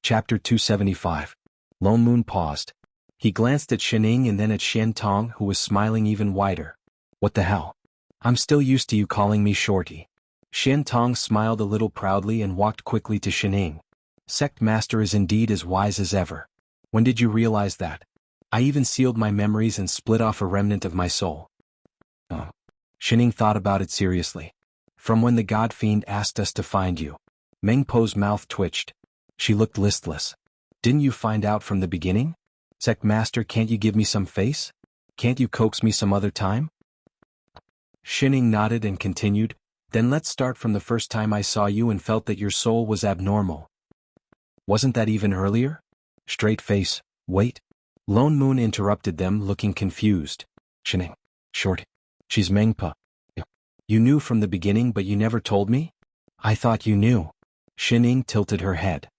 Chapter 275. Lone Moon paused. He glanced at Shining and then at Xian Tong, who was smiling even wider. What the hell? I'm still used to you calling me Shorty. Xian Tong smiled a little proudly and walked quickly to Shining. Sect Master is indeed as wise as ever. When did you realize that? I even sealed my memories and split off a remnant of my soul. Oh. Shining thought about it seriously. From when the God Fiend asked us to find you. Meng Po's mouth twitched. She looked listless. Didn't you find out from the beginning? Sect Master, can't you give me some face? Can't you coax me some other time? Shining nodded and continued, then let's start from the first time I saw you and felt that your soul was abnormal. Wasn't that even earlier? Straight face, wait. Lone Moon interrupted them, looking confused. Shining. Short. She's Meng Po. You knew from the beginning but you never told me? I thought you knew. Shining tilted her head.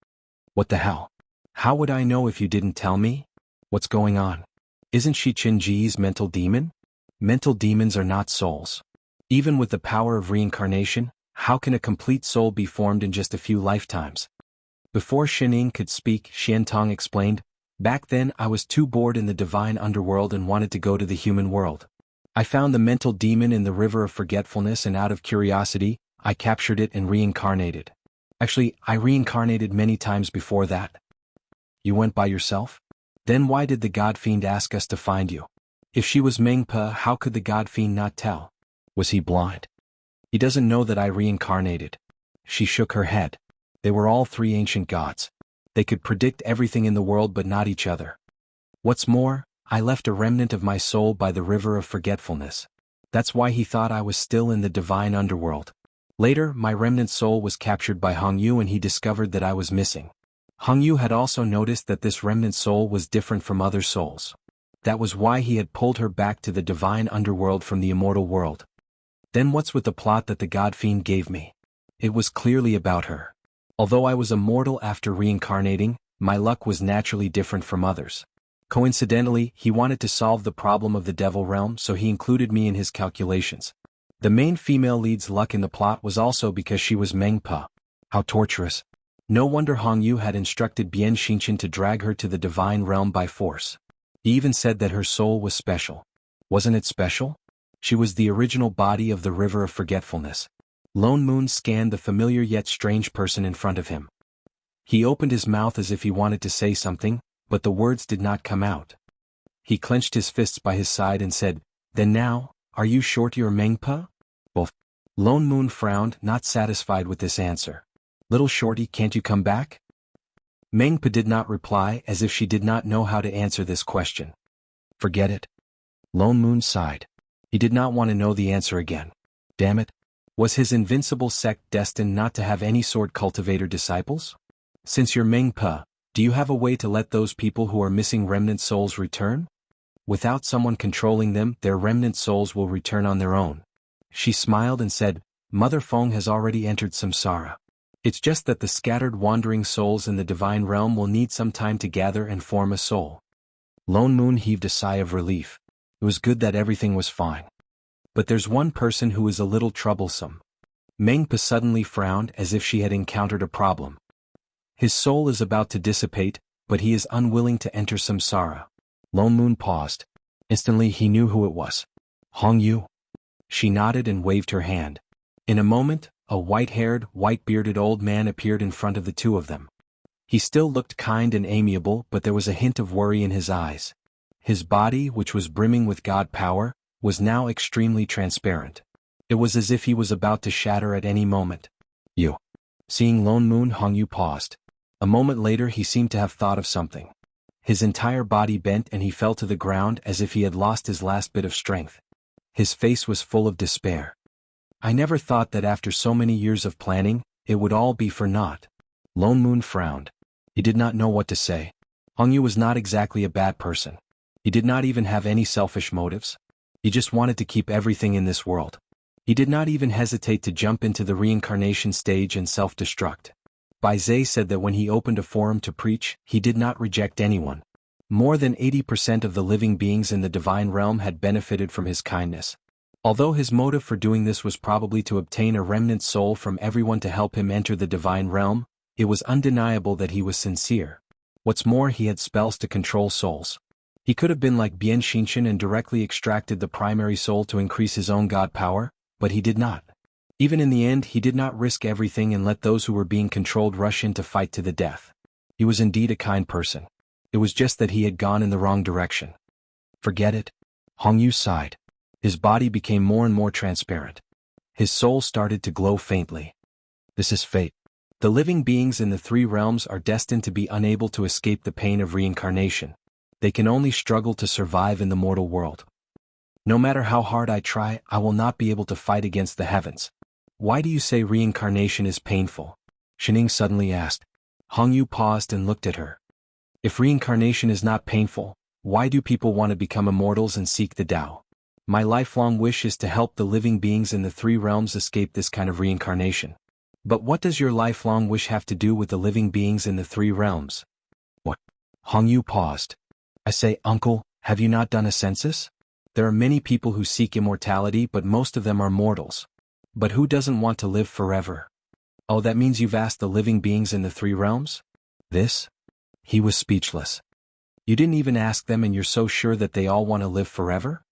What the hell? How would I know if you didn't tell me? What's going on? Isn't she Qinji's mental demon? Mental demons are not souls. Even with the power of reincarnation, how can a complete soul be formed in just a few lifetimes? Before Shining could speak, Xian Tong explained, back then I was too bored in the divine underworld and wanted to go to the human world. I found the mental demon in the river of forgetfulness and out of curiosity, I captured it and reincarnated. Actually, I reincarnated many times before that. You went by yourself? Then why did the God Fiend ask us to find you? If she was Meng Po, how could the God Fiend not tell? Was he blind? He doesn't know that I reincarnated. She shook her head. They were all three ancient gods. They could predict everything in the world but not each other. What's more, I left a remnant of my soul by the river of forgetfulness. That's why he thought I was still in the divine underworld. Later, my remnant soul was captured by Hong Yu and he discovered that I was missing. Hong Yu had also noticed that this remnant soul was different from other souls. That was why he had pulled her back to the divine underworld from the immortal world. Then what's with the plot that the God Fiend gave me? It was clearly about her. Although I was a mortal after reincarnating, my luck was naturally different from others. Coincidentally, he wanted to solve the problem of the devil realm, so he included me in his calculations. The main female lead's luck in the plot was also because she was Meng Po. How torturous. No wonder Hong Yu had instructed Bian Xinchen to drag her to the divine realm by force. He even said that her soul was special. Wasn't it special? She was the original body of the river of forgetfulness. Lone Moon scanned the familiar yet strange person in front of him. He opened his mouth as if he wanted to say something, but the words did not come out. He clenched his fists by his side and said, Then now, are you Shorty or Meng Po? Both. Lone Moon frowned, not satisfied with this answer. Little Shorty, can't you come back? Meng Po did not reply, as if she did not know how to answer this question. Forget it. Lone Moon sighed. He did not want to know the answer again. Damn it. Was his invincible sect destined not to have any sword cultivator disciples? Since you're Meng Po, do you have a way to let those people who are missing remnant souls return? Without someone controlling them, their remnant souls will return on their own. She smiled and said, Mother Feng has already entered samsara. It's just that the scattered wandering souls in the divine realm will need some time to gather and form a soul. Lone Moon heaved a sigh of relief. It was good that everything was fine. But there's one person who is a little troublesome. Meng Po suddenly frowned as if she had encountered a problem. His soul is about to dissipate, but he is unwilling to enter samsara. Lone Moon paused. Instantly he knew who it was. Hong Yu. She nodded and waved her hand. In a moment, a white-haired, white-bearded old man appeared in front of the two of them. He still looked kind and amiable, but there was a hint of worry in his eyes. His body, which was brimming with God power, was now extremely transparent. It was as if he was about to shatter at any moment. You. Seeing Lone Moon, Hong Yu paused. A moment later he seemed to have thought of something. His entire body bent and he fell to the ground as if he had lost his last bit of strength. His face was full of despair. I never thought that after so many years of planning, it would all be for naught. Lone Moon frowned. He did not know what to say. Hong Yu was not exactly a bad person. He did not even have any selfish motives. He just wanted to keep everything in this world. He did not even hesitate to jump into the reincarnation stage and self-destruct. Bai Zhe said that when he opened a forum to preach, he did not reject anyone. More than 80% of the living beings in the divine realm had benefited from his kindness. Although his motive for doing this was probably to obtain a remnant soul from everyone to help him enter the divine realm, It was undeniable that he was sincere. What's more, he had spells to control souls. He could have been like Bian Xinshan and directly extracted the primary soul to increase his own god power, but he did not. Even in the end, he did not risk everything and let those who were being controlled rush in to fight to the death. He was indeed a kind person. It was just that he had gone in the wrong direction. Forget it. Hong Yu sighed. His body became more and more transparent. His soul started to glow faintly. This is fate. The living beings in the three realms are destined to be unable to escape the pain of reincarnation. They can only struggle to survive in the mortal world. No matter how hard I try, I will not be able to fight against the heavens. Why do you say reincarnation is painful? Shining suddenly asked. Hong Yu paused and looked at her. If reincarnation is not painful, why do people want to become immortals and seek the Tao? My lifelong wish is to help the living beings in the three realms escape this kind of reincarnation. But what does your lifelong wish have to do with the living beings in the three realms? What? Hong Yu paused. I say, uncle, have you not done a census? There are many people who seek immortality, but most of them are mortals. But who doesn't want to live forever? Oh, that means you've asked the living beings in the three realms? This? He was speechless. You didn't even ask them and you're so sure that they all want to live forever?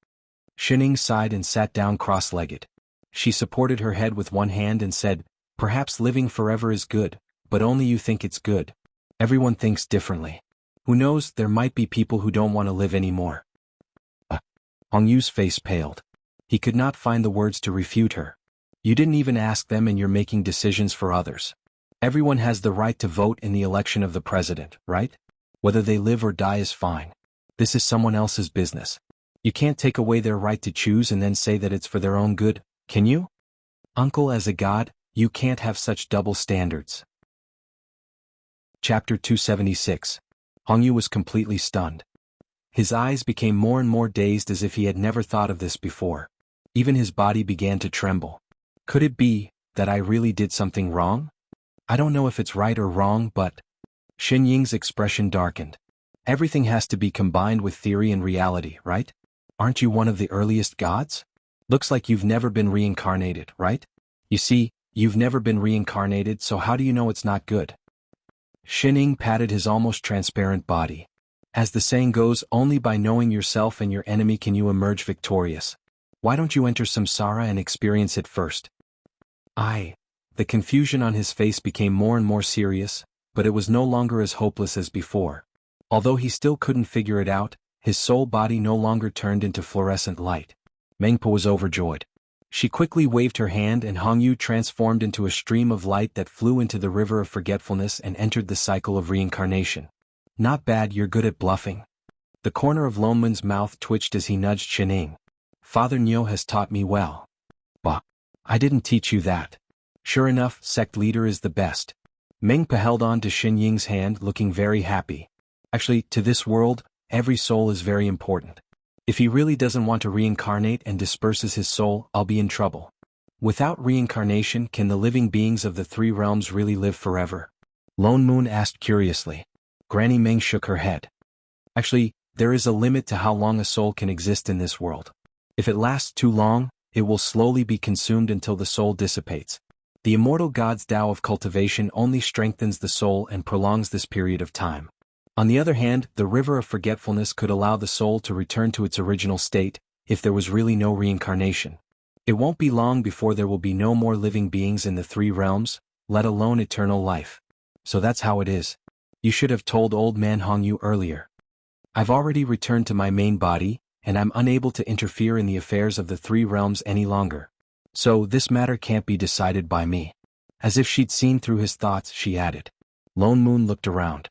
Shining sighed and sat down cross-legged. She supported her head with one hand and said, perhaps living forever is good, but only you think it's good. Everyone thinks differently. Who knows, there might be people who don't want to live anymore. Hong Yu's face paled. He could not find the words to refute her. You didn't even ask them and you're making decisions for others. Everyone has the right to vote in the election of the president, right? Whether they live or die is fine. This is someone else's business. You can't take away their right to choose and then say that it's for their own good, can you? Uncle, as a god, you can't have such double standards. Chapter 276. Hong Yu was completely stunned. His eyes became more and more dazed as if he had never thought of this before. Even his body began to tremble. Could it be that I really did something wrong? I don't know if it's right or wrong, but... Xin Ying's expression darkened. Everything has to be combined with theory and reality, right? Aren't you one of the earliest gods? Looks like you've never been reincarnated, right? You see, you've never been reincarnated, so how do you know it's not good? Xin Ying patted his almost transparent body. As the saying goes, only by knowing yourself and your enemy can you emerge victorious. Why don't you enter samsara and experience it first? The confusion on his face became more and more serious, but it was no longer as hopeless as before. Although he still couldn't figure it out, his soul body no longer turned into fluorescent light. Mengpo was overjoyed. She quickly waved her hand and Hong Yu transformed into a stream of light that flew into the river of forgetfulness and entered the cycle of reincarnation. Not bad, you're good at bluffing. The corner of Lonman's mouth twitched as he nudged Shining. Father Nyo has taught me well. Bah, I didn't teach you that. Sure enough, sect leader is the best. Mengpa held on to Xin Ying's hand, looking very happy. Actually, to this world, every soul is very important. If he really doesn't want to reincarnate and disperses his soul, I'll be in trouble. Without reincarnation, can the living beings of the three realms really live forever? Lone Moon asked curiously. Granny Meng shook her head. Actually, there is a limit to how long a soul can exist in this world. If it lasts too long, it will slowly be consumed until the soul dissipates. The immortal God's Tao of cultivation only strengthens the soul and prolongs this period of time. On the other hand, the river of forgetfulness could allow the soul to return to its original state, if there was really no reincarnation. It won't be long before there will be no more living beings in the three realms, let alone eternal life. So that's how it is. You should have told old man Hong Yu earlier. I've already returned to my main body, and I'm unable to interfere in the affairs of the three realms any longer. So this matter can't be decided by me. As if she'd seen through his thoughts, she added. Lone Moon looked around.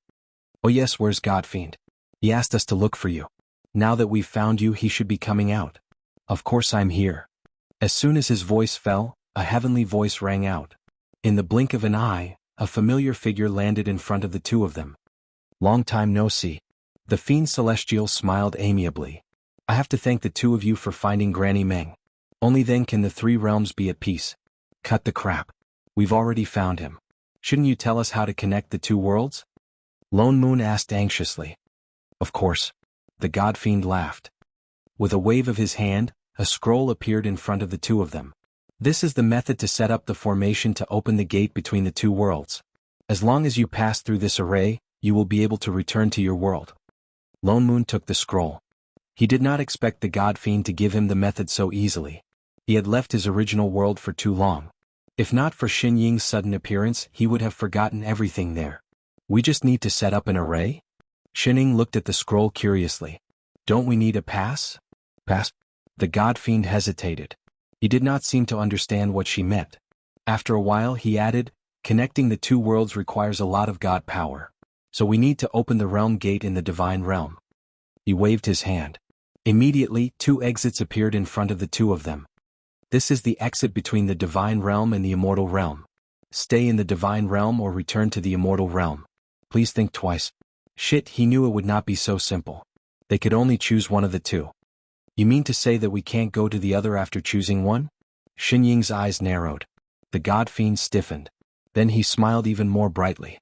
Oh yes, where's Godfiend? He asked us to look for you. Now that we've found you, he should be coming out. Of course I'm here. As soon as his voice fell, a heavenly voice rang out. In the blink of an eye, a familiar figure landed in front of the two of them. Long time no see. The fiend celestial smiled amiably. I have to thank the two of you for finding Granny Meng. Only then can the three realms be at peace. Cut the crap. We've already found him. Shouldn't you tell us how to connect the two worlds? Lone Moon asked anxiously. Of course. The Godfiend laughed. With a wave of his hand, a scroll appeared in front of the two of them. This is the method to set up the formation to open the gate between the two worlds. As long as you pass through this array, you will be able to return to your world. Lone Moon took the scroll. He did not expect the God Fiend to give him the method so easily. He had left his original world for too long. If not for Xin Ying's sudden appearance, he would have forgotten everything there. We just need to set up an array? Xin Ying looked at the scroll curiously. Don't we need a pass? Pass? The God Fiend hesitated. He did not seem to understand what she meant. After a while he added, connecting the two worlds requires a lot of God power. So we need to open the realm gate in the divine realm. He waved his hand. Immediately, two exits appeared in front of the two of them. This is the exit between the divine realm and the immortal realm. Stay in the divine realm or return to the immortal realm. Please think twice. Shit, he knew it would not be so simple. They could only choose one of the two. You mean to say that we can't go to the other after choosing one? Xin Ying's eyes narrowed. The God Fiend stiffened. Then he smiled even more brightly.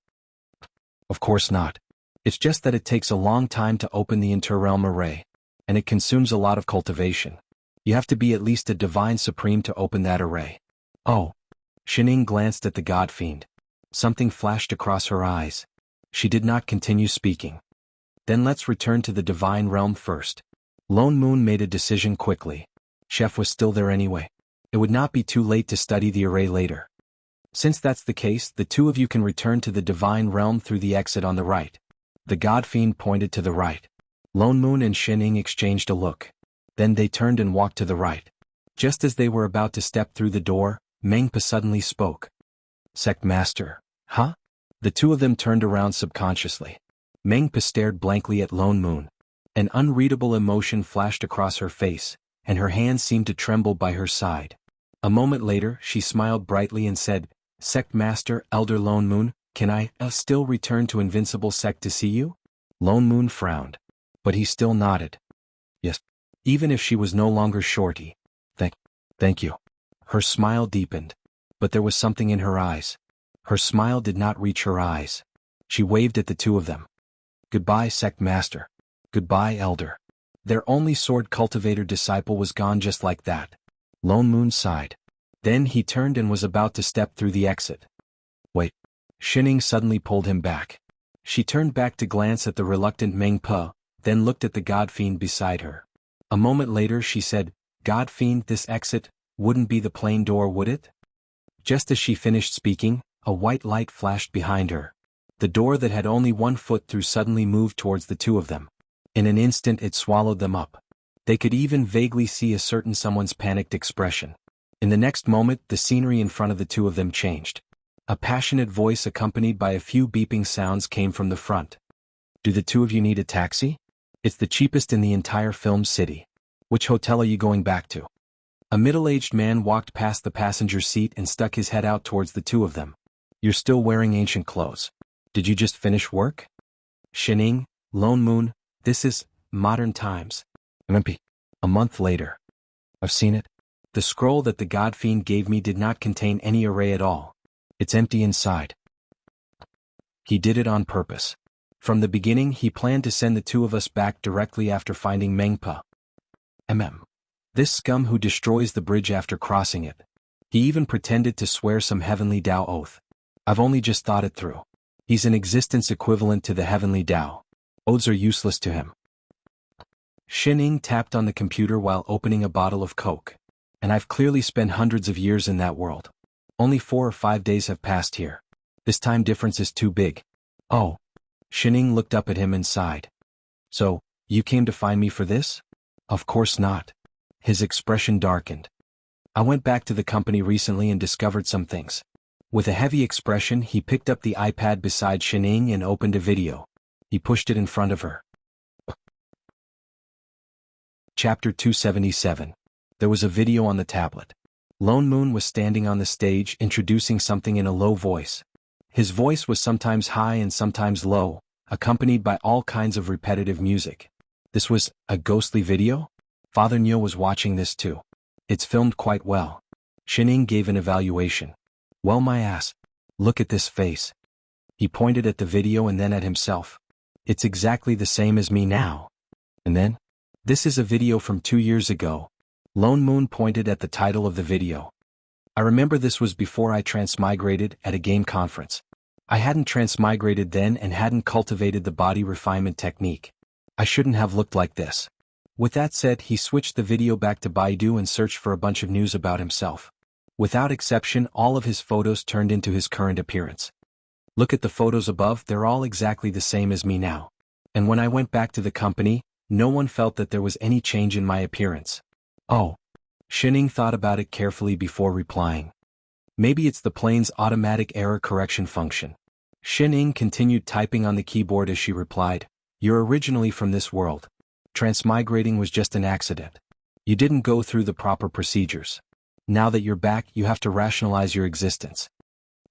Of course not. It's just that it takes a long time to open the interrealm array, and it consumes a lot of cultivation. You have to be at least a divine supreme to open that array. Oh. Xin Ying glanced at the God Fiend. Something flashed across her eyes. She did not continue speaking. Then let's return to the divine realm first. Lone Moon made a decision quickly. Chef was still there anyway. It would not be too late to study the array later. Since that's the case, the two of you can return to the divine realm through the exit on the right. The God Fiend pointed to the right. Lone Moon and Xin Ying exchanged a look. Then they turned and walked to the right. Just as they were about to step through the door, Mengpa suddenly spoke. Sect Master, huh? The two of them turned around subconsciously. Mengpa stared blankly at Lone Moon. An unreadable emotion flashed across her face, and her hands seemed to tremble by her side. A moment later, she smiled brightly and said, Sect Master, Elder Lone Moon, can I still return to Invincible Sect to see you? Lone Moon frowned. But he still nodded. Yes. Even if she was no longer Shorty. Thank you. Her smile deepened. But there was something in her eyes. Her smile did not reach her eyes. She waved at the two of them. Goodbye, Sect Master. Goodbye, Elder. Their only sword cultivator disciple was gone just like that. Lone Moon sighed. Then he turned and was about to step through the exit. Wait. Xin Ying suddenly pulled him back. She turned back to glance at the reluctant Mengpa, then looked at the God Fiend beside her. A moment later she said, God Fiend, this exit wouldn't be the plain door, would it? Just as she finished speaking, a white light flashed behind her. The door that had only 1 foot through suddenly moved towards the two of them. In an instant it swallowed them up. They could even vaguely see a certain someone's panicked expression. In the next moment, the scenery in front of the two of them changed. A passionate voice accompanied by a few beeping sounds came from the front. Do the two of you need a taxi? It's the cheapest in the entire film city. Which hotel are you going back to? A middle-aged man walked past the passenger seat and stuck his head out towards the two of them. You're still wearing ancient clothes. Did you just finish work? Xin Ying, Lone Moon, this is modern times. MP. A month later. I've seen it. The scroll that the God Fiend gave me did not contain any array at all. It's empty inside. He did it on purpose. From the beginning he planned to send the two of us back directly after finding Mengpa. This scum who destroys the bridge after crossing it. He even pretended to swear some heavenly Tao oath. I've only just thought it through. He's an existence equivalent to the heavenly Tao. Oaths are useless to him. Xin Ying tapped on the computer while opening a bottle of Coke. And I've clearly spent hundreds of years in that world. Only 4 or 5 days have passed here. This time difference is too big. Oh. Xin Ying looked up at him and sighed. So, you came to find me for this? Of course not. His expression darkened. I went back to the company recently and discovered some things. With a heavy expression he picked up the iPad beside Xin Ying and opened a video. He pushed it in front of her. Chapter 277. There was a video on the tablet. Lone Moon was standing on the stage introducing something in a low voice. His voice was sometimes high and sometimes low, accompanied by all kinds of repetitive music. This was a ghostly video? Father Nyo was watching this too. It's filmed quite well. Xin Ying gave an evaluation. Well, my ass. Look at this face. He pointed at the video and then at himself. It's exactly the same as me now. And then? This is a video from 2 years ago. Lone Moon pointed at the title of the video. I remember this was before I transmigrated at a game conference. I hadn't transmigrated then and hadn't cultivated the body refinement technique. I shouldn't have looked like this. With that said, he switched the video back to Baidu and searched for a bunch of news about himself. Without exception, all of his photos turned into his current appearance. Look at the photos above, they're all exactly the same as me now. And when I went back to the company, no one felt that there was any change in my appearance. Oh. Shining thought about it carefully before replying. Maybe it's the plane's automatic error correction function. Shining continued typing on the keyboard as she replied, "You're originally from this world. Transmigrating was just an accident. You didn't go through the proper procedures. Now that you're back, you have to rationalize your existence."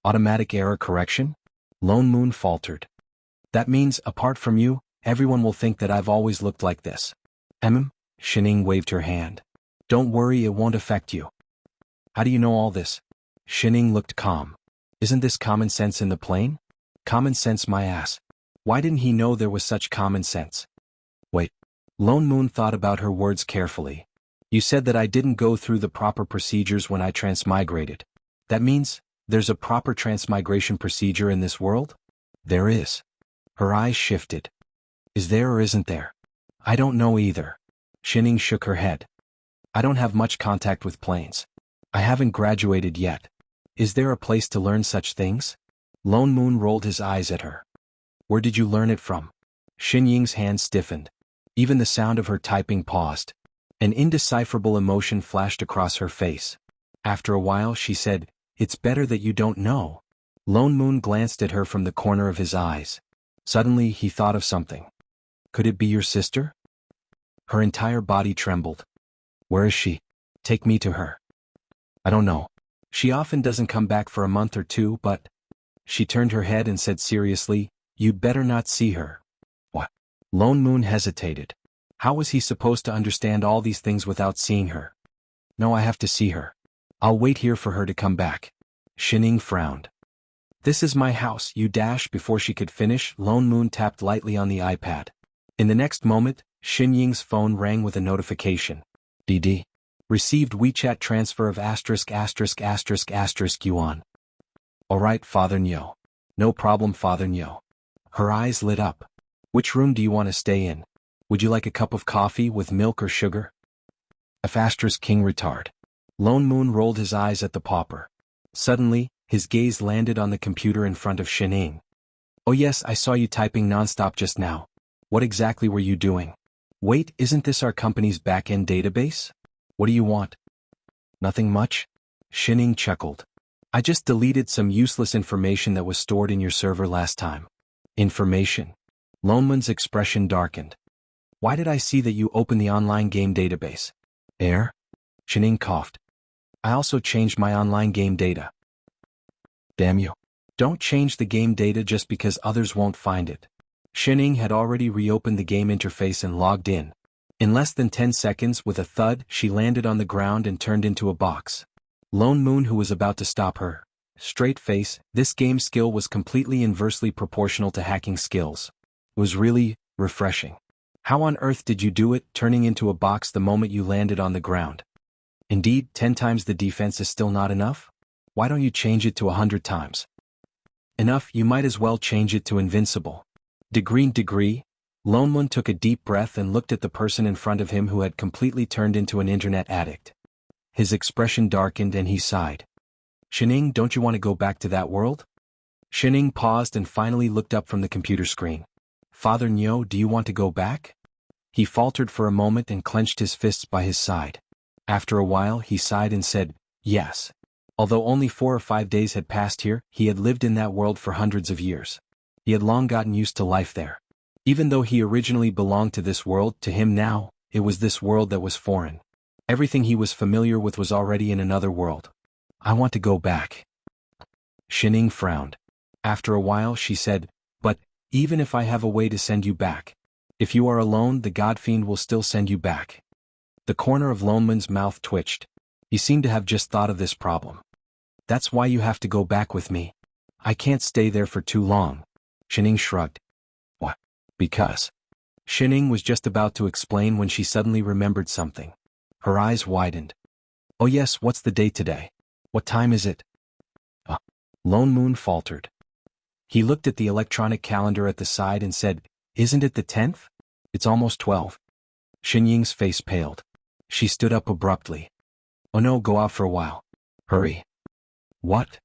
Automatic error correction? Lone Moon faltered. That means, apart from you, everyone will think that I've always looked like this. Shining waved her hand. Don't worry, it won't affect you. How do you know all this? Shining looked calm. Isn't this common sense in the plane? Common sense my ass. Why didn't he know there was such common sense? Wait. Lone Moon thought about her words carefully. You said that I didn't go through the proper procedures when I transmigrated. That means, there's a proper transmigration procedure in this world? There is. Her eyes shifted. Is there or isn't there? I don't know either. Shining shook her head. I don't have much contact with planes. I haven't graduated yet. Is there a place to learn such things? Lone Moon rolled his eyes at her. Where did you learn it from? Xinying's hand stiffened. Even the sound of her typing paused. An indecipherable emotion flashed across her face. After a while she said, "It's better that you don't know." Lone Moon glanced at her from the corner of his eyes. Suddenly he thought of something. Could it be your sister? Her entire body trembled. Where is she? Take me to her. I don't know. She often doesn't come back for a month or two, but... She turned her head and said seriously, "You'd better not see her." What? Lone Moon hesitated. How was he supposed to understand all these things without seeing her? No, I have to see her. I'll wait here for her to come back. Shining frowned. This is my house, you dash. Before she could finish, Lone Moon tapped lightly on the iPad. In the next moment, Xinying's phone rang with a notification. DD. Received WeChat transfer of ***** yuan. Alright, Father Nyo. No problem, Father Nyo. Her eyes lit up. Which room do you want to stay in? Would you like a cup of coffee with milk or sugar? F*** King retard. Lone Moon rolled his eyes at the pauper. Suddenly, his gaze landed on the computer in front of Shining. Oh yes, I saw you typing nonstop just now. What exactly were you doing? Wait, isn't this our company's back-end database? What do you want? Nothing much? Shining chuckled. I just deleted some useless information that was stored in your server last time. Information? Lone Moon's expression darkened. Why did I see that you opened the online game database? Air? Shining coughed. I also changed my online game data. Damn you. Don't change the game data just because others won't find it. Shining had already reopened the game interface and logged in. In less than 10 seconds, with a thud, she landed on the ground and turned into a box. Lone Moon, who was about to stop her, straight face, this game skill was completely inversely proportional to hacking skills. It was really refreshing. How on earth did you do it, turning into a box the moment you landed on the ground? Indeed, 10 times the defense is still not enough? Why don't you change it to 100 times? Enough, you might as well change it to invincible. Degree. Lone Moon took a deep breath and looked at the person in front of him who had completely turned into an internet addict. His expression darkened and he sighed. Shining, don't you want to go back to that world? Shining paused and finally looked up from the computer screen. Father Nyo, do you want to go back? He faltered for a moment and clenched his fists by his side. After a while he sighed and said, yes. Although only 4 or 5 days had passed here, he had lived in that world for hundreds of years. He had long gotten used to life there. Even though he originally belonged to this world, to him now, it was this world that was foreign. Everything he was familiar with was already in another world. I want to go back. Shining frowned. After a while she said, but, even if I have a way to send you back, if you are alone, the Godfiend will still send you back. The corner of Lone Moon's mouth twitched. He seemed to have just thought of this problem. That's why you have to go back with me. I can't stay there for too long. Shining shrugged. What? Because. Shining was just about to explain when she suddenly remembered something. Her eyes widened. Oh yes, what's the date today? What time is it? Lone Moon faltered. He looked at the electronic calendar at the side and said, "Isn't it the 10th? It's almost 12. Xinying's face paled. She stood up abruptly. "Oh no, go out for a while. Hurry." "What?"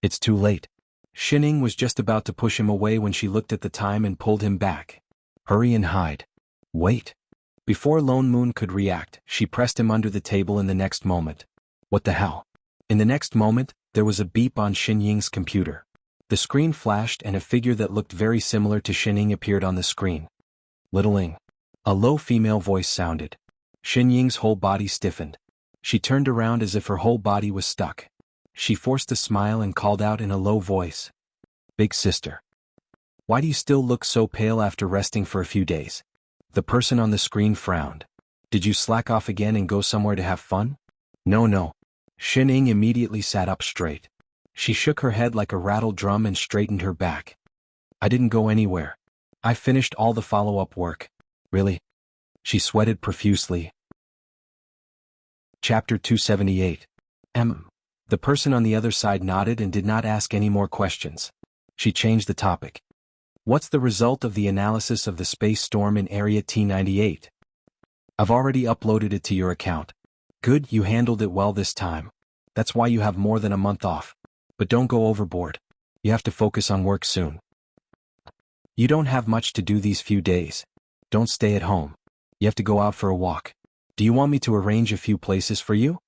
"It's too late." Xinying was just about to push him away when she looked at the time and pulled him back. "Hurry and hide." "Wait." Before Lone Moon could react, she pressed him under the table in the next moment. "What the hell?" In the next moment, there was a beep on Xinying's computer. The screen flashed and a figure that looked very similar to Xinying appeared on the screen. "Little Ing." A low female voice sounded. Xinying's whole body stiffened. She turned around as if her whole body was stuck. She forced a smile and called out in a low voice, "Big sister. Why do you still look so pale after resting for a few days?" The person on the screen frowned. "Did you slack off again and go somewhere to have fun?" No. Xinying immediately sat up straight. She shook her head like a rattled drum and straightened her back. "I didn't go anywhere. I finished all the follow-up work." "Really?" She sweated profusely. Chapter 278. The person on the other side nodded and did not ask any more questions. She changed the topic. "What's the result of the analysis of the space storm in Area T98? "I've already uploaded it to your account." "Good, you handled it well this time. That's why you have more than a month off. But don't go overboard. You have to focus on work soon. You don't have much to do these few days. Don't stay at home. You have to go out for a walk. Do you want me to arrange a few places for you?"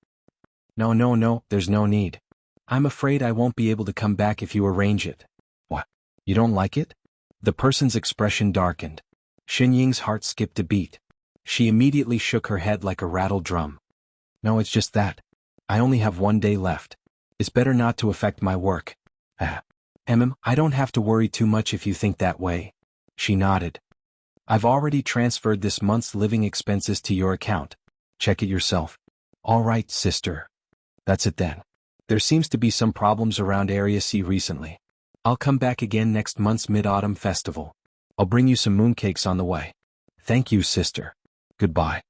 No, there's no need. I'm afraid I won't be able to come back if you arrange it." "What? You don't like it?" The person's expression darkened. Xinying's heart skipped a beat. She immediately shook her head like a rattled drum. "No, it's just that. I only have 1 day left. It's better not to affect my work." I don't have to worry too much if you think that way." She nodded. "I've already transferred this month's living expenses to your account. Check it yourself." "All right, sister. That's it then. There seems to be some problems around Area C recently. I'll come back again next month's Mid-Autumn Festival. I'll bring you some mooncakes on the way." "Thank you, sister. Goodbye."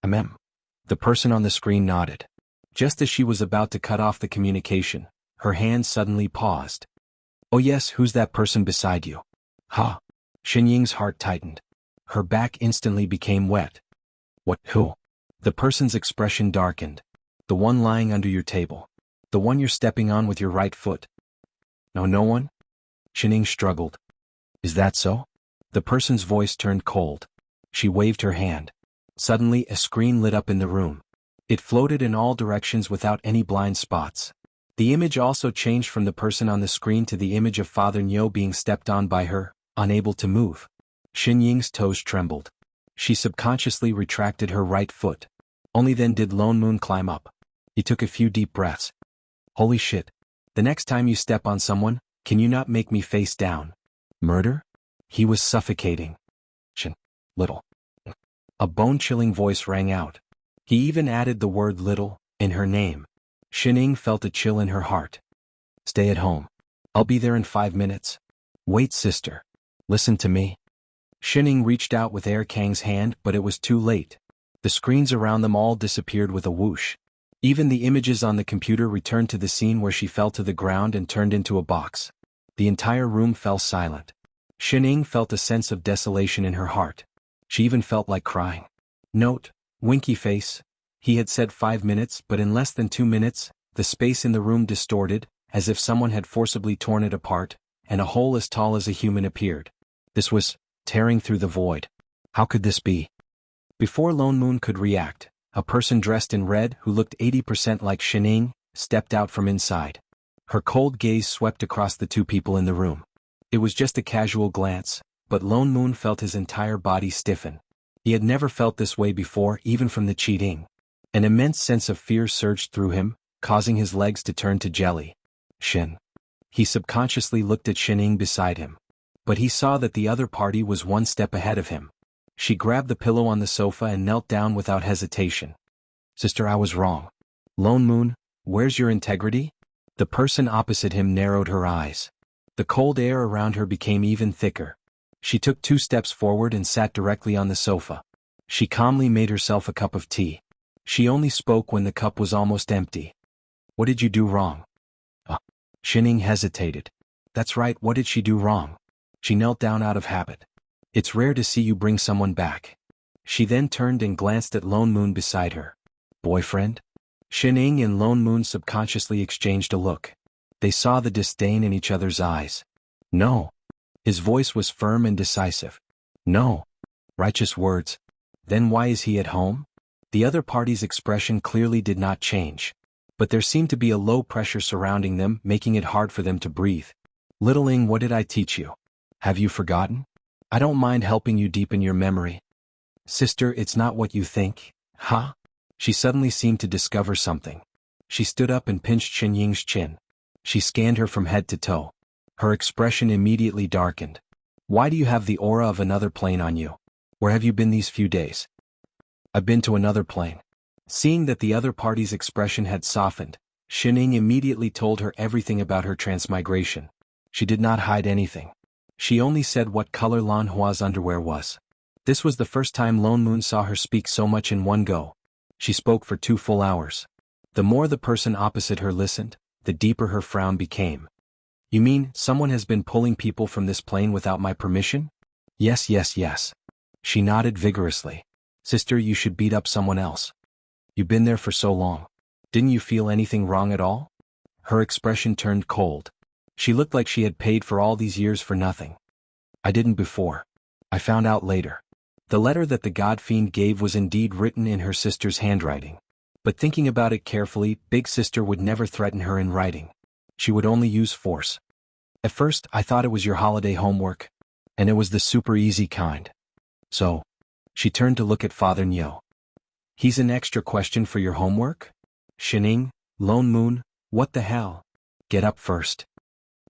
The person on the screen nodded. Just as she was about to cut off the communication, her hand suddenly paused. "Oh yes, who's that person beside you?" "Huh?" Xinying's heart tightened. Her back instantly became wet. "What, who?" The person's expression darkened. "The one lying under your table. The one you're stepping on with your right foot." No one?" Xinying struggled. "Is that so?" The person's voice turned cold. She waved her hand. Suddenly a screen lit up in the room. It floated in all directions without any blind spots. The image also changed from the person on the screen to the image of Father Nyo being stepped on by her, unable to move. Xinying's toes trembled. She subconsciously retracted her right foot. Only then did Lone Moon climb up. He took a few deep breaths. "Holy shit. The next time you step on someone, can you not make me face down?" "Murder?" He was suffocating. "Little." A bone-chilling voice rang out. He even added the word little in her name. Xinying felt a chill in her heart. "Stay at home. I'll be there in 5 minutes." "Wait, sister. Listen to me." Xinying reached out with Air Kang's hand, but it was too late. The screens around them all disappeared with a whoosh. Even the images on the computer returned to the scene where she fell to the ground and turned into a box. The entire room fell silent. Xinying felt a sense of desolation in her heart. She even felt like crying. Note, winky face. He had said 5 minutes, but in less than 2 minutes, the space in the room distorted, as if someone had forcibly torn it apart, and a hole as tall as a human appeared. This was tearing through the void. How could this be? Before Lone Moon could react, a person dressed in red who looked 80% like Xinying stepped out from inside. Her cold gaze swept across the two people in the room. It was just a casual glance, but Lone Moon felt his entire body stiffen. He had never felt this way before, even from the cheating. An immense sense of fear surged through him, causing his legs to turn to jelly. Shin. He subconsciously looked at Xinying beside him. But he saw that the other party was 1 step ahead of him. She grabbed the pillow on the sofa and knelt down without hesitation. "Sister, I was wrong." "Lone Moon, where's your integrity?" The person opposite him narrowed her eyes. The cold air around her became even thicker. She took 2 steps forward and sat directly on the sofa. She calmly made herself a cup of tea. She only spoke when the cup was almost empty. "What did you do wrong?" Xinying hesitated. That's right, what did she do wrong? She knelt down out of habit. It's rare to see you bring someone back. She then turned and glanced at Lone Moon beside her. Boyfriend? Shining and Lone Moon subconsciously exchanged a look. They saw the disdain in each other's eyes. No. His voice was firm and decisive. No. Righteous words. Then why is he at home? The other party's expression clearly did not change. But there seemed to be a low pressure surrounding them, making it hard for them to breathe. Littling, what did I teach you? Have you forgotten? I don't mind helping you deepen your memory. Sister, it's not what you think. Huh? She suddenly seemed to discover something. She stood up and pinched Xin Ying's chin. She scanned her from head to toe. Her expression immediately darkened. Why do you have the aura of another plane on you? Where have you been these few days? I've been to another plane. Seeing that the other party's expression had softened, Shining immediately told her everything about her transmigration. She did not hide anything. She only said what color Lan Hua's underwear was. This was the first time Lone Moon saw her speak so much in one go. She spoke for 2 full hours. The more the person opposite her listened, the deeper her frown became. You mean, someone has been pulling people from this plane without my permission? Yes, yes, yes. She nodded vigorously. Sister, you should beat up someone else. You've been there for so long. Didn't you feel anything wrong at all? Her expression turned cold. She looked like she had paid for all these years for nothing. I didn't before. I found out later. The letter that the God Fiend gave was indeed written in her sister's handwriting. But thinking about it carefully, Big Sister would never threaten her in writing. She would only use force. At first, I thought it was your holiday homework. And it was the super easy kind. So, she turned to look at Father Nyo. He's an extra question for your homework? Shining, Lone Moon, what the hell? Get up first.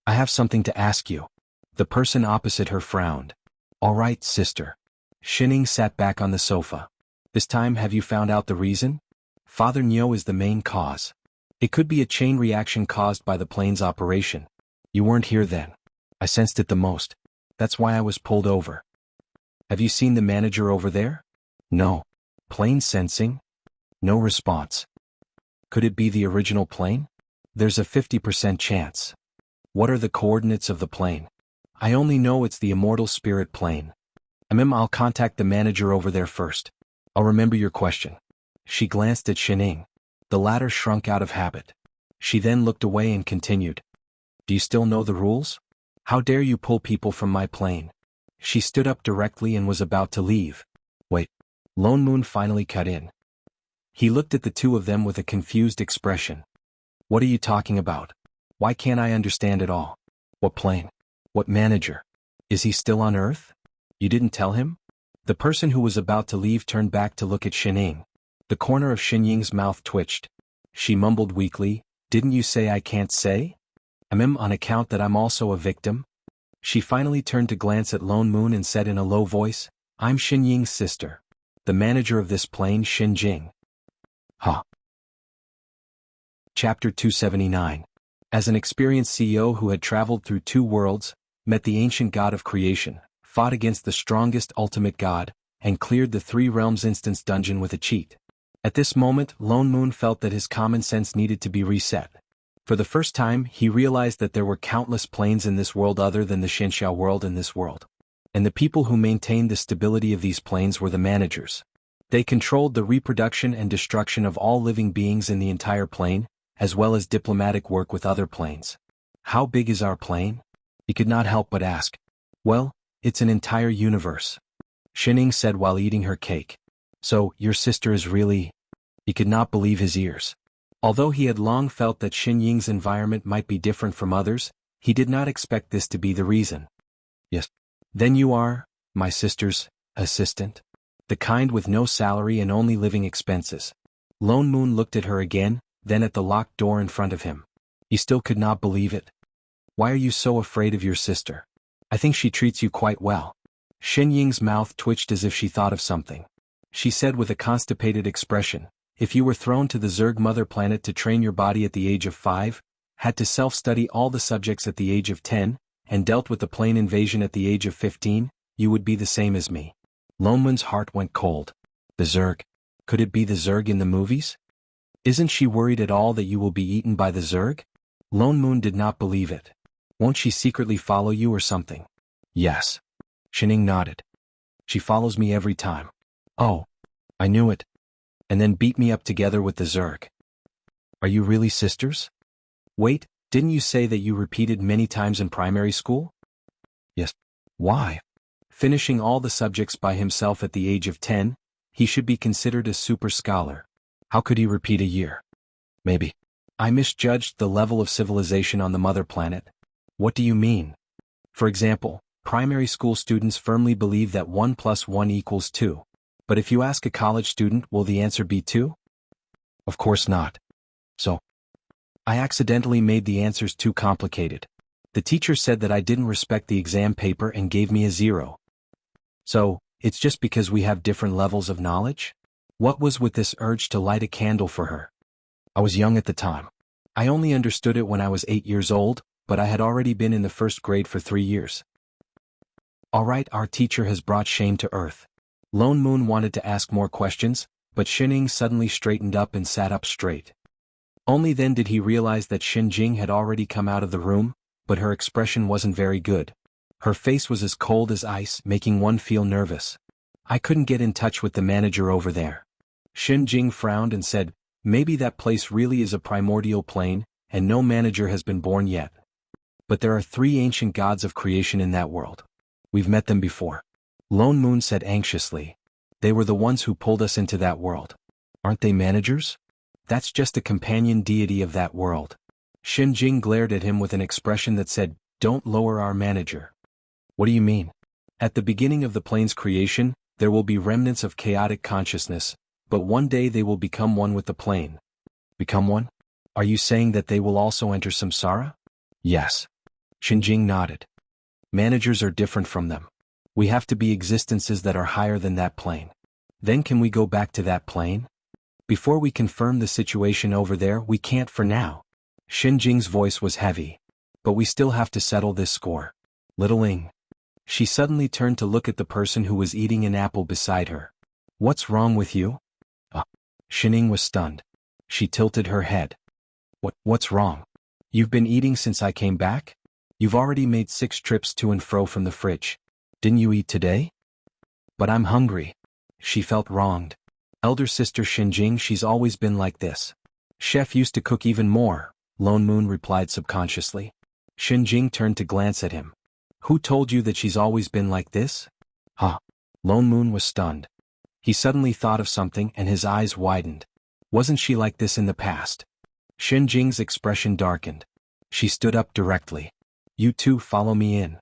I have something to ask you. The person opposite her frowned. All right, sister. Shining sat back on the sofa. This time, have you found out the reason? Father Nyo is the main cause. It could be a chain reaction caused by the plane's operation. You weren't here then. I sensed it the most. That's why I was pulled over. Have you seen the manager over there? No. Plane sensing? No response. Could it be the original plane? There's a 50% chance. What are the coordinates of the plane? I only know it's the immortal spirit plane. I'll contact the manager over there first. I'll remember your question. She glanced at Shining. The latter shrunk out of habit. She then looked away and continued. Do you still know the rules? How dare you pull people from my plane? She stood up directly and was about to leave. Wait. Lone Moon finally cut in. He looked at the two of them with a confused expression. What are you talking about? Why can't I understand it all? What plane? What manager? Is he still on Earth? You didn't tell him? The person who was about to leave turned back to look at Shining. The corner of Shinying's mouth twitched. She mumbled weakly, Didn't you say I can't say? On account that I'm also a victim? She finally turned to glance at Lone Moon and said in a low voice, I'm Shinying's sister. The manager of this plane, Xinjing. Ha. Chapter 279. As an experienced CEO who had traveled through 2 worlds, met the ancient god of creation, fought against the strongest ultimate god, and cleared the 3 realms instance dungeon with a cheat. At this moment, Lone Moon felt that his common sense needed to be reset. For the first time, he realized that there were countless planes in this world other than the Xianxiao world in this world. And the people who maintained the stability of these planes were the managers. They controlled the reproduction and destruction of all living beings in the entire plane, as well as diplomatic work with other planes. How big is our plane? He could not help but ask. Well, it's an entire universe. Shining said while eating her cake. So, your sister is really... He could not believe his ears. Although he had long felt that Xinying's environment might be different from others, he did not expect this to be the reason. Yes. Then you are, my sister's, assistant? The kind with no salary and only living expenses. Lone Moon looked at her again, then at the locked door in front of him. He still could not believe it. Why are you so afraid of your sister? I think she treats you quite well. Xinying's mouth twitched as if she thought of something. She said with a constipated expression, If you were thrown to the Zerg mother planet to train your body at the age of 5, had to self-study all the subjects at the age of 10, and dealt with the plane invasion at the age of 15, you would be the same as me. Lone Moon's heart went cold. The Zerg. Could it be the Zerg in the movies? Isn't she worried at all that you will be eaten by the Zerg? Lone Moon did not believe it. Won't she secretly follow you or something? Yes. Shining nodded. She follows me every time. Oh, I knew it. And then beat me up together with the Zerg. Are you really sisters? Wait, didn't you say that you repeated many times in primary school? Yes. Why? Finishing all the subjects by himself at the age of 10, he should be considered a super scholar. How could he repeat a year? Maybe. I misjudged the level of civilization on the mother planet. What do you mean? For example, primary school students firmly believe that 1 plus 1 equals 2. But if you ask a college student, will the answer be 2? Of course not. So, I accidentally made the answers too complicated. The teacher said that I didn't respect the exam paper and gave me a 0. So, it's just because we have different levels of knowledge? What was with this urge to light a candle for her? I was young at the time. I only understood it when I was 8 years old, but I had already been in the first grade for 3 years. Alright, our teacher has brought shame to earth. Lone Moon wanted to ask more questions, but Shining suddenly straightened up and sat up straight. Only then did he realize that Xinjing had already come out of the room, but her expression wasn't very good. Her face was as cold as ice, making one feel nervous. I couldn't get in touch with the manager over there. Xinjing frowned and said, maybe that place really is a primordial plane, and no manager has been born yet. But there are 3 ancient gods of creation in that world. We've met them before. Lone Moon said anxiously. They were the ones who pulled us into that world. Aren't they managers? That's just a companion deity of that world. Xinjing glared at him with an expression that said, don't lower our manager. What do you mean? At the beginning of the plane's creation, there will be remnants of chaotic consciousness, but one day they will become one with the plane. Become one? Are you saying that they will also enter samsara? Yes. Xinjing nodded. Managers are different from them. We have to be existences that are higher than that plane. Then can we go back to that plane? Before we confirm the situation over there, we can't for now. Xinjing's voice was heavy. But we still have to settle this score. Little Ing. She suddenly turned to look at the person who was eating an apple beside her. What's wrong with you? Shining was stunned. She tilted her head. What's wrong? You've been eating since I came back? You've already made 6 trips to and fro from the fridge. Didn't you eat today? But I'm hungry. She felt wronged. Elder sister Xinjing, she's always been like this. Chef used to cook even more, Lone Moon replied subconsciously. Xinjing turned to glance at him. Who told you that she's always been like this? Huh. Lone Moon was stunned. He suddenly thought of something and his eyes widened. Wasn't she like this in the past? Xinjing's expression darkened. She stood up directly. You two follow me in.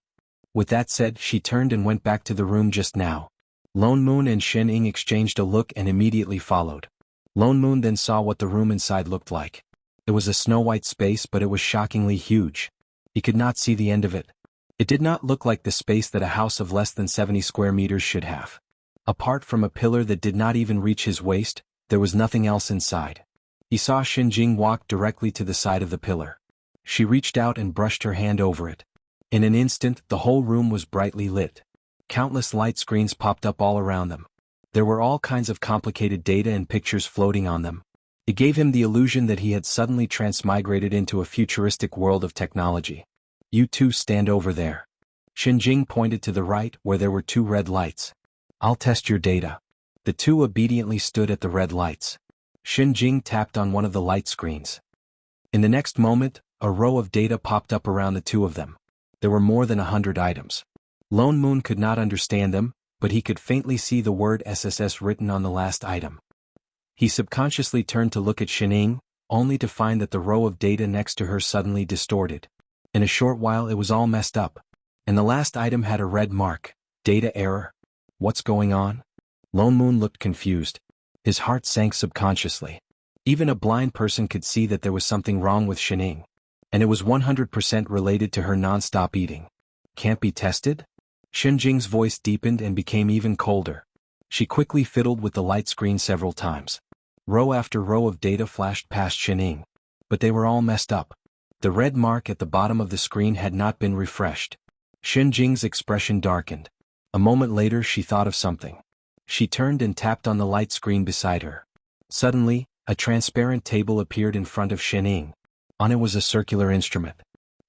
With that said, she turned and went back to the room just now. Lone Moon and Xinjing exchanged a look and immediately followed. Lone Moon then saw what the room inside looked like. It was a snow-white space, but it was shockingly huge. He could not see the end of it. It did not look like the space that a house of less than 70 square meters should have. Apart from a pillar that did not even reach his waist, there was nothing else inside. He saw Xinjing walk directly to the side of the pillar. She reached out and brushed her hand over it. In an instant, the whole room was brightly lit. Countless light screens popped up all around them. There were all kinds of complicated data and pictures floating on them. It gave him the illusion that he had suddenly transmigrated into a futuristic world of technology. You two stand over there. Xinjing pointed to the right where there were 2 red lights. I'll test your data. The 2 obediently stood at the red lights. Xinjing tapped on one of the light screens. In the next moment, a row of data popped up around the 2 of them. There were more than 100 items. Lone Moon could not understand them, but he could faintly see the word SSS written on the last item. He subconsciously turned to look at Xinjing, only to find that the row of data next to her suddenly distorted. In a short while it was all messed up. And the last item had a red mark. Data error. What's going on? Lone Moon looked confused. His heart sank subconsciously. Even a blind person could see that there was something wrong with Xinjing. And it was 100% related to her non-stop eating. Can't be tested? Xinjing's voice deepened and became even colder. She quickly fiddled with the light screen several times. Row after row of data flashed past Xinjing. But they were all messed up. The red mark at the bottom of the screen had not been refreshed. Xinjing's expression darkened. A moment later she thought of something. She turned and tapped on the light screen beside her. Suddenly, a transparent table appeared in front of Xinjing. On it was a circular instrument.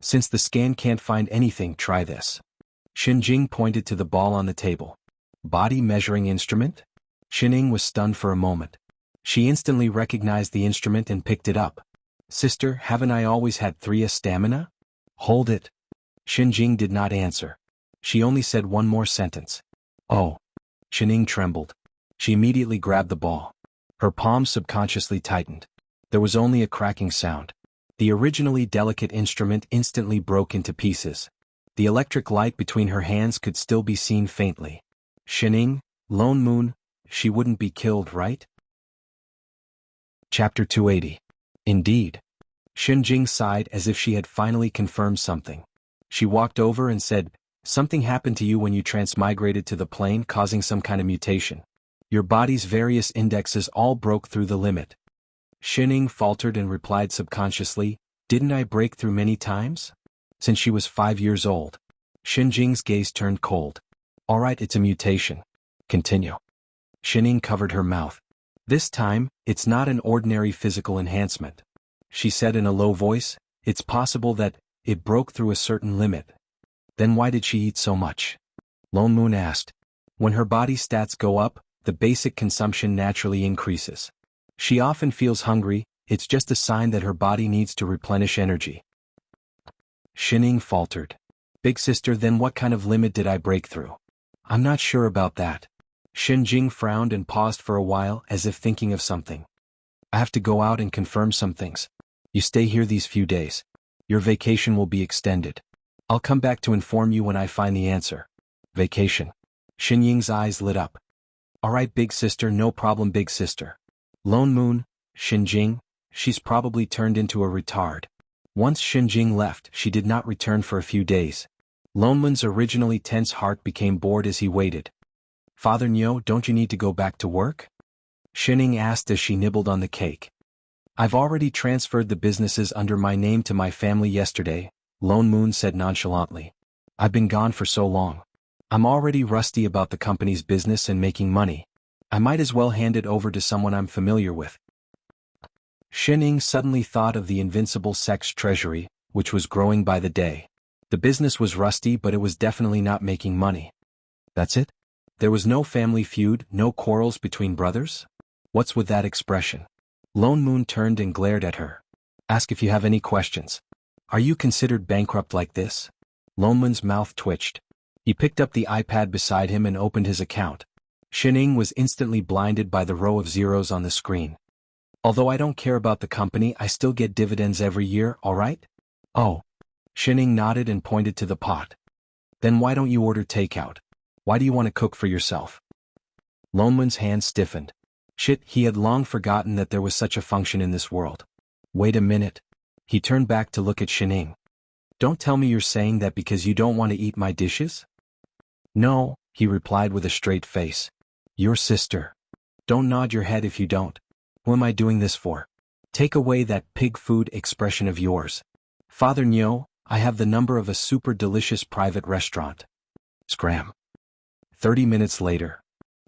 Since the scan can't find anything, try this. Xinjing pointed to the ball on the table. Body measuring instrument? Xining was stunned for a moment. She instantly recognized the instrument and picked it up. Sister, haven't I always had 3 stamina? Hold it. Xinjing did not answer. She only said one more sentence. Oh. Xining trembled. She immediately grabbed the ball. Her palms subconsciously tightened. There was only a cracking sound. The originally delicate instrument instantly broke into pieces. The electric light between her hands could still be seen faintly. Xining, Lone Moon, she wouldn't be killed, right? Chapter 280. Indeed. Xinjing sighed as if she had finally confirmed something. She walked over and said, something happened to you when you transmigrated to the plane, causing some kind of mutation. Your body's various indexes all broke through the limit. Xining faltered and replied subconsciously, didn't I break through many times? Since she was 5 years old. Xinjing's gaze turned cold. Alright, it's a mutation. Continue. Xining covered her mouth. This time, it's not an ordinary physical enhancement. She said in a low voice, it's possible that it broke through a certain limit. Then why did she eat so much? Lone Moon asked. When her body stats go up, the basic consumption naturally increases. She often feels hungry, it's just a sign that her body needs to replenish energy. Xining faltered. Big sister, then what kind of limit did I break through? I'm not sure about that. Xinjing frowned and paused for a while as if thinking of something. I have to go out and confirm some things. You stay here these few days. Your vacation will be extended. I'll come back to inform you when I find the answer. Vacation. Xinying's eyes lit up. Alright big sister, no problem big sister. Lone Moon, Xinjing, she's probably turned into a retard. Once Xinjing left, she did not return for a few days. Lone Moon's originally tense heart became bored as he waited. Father Nyo, don't you need to go back to work? Xining asked as she nibbled on the cake. I've already transferred the businesses under my name to my family yesterday, Lone Moon said nonchalantly. I've been gone for so long. I'm already rusty about the company's business and making money. I might as well hand it over to someone I'm familiar with. Xining suddenly thought of the invincible sex treasury, which was growing by the day. The business was rusty, but it was definitely not making money. That's it? There was no family feud, no quarrels between brothers? What's with that expression? Lone Moon turned and glared at her. Ask if you have any questions. Are you considered bankrupt like this? Lone Moon's mouth twitched. He picked up the iPad beside him and opened his account. Xining was instantly blinded by the row of zeros on the screen. Although I don't care about the company, I still get dividends every year, alright? Oh. Xining nodded and pointed to the pot. Then why don't you order takeout? Why do you want to cook for yourself? Lone Moon's hand stiffened. Shit, he had long forgotten that there was such a function in this world. Wait a minute. He turned back to look at Xining. Don't tell me you're saying that because you don't want to eat my dishes? No, he replied with a straight face. Your sister. Don't nod your head if you don't. Who am I doing this for? Take away that pig food expression of yours. Father Nyo, I have the number of a super delicious private restaurant. Scram. 30 minutes later.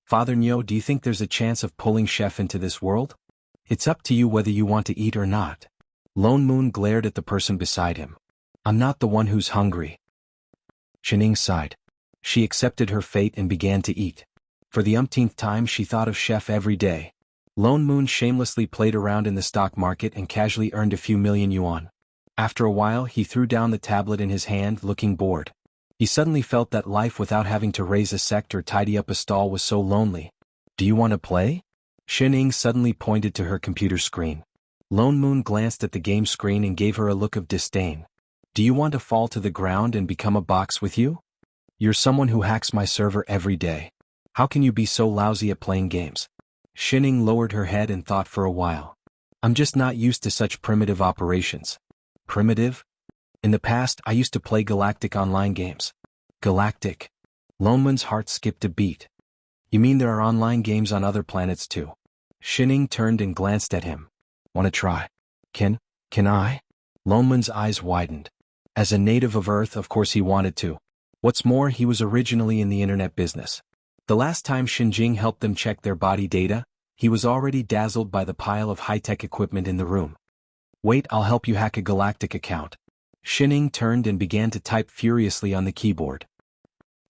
Father Nyo, do you think there's a chance of pulling Chef into this world? It's up to you whether you want to eat or not. Lone Moon glared at the person beside him. I'm not the one who's hungry. Xining sighed. She accepted her fate and began to eat. For the umpteenth time she thought of Chef every day. Lone Moon shamelessly played around in the stock market and casually earned a few million yuan. After a while he threw down the tablet in his hand, looking bored. He suddenly felt that life without having to raise a sect or tidy up a stall was so lonely. Do you want to play? Xining suddenly pointed to her computer screen. Lone Moon glanced at the game screen and gave her a look of disdain. Do you want to fall to the ground and become a box with you? You're someone who hacks my server every day. How can you be so lousy at playing games? Xining lowered her head and thought for a while. I'm just not used to such primitive operations. Primitive? In the past, I used to play galactic online games. Galactic. Lone Moon's heart skipped a beat. You mean there are online games on other planets too? Xining turned and glanced at him. Want to try? Can I? Lone Moon's eyes widened. As a native of Earth, of course he wanted to. What's more, he was originally in the internet business. The last time Xinjing helped them check their body data, he was already dazzled by the pile of high-tech equipment in the room. Wait, I'll help you hack a galactic account. Xining turned and began to type furiously on the keyboard.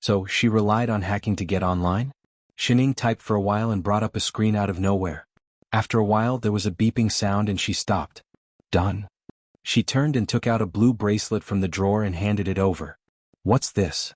So, she relied on hacking to get online? Xining typed for a while and brought up a screen out of nowhere. After a while there was a beeping sound and she stopped. Done. She turned and took out a blue bracelet from the drawer and handed it over. What's this?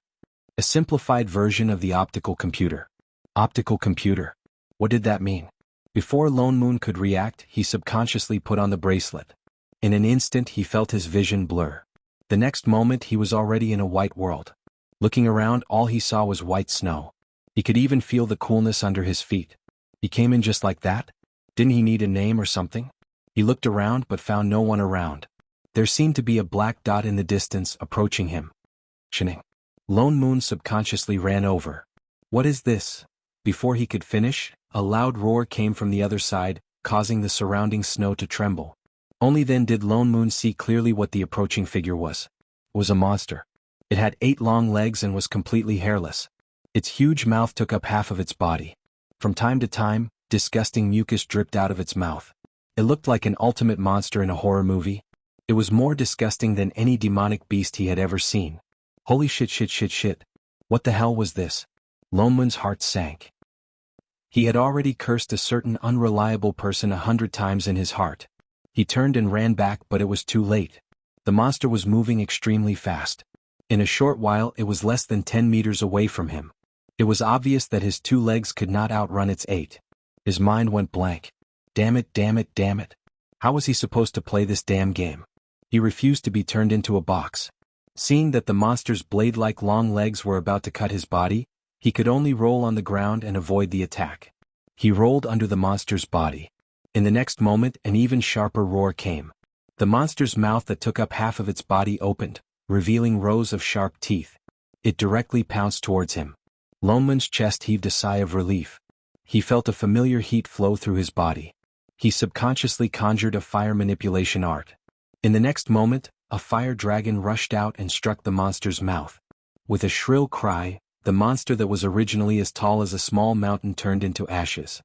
A simplified version of the optical computer. Optical computer. What did that mean? Before Lone Moon could react, he subconsciously put on the bracelet. In an instant he felt his vision blur. The next moment he was already in a white world. Looking around, all he saw was white snow. He could even feel the coolness under his feet. He came in just like that? Didn't he need a name or something? He looked around but found no one around. There seemed to be a black dot in the distance approaching him. Xining. Lone Moon subconsciously ran over. What is this? Before he could finish, a loud roar came from the other side, causing the surrounding snow to tremble. Only then did Lone Moon see clearly what the approaching figure was. It was a monster. It had 8 long legs and was completely hairless. Its huge mouth took up half of its body. From time to time, disgusting mucus dripped out of its mouth. It looked like an ultimate monster in a horror movie. It was more disgusting than any demonic beast he had ever seen. Holy shit. What the hell was this? Lone Moon's heart sank. He had already cursed a certain unreliable person 100 times in his heart. He turned and ran back, but it was too late. The monster was moving extremely fast. In a short while it was less than 10 meters away from him. It was obvious that his 2 legs could not outrun its 8. His mind went blank. Damn it. How was he supposed to play this damn game? He refused to be turned into a box. Seeing that the monster's blade-like long legs were about to cut his body, he could only roll on the ground and avoid the attack. He rolled under the monster's body. In the next moment an even sharper roar came. The monster's mouth that took up half of its body opened, revealing rows of sharp teeth. It directly pounced towards him. Lone Moon's chest heaved a sigh of relief. He felt a familiar heat flow through his body. He subconsciously conjured a fire manipulation art. In the next moment, a fire dragon rushed out and struck the monster's mouth. With a shrill cry, the monster that was originally as tall as a small mountain turned into ashes.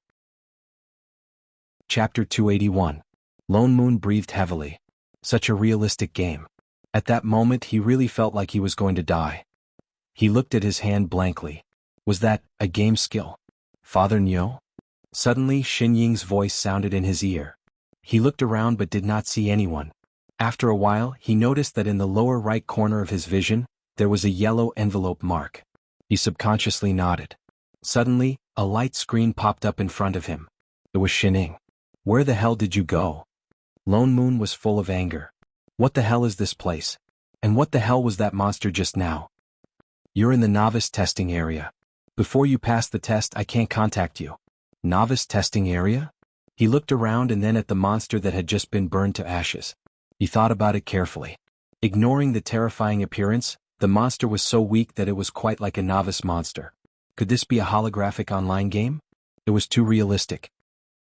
Chapter 281. Lone Moon breathed heavily. Such a realistic game. At that moment he really felt like he was going to die. He looked at his hand blankly. Was that a game skill? Father Nyo? Suddenly Xinying's voice sounded in his ear. He looked around but did not see anyone. After a while he noticed that in the lower right corner of his vision, there was a yellow envelope mark. He subconsciously nodded. Suddenly, a light screen popped up in front of him. It was Xining. Where the hell did you go? Lone Moon was full of anger. What the hell is this place? And what the hell was that monster just now? You're in the novice testing area. Before you pass the test I can't contact you. Novice testing area? He looked around and then at the monster that had just been burned to ashes. He thought about it carefully. Ignoring the terrifying appearance, the monster was so weak that it was quite like a novice monster. Could this be a holographic online game? It was too realistic.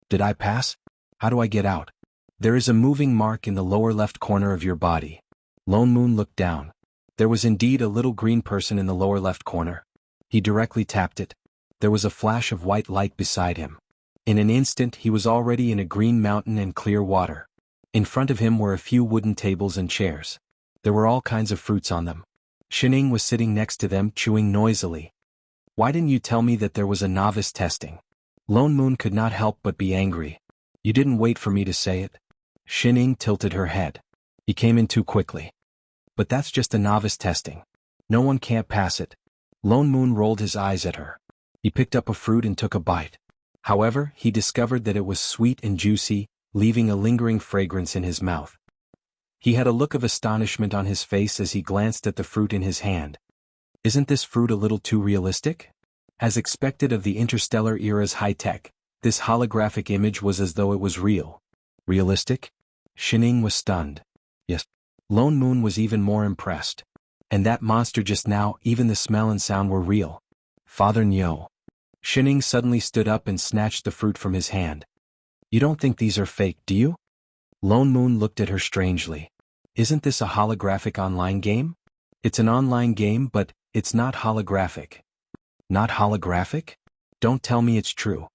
Did I pass? How do I get out? There is a moving mark in the lower left corner of your body. Lone Moon looked down. There was indeed a little green person in the lower left corner. He directly tapped it. There was a flash of white light beside him. In an instant he was already in a green mountain and clear water. In front of him were a few wooden tables and chairs. There were all kinds of fruits on them. Xining was sitting next to them chewing noisily. Why didn't you tell me that there was a novice testing? Lone Moon could not help but be angry. You didn't wait for me to say it? Xining tilted her head. He came in too quickly. But that's just a novice testing. No one can't pass it. Lone Moon rolled his eyes at her. He picked up a fruit and took a bite. However, he discovered that it was sweet and juicy, leaving a lingering fragrance in his mouth. He had a look of astonishment on his face as he glanced at the fruit in his hand. Isn't this fruit a little too realistic? As expected of the interstellar era's high-tech, this holographic image was as though it was real. Realistic? Xining was stunned. Yes. Lone Moon was even more impressed. And that monster just now, even the smell and sound were real. Father Nyo. Xining suddenly stood up and snatched the fruit from his hand. You don't think these are fake, do you? Lone Moon looked at her strangely. Isn't this a holographic online game? It's an online game, but it's not holographic. Not holographic? Don't tell me it's true.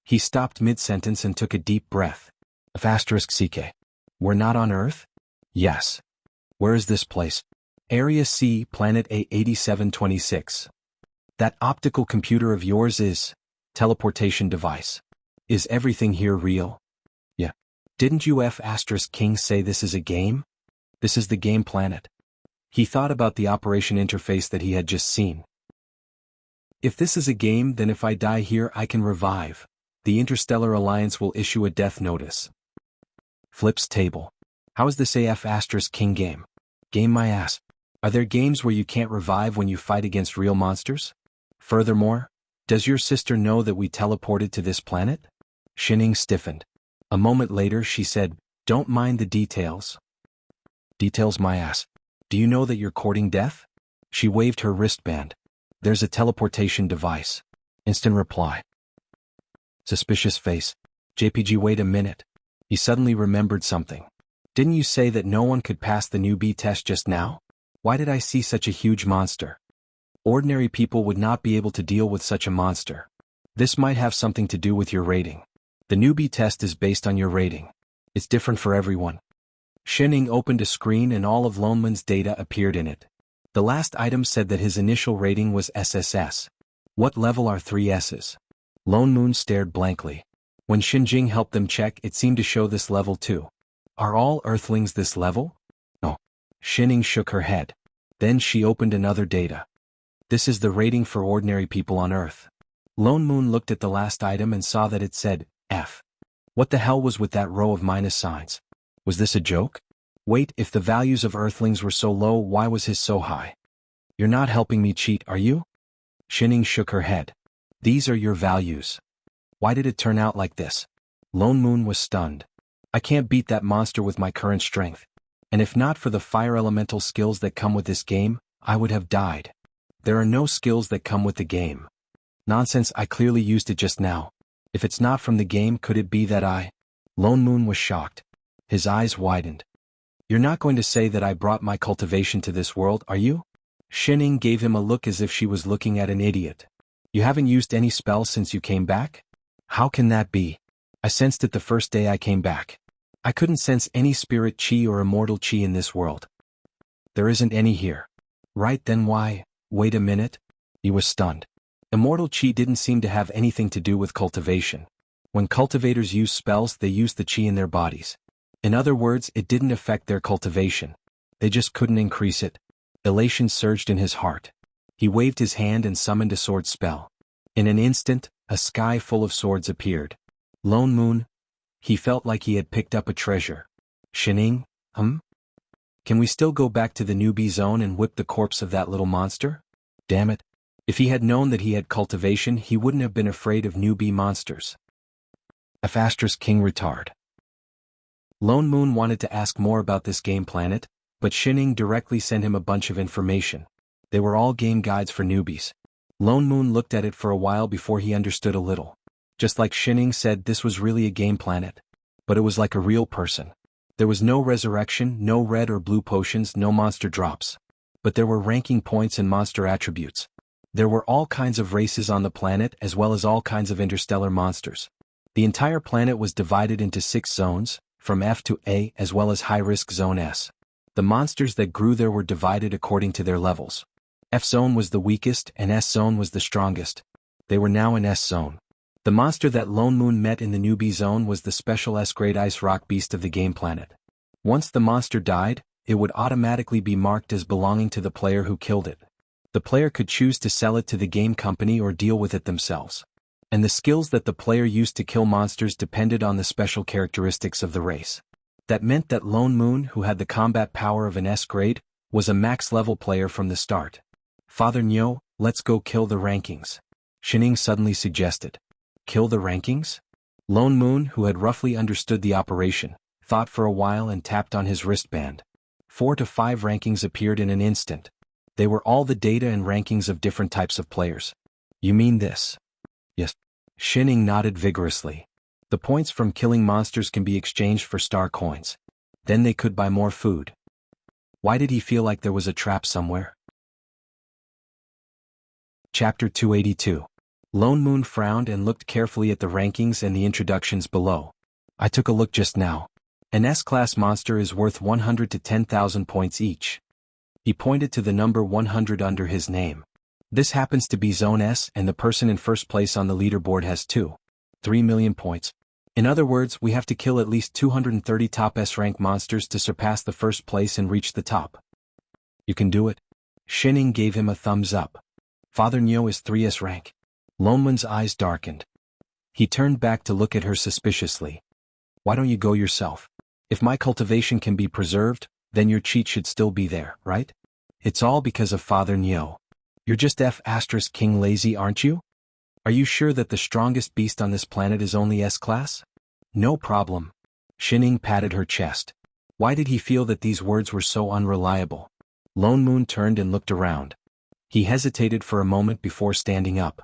He stopped mid-sentence and took a deep breath. *CK. We're not on Earth? Yes. Where is this place? Area C, Planet A8726. That optical computer of yours is teleportation device. Is everything here real? Yeah. Didn't you King say this is a game? This is the game planet. He thought about the operation interface that he had just seen. If this is a game, then if I die here I can revive. The Interstellar Alliance will issue a death notice. Flips table. How is this King game? Game my ass. Are there games where you can't revive when you fight against real monsters? Furthermore, does your sister know that we teleported to this planet? Shining stiffened. A moment later she said, don't mind the details. Details my ass. Do you know that you're courting death? She waved her wristband. There's a teleportation device. Instant reply. Suspicious face. JPG, wait a minute. He suddenly remembered something. Didn't you say that no one could pass the newbie test just now? Why did I see such a huge monster? Ordinary people would not be able to deal with such a monster. This might have something to do with your rating. The newbie test is based on your rating. It's different for everyone. Shining opened a screen and all of Loneman's data appeared in it. The last item said that his initial rating was SSS. What level are 3 S's? Lone Moon stared blankly. When Xinjing helped them check, it seemed to show this level too. Are all Earthlings this level? No. Shining shook her head. Then she opened another data. This is the rating for ordinary people on Earth. Lone Moon looked at the last item and saw that it said F. What the hell was with that row of minus signs? Was this a joke? Wait, if the values of Earthlings were so low, why was his so high? You're not helping me cheat, are you? Shining shook her head. These are your values. Why did it turn out like this? Lone Moon was stunned. I can't beat that monster with my current strength. And if not for the fire elemental skills that come with this game, I would have died. There are no skills that come with the game. Nonsense, I clearly used it just now. If it's not from the game, could it be that I? Lone Moon was shocked. His eyes widened. You're not going to say that I brought my cultivation to this world, are you? Shining gave him a look as if she was looking at an idiot. You haven't used any spells since you came back? How can that be? I sensed it the first day I came back. I couldn't sense any spirit chi or immortal chi in this world. There isn't any here. Right, then why? Wait a minute. He was stunned. Immortal chi didn't seem to have anything to do with cultivation. When cultivators use spells, they use the chi in their bodies. In other words, it didn't affect their cultivation. They just couldn't increase it. Elation surged in his heart. He waved his hand and summoned a sword spell. In an instant, a sky full of swords appeared. Lone Moon. He felt like he had picked up a treasure. Shining, Can we still go back to the newbie zone and whip the corpse of that little monster? Damn it. If he had known that he had cultivation, he wouldn't have been afraid of newbie monsters. King retard. Lone Moon wanted to ask more about this game planet, but Shining directly sent him a bunch of information. They were all game guides for newbies. Lone Moon looked at it for a while before he understood a little. Just like Shining said, this was really a game planet. But it was like a real person. There was no resurrection, no red or blue potions, no monster drops. But there were ranking points and monster attributes. There were all kinds of races on the planet as well as all kinds of interstellar monsters. The entire planet was divided into 6 zones, from F to A as well as high-risk Zone S. The monsters that grew there were divided according to their levels. F zone was the weakest and S zone was the strongest. They were now in S zone. The monster that Lone Moon met in the newbie zone was the special S-grade ice rock beast of the game planet. Once the monster died, it would automatically be marked as belonging to the player who killed it. The player could choose to sell it to the game company or deal with it themselves. And the skills that the player used to kill monsters depended on the special characteristics of the race. That meant that Lone Moon, who had the combat power of an S-grade, was a max-level player from the start. Father Nyo, let's go kill the rankings. Shining suddenly suggested. Kill the rankings? Lone Moon, who had roughly understood the operation, thought for a while and tapped on his wristband. 4 to 5 rankings appeared in an instant. They were all the data and rankings of different types of players. You mean this? Yes. Shining nodded vigorously. The points from killing monsters can be exchanged for star coins. Then they could buy more food. Why did he feel like there was a trap somewhere? Chapter 282. Lone Moon frowned and looked carefully at the rankings and the introductions below. I took a look just now. An S-class monster is worth 100 to 10,000 points each. He pointed to the number 100 under his name. This happens to be Zone S, and the person in first place on the leaderboard has 3 million points. In other words, we have to kill at least 230 top S-rank monsters to surpass the first place and reach the top. You can do it. Shining gave him a thumbs up. Father Nyo is 3S rank. Lonmun's eyes darkened. He turned back to look at her suspiciously. Why don't you go yourself? If my cultivation can be preserved, then your cheat should still be there, right? It's all because of Father Nyo. You're just F*King lazy, aren't you? Are you sure that the strongest beast on this planet is only S-class? No problem. Shining patted her chest. Why did he feel that these words were so unreliable? Lonmun turned and looked around. He hesitated for a moment before standing up.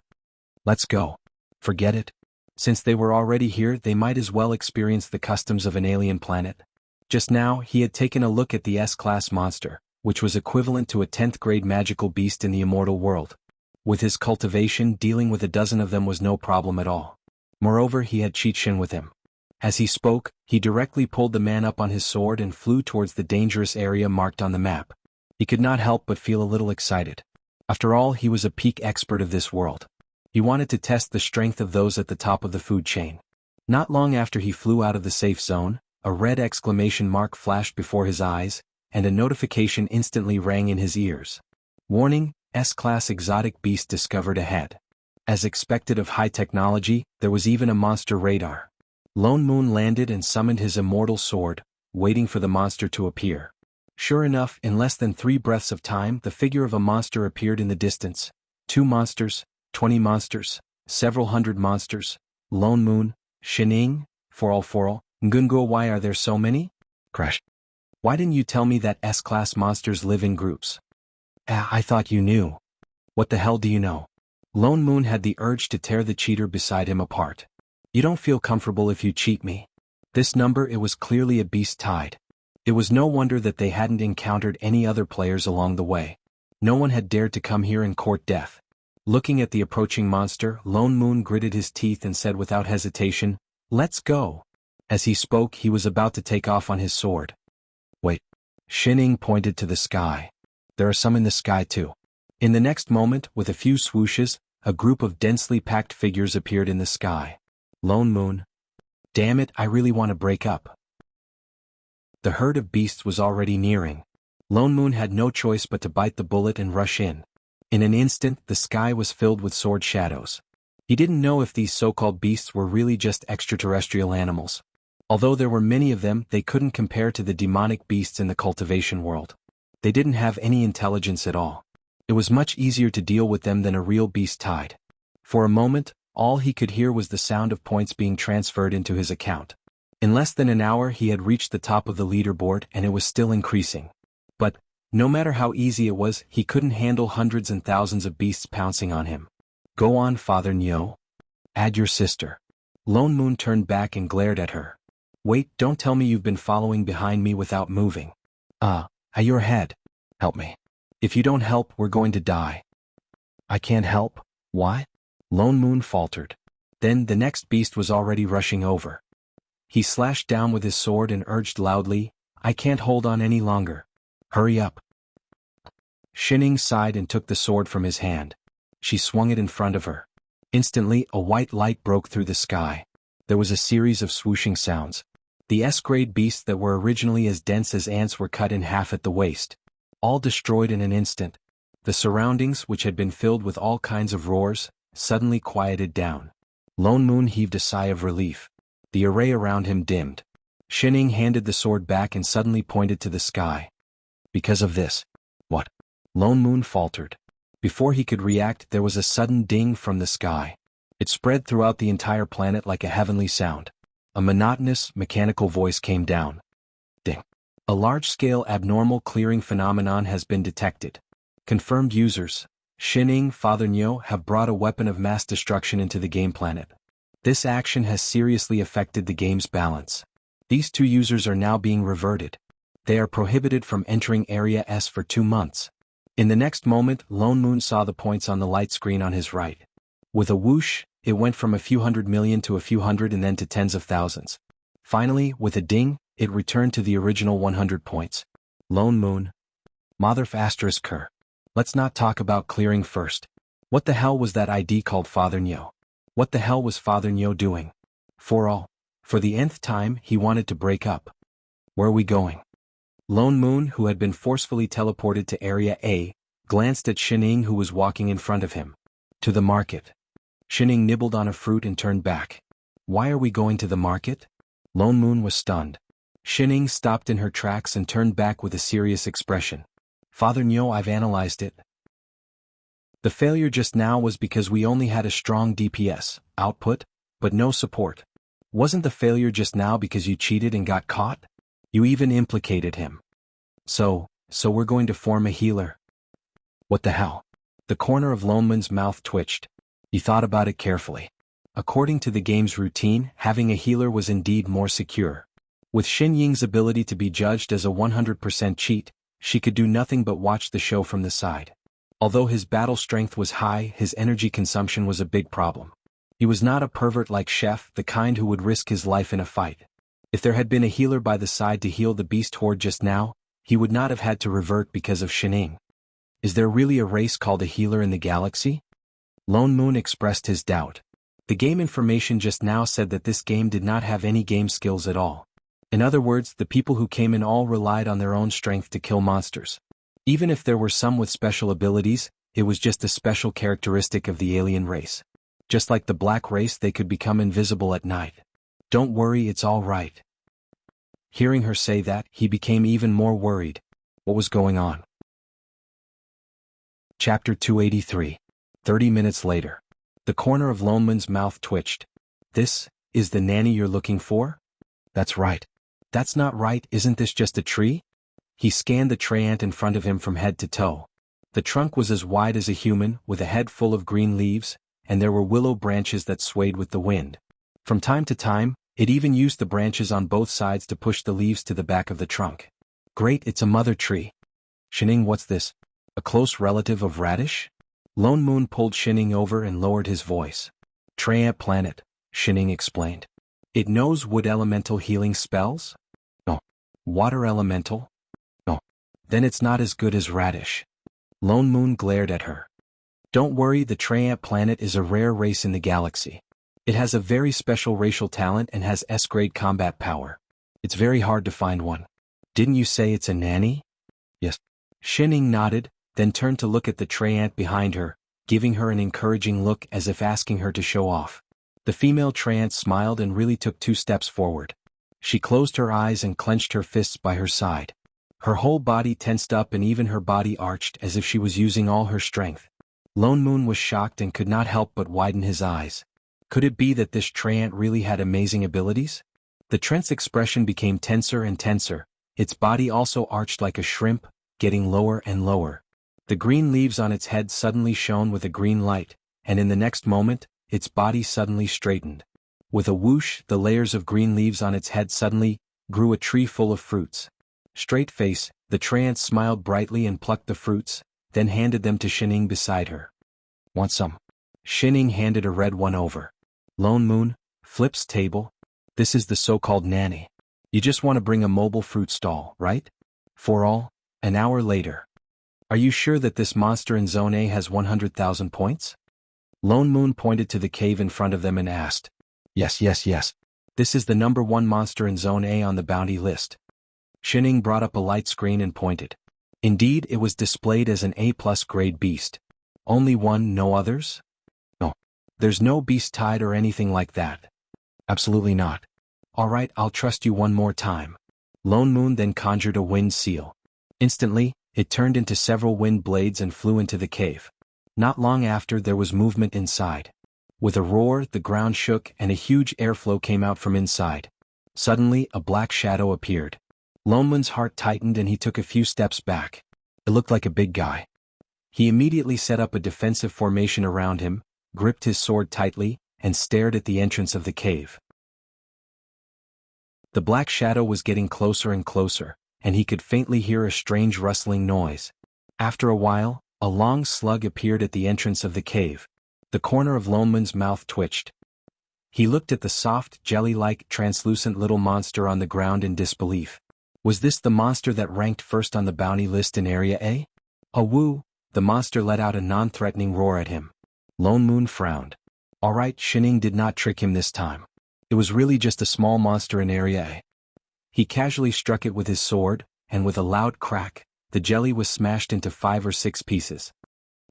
Let's go. Forget it. Since they were already here, they might as well experience the customs of an alien planet. Just now, he had taken a look at the S-class monster, which was equivalent to a 10th grade magical beast in the immortal world. With his cultivation, dealing with a dozen of them was no problem at all. Moreover, he had Cheat-Shin with him. As he spoke, he directly pulled the man up on his sword and flew towards the dangerous area marked on the map. He could not help but feel a little excited. After all, he was a peak expert of this world. He wanted to test the strength of those at the top of the food chain. Not long after he flew out of the safe zone, a red exclamation mark flashed before his eyes, and a notification instantly rang in his ears. Warning, S-class exotic beast discovered ahead. As expected of high technology, there was even a monster radar. Lonmun landed and summoned his immortal sword, waiting for the monster to appear. Sure enough, in less than 3 breaths of time, the figure of a monster appeared in the distance. 2 monsters, 20 monsters, several hundred monsters. Lonmun, Shining, Forol, Ngungo, why are there so many? Crash. Why didn't you tell me that S-class monsters live in groups? I thought you knew. What the hell do you know? Lonmun had the urge to tear the cheater beside him apart. You don't feel comfortable if you cheat me. This number, it was clearly a beast tied. It was no wonder that they hadn't encountered any other players along the way. No one had dared to come here and court death. Looking at the approaching monster, Lonmun gritted his teeth and said without hesitation, "Let's go." As he spoke, he was about to take off on his sword. Wait. Shining pointed to the sky. There are some in the sky too. In the next moment, with a few swooshes, a group of densely packed figures appeared in the sky. Lonmun. Damn it, I really want to break up. The herd of beasts was already nearing. Lonmun had no choice but to bite the bullet and rush in. In an instant, the sky was filled with sword shadows. He didn't know if these so-called beasts were really just extraterrestrial animals. Although there were many of them, they couldn't compare to the demonic beasts in the cultivation world. They didn't have any intelligence at all. It was much easier to deal with them than a real beast tied. For a moment, all he could hear was the sound of points being transferred into his account. In less than an hour he had reached the top of the leaderboard and it was still increasing. But, no matter how easy it was, he couldn't handle hundreds and thousands of beasts pouncing on him. Go on, Father Nyo. Add your sister. Lonmun turned back and glared at her. Wait, don't tell me you've been following behind me without moving. Your head. Help me. If you don't help, we're going to die. I can't help. Why? Lonmun faltered. Then the next beast was already rushing over. He slashed down with his sword and urged loudly, I can't hold on any longer. Hurry up. Shining sighed and took the sword from his hand. She swung it in front of her. Instantly, a white light broke through the sky. There was a series of swooshing sounds. The S-grade beasts that were originally as dense as ants were cut in half at the waist. All destroyed in an instant. The surroundings, which had been filled with all kinds of roars, suddenly quieted down. Lonmun heaved a sigh of relief. The array around him dimmed. Shining handed the sword back and suddenly pointed to the sky. Because of this. What? Lonmun faltered. Before he could react, there was a sudden ding from the sky. It spread throughout the entire planet like a heavenly sound. A monotonous, mechanical voice came down. Ding. A large-scale abnormal clearing phenomenon has been detected. Confirmed users, Shining, Father Nyo, have brought a weapon of mass destruction into the game planet. This action has seriously affected the game's balance. These 2 users are now being reverted. They are prohibited from entering Area S for 2 months. In the next moment, Lonmun saw the points on the light screen on his right. With a whoosh, it went from a few hundred million to a few hundred and then to tens of thousands. Finally, with a ding, it returned to the original 100 points. Lone Moon. Motherf asterisk her. Let's not talk about clearing first. What the hell was that ID called Father Nyo? What the hell was Father Nyo doing? For the nth time, he wanted to break up. Where are we going? Lone Moon, who had been forcefully teleported to Area A, glanced at Shining, who was walking in front of him. To the market. Shining nibbled on a fruit and turned back. Why are we going to the market? Lone Moon was stunned. Shining stopped in her tracks and turned back with a serious expression. Father Nyo, I've analyzed it. The failure just now was because we only had a strong DPS output, but no support. Wasn't the failure just now because you cheated and got caught? You even implicated him. So we're going to form a healer. What the hell? The corner of Lone Moon's mouth twitched. He thought about it carefully. According to the game's routine, having a healer was indeed more secure. With Xin Ying's ability to be judged as a 100% cheat, she could do nothing but watch the show from the side. Although his battle strength was high, his energy consumption was a big problem. He was not a pervert like Chef, the kind who would risk his life in a fight. If there had been a healer by the side to heal the beast horde just now, he would not have had to revert because of Shining. Is there really a race called a healer in the galaxy? Lone Moon expressed his doubt. The game information just now said that this game did not have any game skills at all. In other words, the people who came in all relied on their own strength to kill monsters. Even if there were some with special abilities, it was just a special characteristic of the alien race. Just like the black race, they could become invisible at night. Don't worry, it's all right. Hearing her say that, he became even more worried. What was going on? Chapter 283. 30 minutes later. The corner of Lone Moon's mouth twitched. This is the nanny you're looking for? That's right. That's not right, isn't this just a tree? He scanned the tree ant in front of him from head to toe. The trunk was as wide as a human, with a head full of green leaves, and there were willow branches that swayed with the wind. From time to time, it even used the branches on both sides to push the leaves to the back of the trunk. Great, it's a mother tree. Shining, what's this? A close relative of Radish? Lone Moon pulled Shining over and lowered his voice. Tree ant planet, Shining explained. It knows wood elemental healing spells? No. Water elemental? No. Then it's not as good as Radish. Lone Moon glared at her. Don't worry, the Tree ant planet is a rare race in the galaxy. It has a very special racial talent and has S-grade combat power. It's very hard to find one. Didn't you say it's a nanny? Yes. Shining nodded, then turned to look at the Tree ant behind her, giving her an encouraging look as if asking her to show off. The female Tree ant smiled and really took 2 steps forward. She closed her eyes and clenched her fists by her side. Her whole body tensed up and even her body arched as if she was using all her strength. Lone Moon was shocked and could not help but widen his eyes. Could it be that this Tree ant really had amazing abilities? The Trent's expression became tenser and tenser. Its body also arched like a shrimp, getting lower and lower. The green leaves on its head suddenly shone with a green light, and in the next moment, its body suddenly straightened. With a whoosh, the layers of green leaves on its head suddenly grew a tree full of fruits. Straight face, the Tree ant smiled brightly and plucked the fruits, then handed them to Shining beside her. Want some? Shining handed a red one over. Lone Moon, Flip's table. This is the so-called nanny. You just want to bring a mobile fruit stall, right? For all, an hour later. Are you sure that this monster in Zone A has 100,000 points? Lone Moon pointed to the cave in front of them and asked. Yes. This is the number 1 monster in Zone A on the bounty list. Shining brought up a light screen and pointed. Indeed, it was displayed as an A+ grade beast. Only one, no others? No. There's no beast tied or anything like that. Absolutely not. Alright, I'll trust you one more time. Lone Moon then conjured a wind seal. Instantly, it turned into several wind blades and flew into the cave. Not long after, there was movement inside. With a roar, the ground shook and a huge airflow came out from inside. Suddenly, a black shadow appeared. Lone Moon's heart tightened and he took a few steps back. It looked like a big guy. He immediately set up a defensive formation around him, gripped his sword tightly, and stared at the entrance of the cave. The black shadow was getting closer and closer, and he could faintly hear a strange rustling noise. After a while, a long slug appeared at the entrance of the cave. The corner of Lone Moon's mouth twitched. He looked at the soft, jelly-like, translucent little monster on the ground in disbelief. Was this the monster that ranked first on the bounty list in Area A? Woo! The monster let out a non-threatening roar at him. Lone Moon frowned. Alright, Shining did not trick him this time. It was really just a small monster in Area A. He casually struck it with his sword, and with a loud crack, the jelly was smashed into 5 or 6 pieces.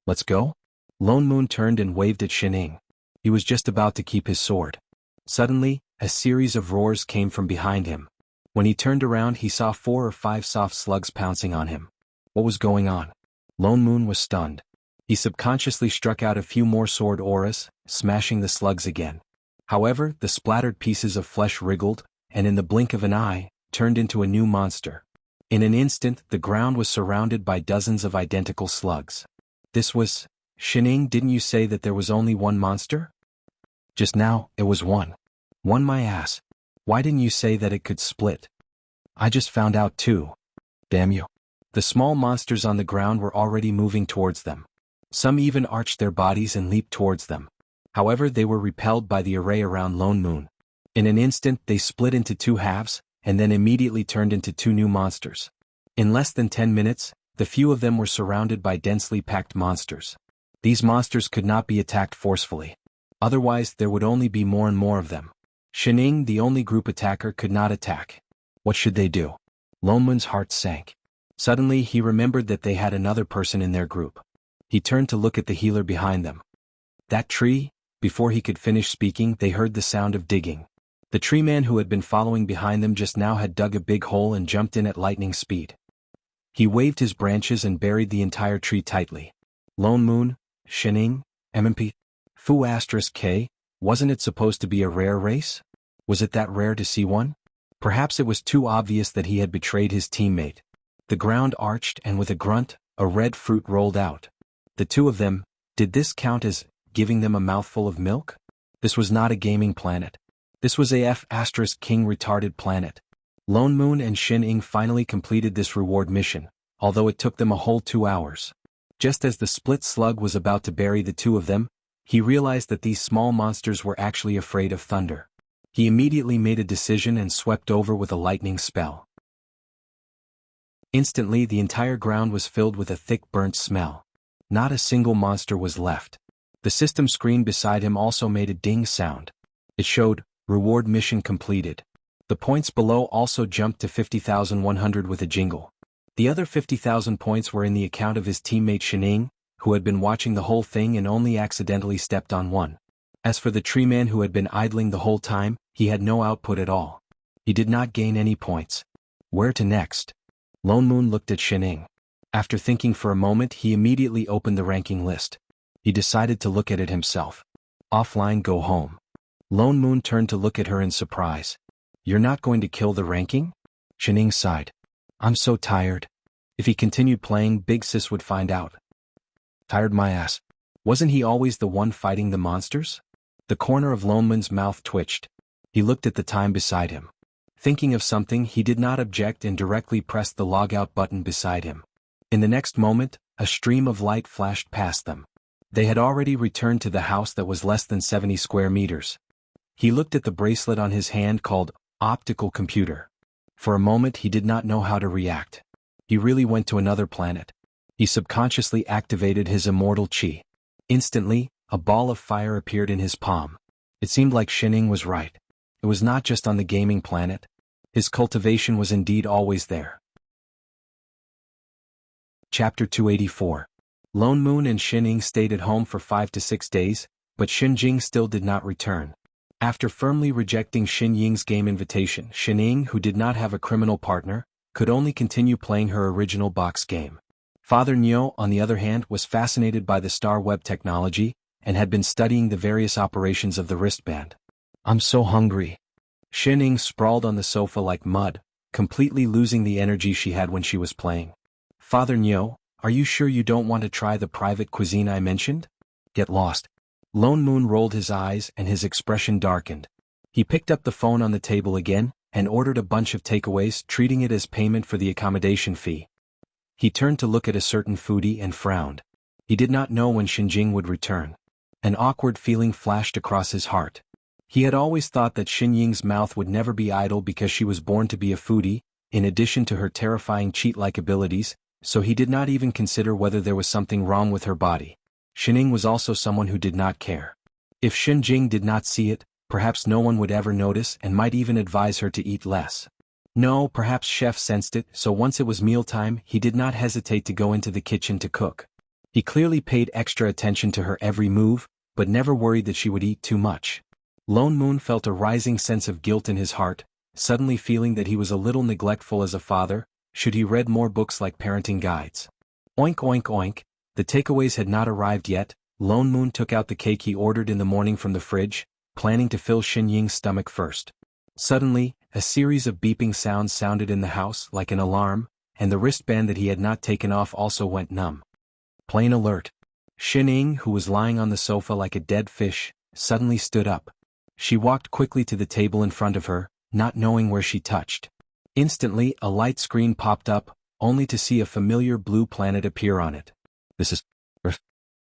Let's go? Lone Moon turned and waved at Shining. He was just about to keep his sword. Suddenly, a series of roars came from behind him. When he turned around, he saw 4 or 5 soft slugs pouncing on him. What was going on? Lone Moon was stunned. He subconsciously struck out a few more sword auras, smashing the slugs again. However, the splattered pieces of flesh wriggled, and in the blink of an eye, turned into a new monster. In an instant, the ground was surrounded by dozens of identical slugs. This was... Shining, didn't you say that there was only one monster? Just now, it was one. One my ass. Why didn't you say that it could split? I just found out too. Damn you. The small monsters on the ground were already moving towards them. Some even arched their bodies and leaped towards them. However, they were repelled by the array around Lone Moon. In an instant, they split into 2 halves, and then immediately turned into 2 new monsters. In less than 10 minutes, the few of them were surrounded by densely packed monsters. These monsters could not be attacked forcefully. Otherwise, there would only be more and more of them. Shining, the only group attacker, could not attack. What should they do? Lone Moon's heart sank. Suddenly, he remembered that they had another person in their group. He turned to look at the healer behind them. That tree? Before he could finish speaking, they heard the sound of digging. The tree man who had been following behind them just now had dug a big hole and jumped in at lightning speed. He waved his branches and buried the entire tree tightly. Lone Moon, Shining, MMP, Fu *K, wasn't it supposed to be a rare race? Was it that rare to see one? Perhaps it was too obvious that he had betrayed his teammate. The ground arched and with a grunt, a red fruit rolled out. The 2 of them, did this count as giving them a mouthful of milk? This was not a gaming planet. This was a King retarded planet. Lone Moon and Shining finally completed this reward mission, although it took them a whole 2 hours. Just as the split slug was about to bury the 2 of them, he realized that these small monsters were actually afraid of thunder. He immediately made a decision and swept over with a lightning spell. Instantly, the entire ground was filled with a thick burnt smell. Not a single monster was left. The system screen beside him also made a ding sound. It showed, reward mission completed. The points below also jumped to 50,100 with a jingle. The other 50,000 points were in the account of his teammate Shining, who had been watching the whole thing and only accidentally stepped on one. As for the tree man who had been idling the whole time, he had no output at all. He did not gain any points. Where to next? Lone Moon looked at Shining. After thinking for a moment, he immediately opened the ranking list. He decided to look at it himself. Offline, go home. Lone Moon turned to look at her in surprise. You're not going to kill the ranking? Shining sighed. I'm so tired. If he continued playing, Big Sis would find out. Tired my ass. Wasn't he always the one fighting the monsters? The corner of Lone Moon's mouth twitched. He looked at the time beside him. Thinking of something, he did not object and directly pressed the logout button beside him. In the next moment, a stream of light flashed past them. They had already returned to the house that was less than 70 square meters. He looked at the bracelet on his hand called optical computer. For a moment he did not know how to react. He really went to another planet. He subconsciously activated his immortal chi. Instantly, a ball of fire appeared in his palm. It seemed like Shining was right. It was not just on the gaming planet. His cultivation was indeed always there. Chapter 284. Lone Moon and Shining stayed at home for 5 to 6 days, but Xinjing still did not return. After firmly rejecting Xin Ying's game invitation, Shining, who did not have a criminal partner, could only continue playing her original box game. Father Niu, on the other hand, was fascinated by the star web technology, and had been studying the various operations of the wristband. I'm so hungry. Shining sprawled on the sofa like mud, completely losing the energy she had when she was playing. Father Niu, are you sure you don't want to try the private cuisine I mentioned? Get lost. Lone Moon rolled his eyes and his expression darkened. He picked up the phone on the table again, and ordered a bunch of takeaways, treating it as payment for the accommodation fee. He turned to look at a certain foodie and frowned. He did not know when Xinjing would return. An awkward feeling flashed across his heart. He had always thought that Xin Ying's mouth would never be idle because she was born to be a foodie, in addition to her terrifying cheat-like abilities, so he did not even consider whether there was something wrong with her body. Xining was also someone who did not care. If Xin Jing did not see it, perhaps no one would ever notice and might even advise her to eat less. No, perhaps Chef sensed it, so once it was mealtime, he did not hesitate to go into the kitchen to cook. He clearly paid extra attention to her every move, but never worried that she would eat too much. Lone Moon felt a rising sense of guilt in his heart, suddenly feeling that he was a little neglectful as a father. Should he read more books like parenting guides? Oink oink oink, the takeaways had not arrived yet. Lone Moon took out the cake he ordered in the morning from the fridge, planning to fill Xin Ying's stomach first. Suddenly, a series of beeping sounds sounded in the house like an alarm, and the wristband that he had not taken off also went numb. Plane alert. Xin Ying, who was lying on the sofa like a dead fish, suddenly stood up. She walked quickly to the table in front of her, not knowing where she touched. Instantly, a light screen popped up, only to see a familiar blue planet appear on it. This is Earth.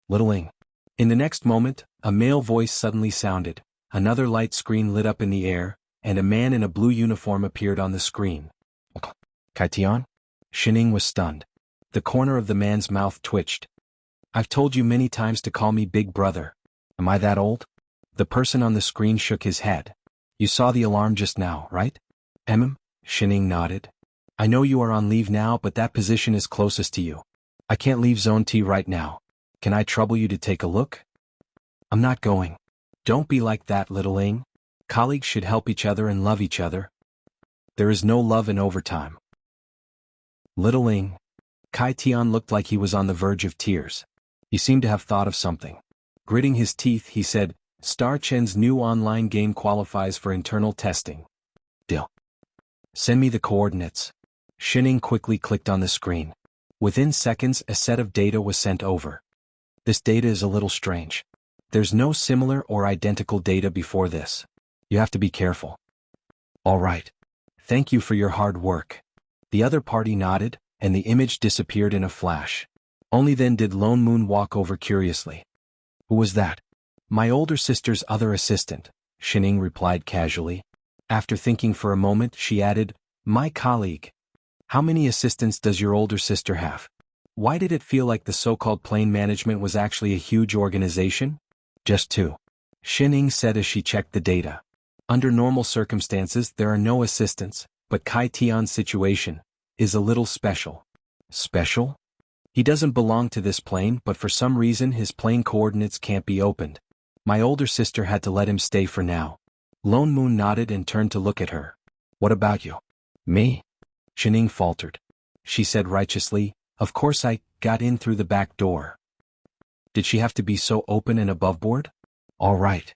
Little Ling. In the next moment, a male voice suddenly sounded, another light screen lit up in the air, and a man in a blue uniform appeared on the screen. Kaitian? Xin Ying was stunned. The corner of the man's mouth twitched. I've told you many times to call me Big Brother. Am I that old? The person on the screen shook his head. You saw the alarm just now, right? Xin Ying nodded. I know you are on leave now, but that position is closest to you. I can't leave Zone T right now. Can I trouble you to take a look? I'm not going. Don't be like that, Little Ling. Colleagues should help each other and love each other. There is no love in overtime. Little Ling. Kai Tian looked like he was on the verge of tears. He seemed to have thought of something. Gritting his teeth, he said, Star Chen's new online game qualifies for internal testing. Deal. Send me the coordinates. Xin Ying quickly clicked on the screen. Within seconds, a set of data was sent over. This data is a little strange. There's no similar or identical data before this. You have to be careful. All right. Thank you for your hard work. The other party nodded, and the image disappeared in a flash. Only then did Lone Moon walk over curiously. Who was that? My older sister's other assistant, Xin Ying replied casually. After thinking for a moment, she added, my colleague. How many assistants does your older sister have? Why did it feel like the so-called plane management was actually a huge organization? Just 2. Xin Ying said as she checked the data. Under normal circumstances there are no assistants, but Kai Tian's situation is a little special. Special? He doesn't belong to this plane, but for some reason his plane coordinates can't be opened. My older sister had to let him stay for now. Lone Moon nodded and turned to look at her. What about you? Me? Xin Ying faltered. She said righteously, of course I got in through the back door. Did she have to be so open and aboveboard? All right.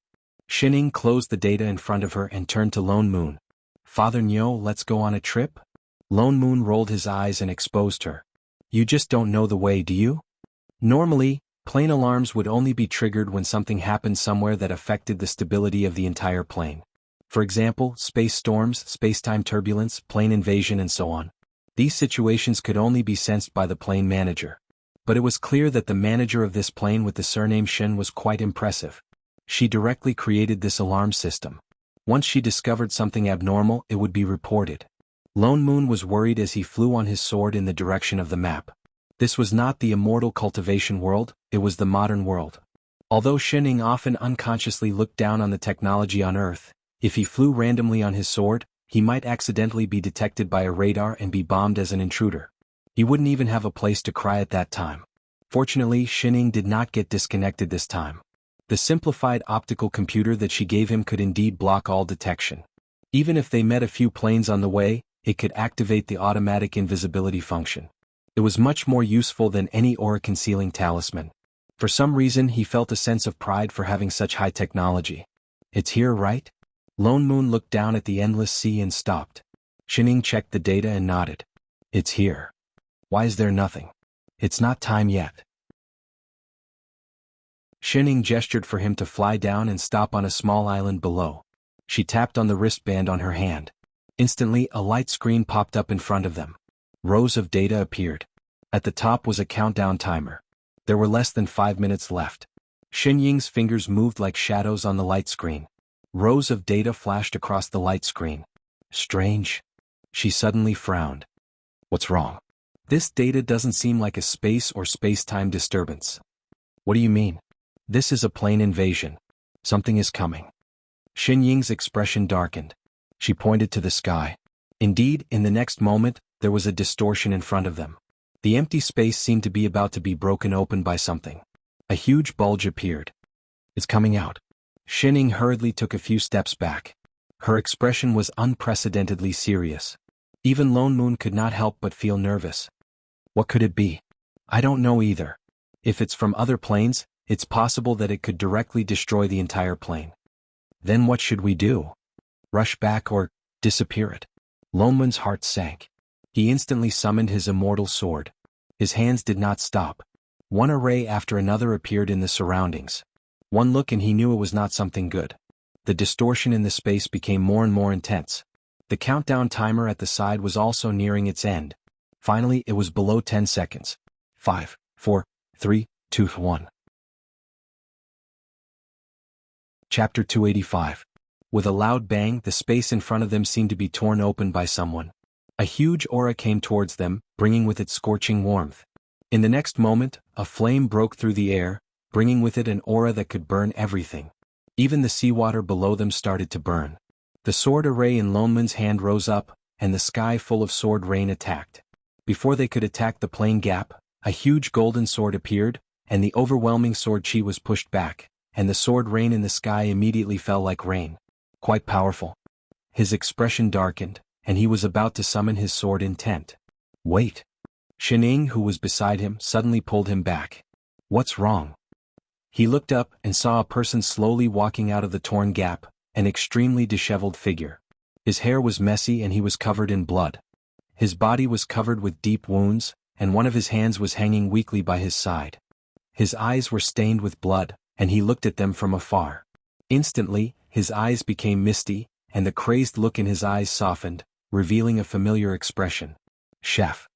Xin Ying closed the data in front of her and turned to Lone Moon. Father Nyo, let's go on a trip? Lone Moon rolled his eyes and exposed her. You just don't know the way, do you? Normally, plane alarms would only be triggered when something happened somewhere that affected the stability of the entire plane. For example, space storms, space-time turbulence, plane invasion and so on. These situations could only be sensed by the plane manager. But it was clear that the manager of this plane with the surname Shen was quite impressive. She directly created this alarm system. Once she discovered something abnormal, it would be reported. Lone Moon was worried as he flew on his sword in the direction of the map. This was not the immortal cultivation world, it was the modern world. Although Xin Ying often unconsciously looked down on the technology on Earth, if he flew randomly on his sword, he might accidentally be detected by a radar and be bombed as an intruder. He wouldn't even have a place to cry at that time. Fortunately, Xin Ying did not get disconnected this time. The simplified optical computer that she gave him could indeed block all detection. Even if they met a few planes on the way, it could activate the automatic invisibility function. It was much more useful than any aura-concealing talisman. For some reason he felt a sense of pride for having such high technology. It's here, right? Lone Moon looked down at the endless sea and stopped. Xin Ying checked the data and nodded. It's here. Why is there nothing? It's not time yet. Xin Ying gestured for him to fly down and stop on a small island below. She tapped on the wristband on her hand. Instantly, a light screen popped up in front of them. Rows of data appeared. At the top was a countdown timer. There were less than 5 minutes left. Xin Ying's fingers moved like shadows on the light screen. Rows of data flashed across the light screen. Strange. She suddenly frowned. What's wrong? This data doesn't seem like a space or space-time disturbance. What do you mean? This is a plane invasion. Something is coming. Xin Ying's expression darkened. She pointed to the sky. Indeed, in the next moment, there was a distortion in front of them. The empty space seemed to be about to be broken open by something. A huge bulge appeared. It's coming out. Xin Ying hurriedly took a few steps back. Her expression was unprecedentedly serious. Even Lone Moon could not help but feel nervous. What could it be? I don't know either. If it's from other planes, it's possible that it could directly destroy the entire plane. Then what should we do? Rush back or disappear it? Lone Moon's heart sank. He instantly summoned his immortal sword. His hands did not stop. One array after another appeared in the surroundings. One look and he knew it was not something good. The distortion in the space became more and more intense. The countdown timer at the side was also nearing its end. Finally, it was below 10 seconds. 5, 4, 3, 2, 1. Chapter 285. With a loud bang, the space in front of them seemed to be torn open by someone. A huge aura came towards them, bringing with it scorching warmth. In the next moment, a flame broke through the air, bringing with it an aura that could burn everything. Even the seawater below them started to burn. The sword array in Lone Moon's hand rose up, and the sky full of sword rain attacked. Before they could attack the plane gap, a huge golden sword appeared, and the overwhelming sword chi was pushed back, and the sword rain in the sky immediately fell like rain. Quite powerful. His expression darkened, and he was about to summon his sword intent. Wait. Xin Ying, who was beside him, suddenly pulled him back. What's wrong? He looked up and saw a person slowly walking out of the torn gap, an extremely disheveled figure. His hair was messy and he was covered in blood. His body was covered with deep wounds, and one of his hands was hanging weakly by his side. His eyes were stained with blood, and he looked at them from afar. Instantly, his eyes became misty, and the crazed look in his eyes softened, revealing a familiar expression. Chef.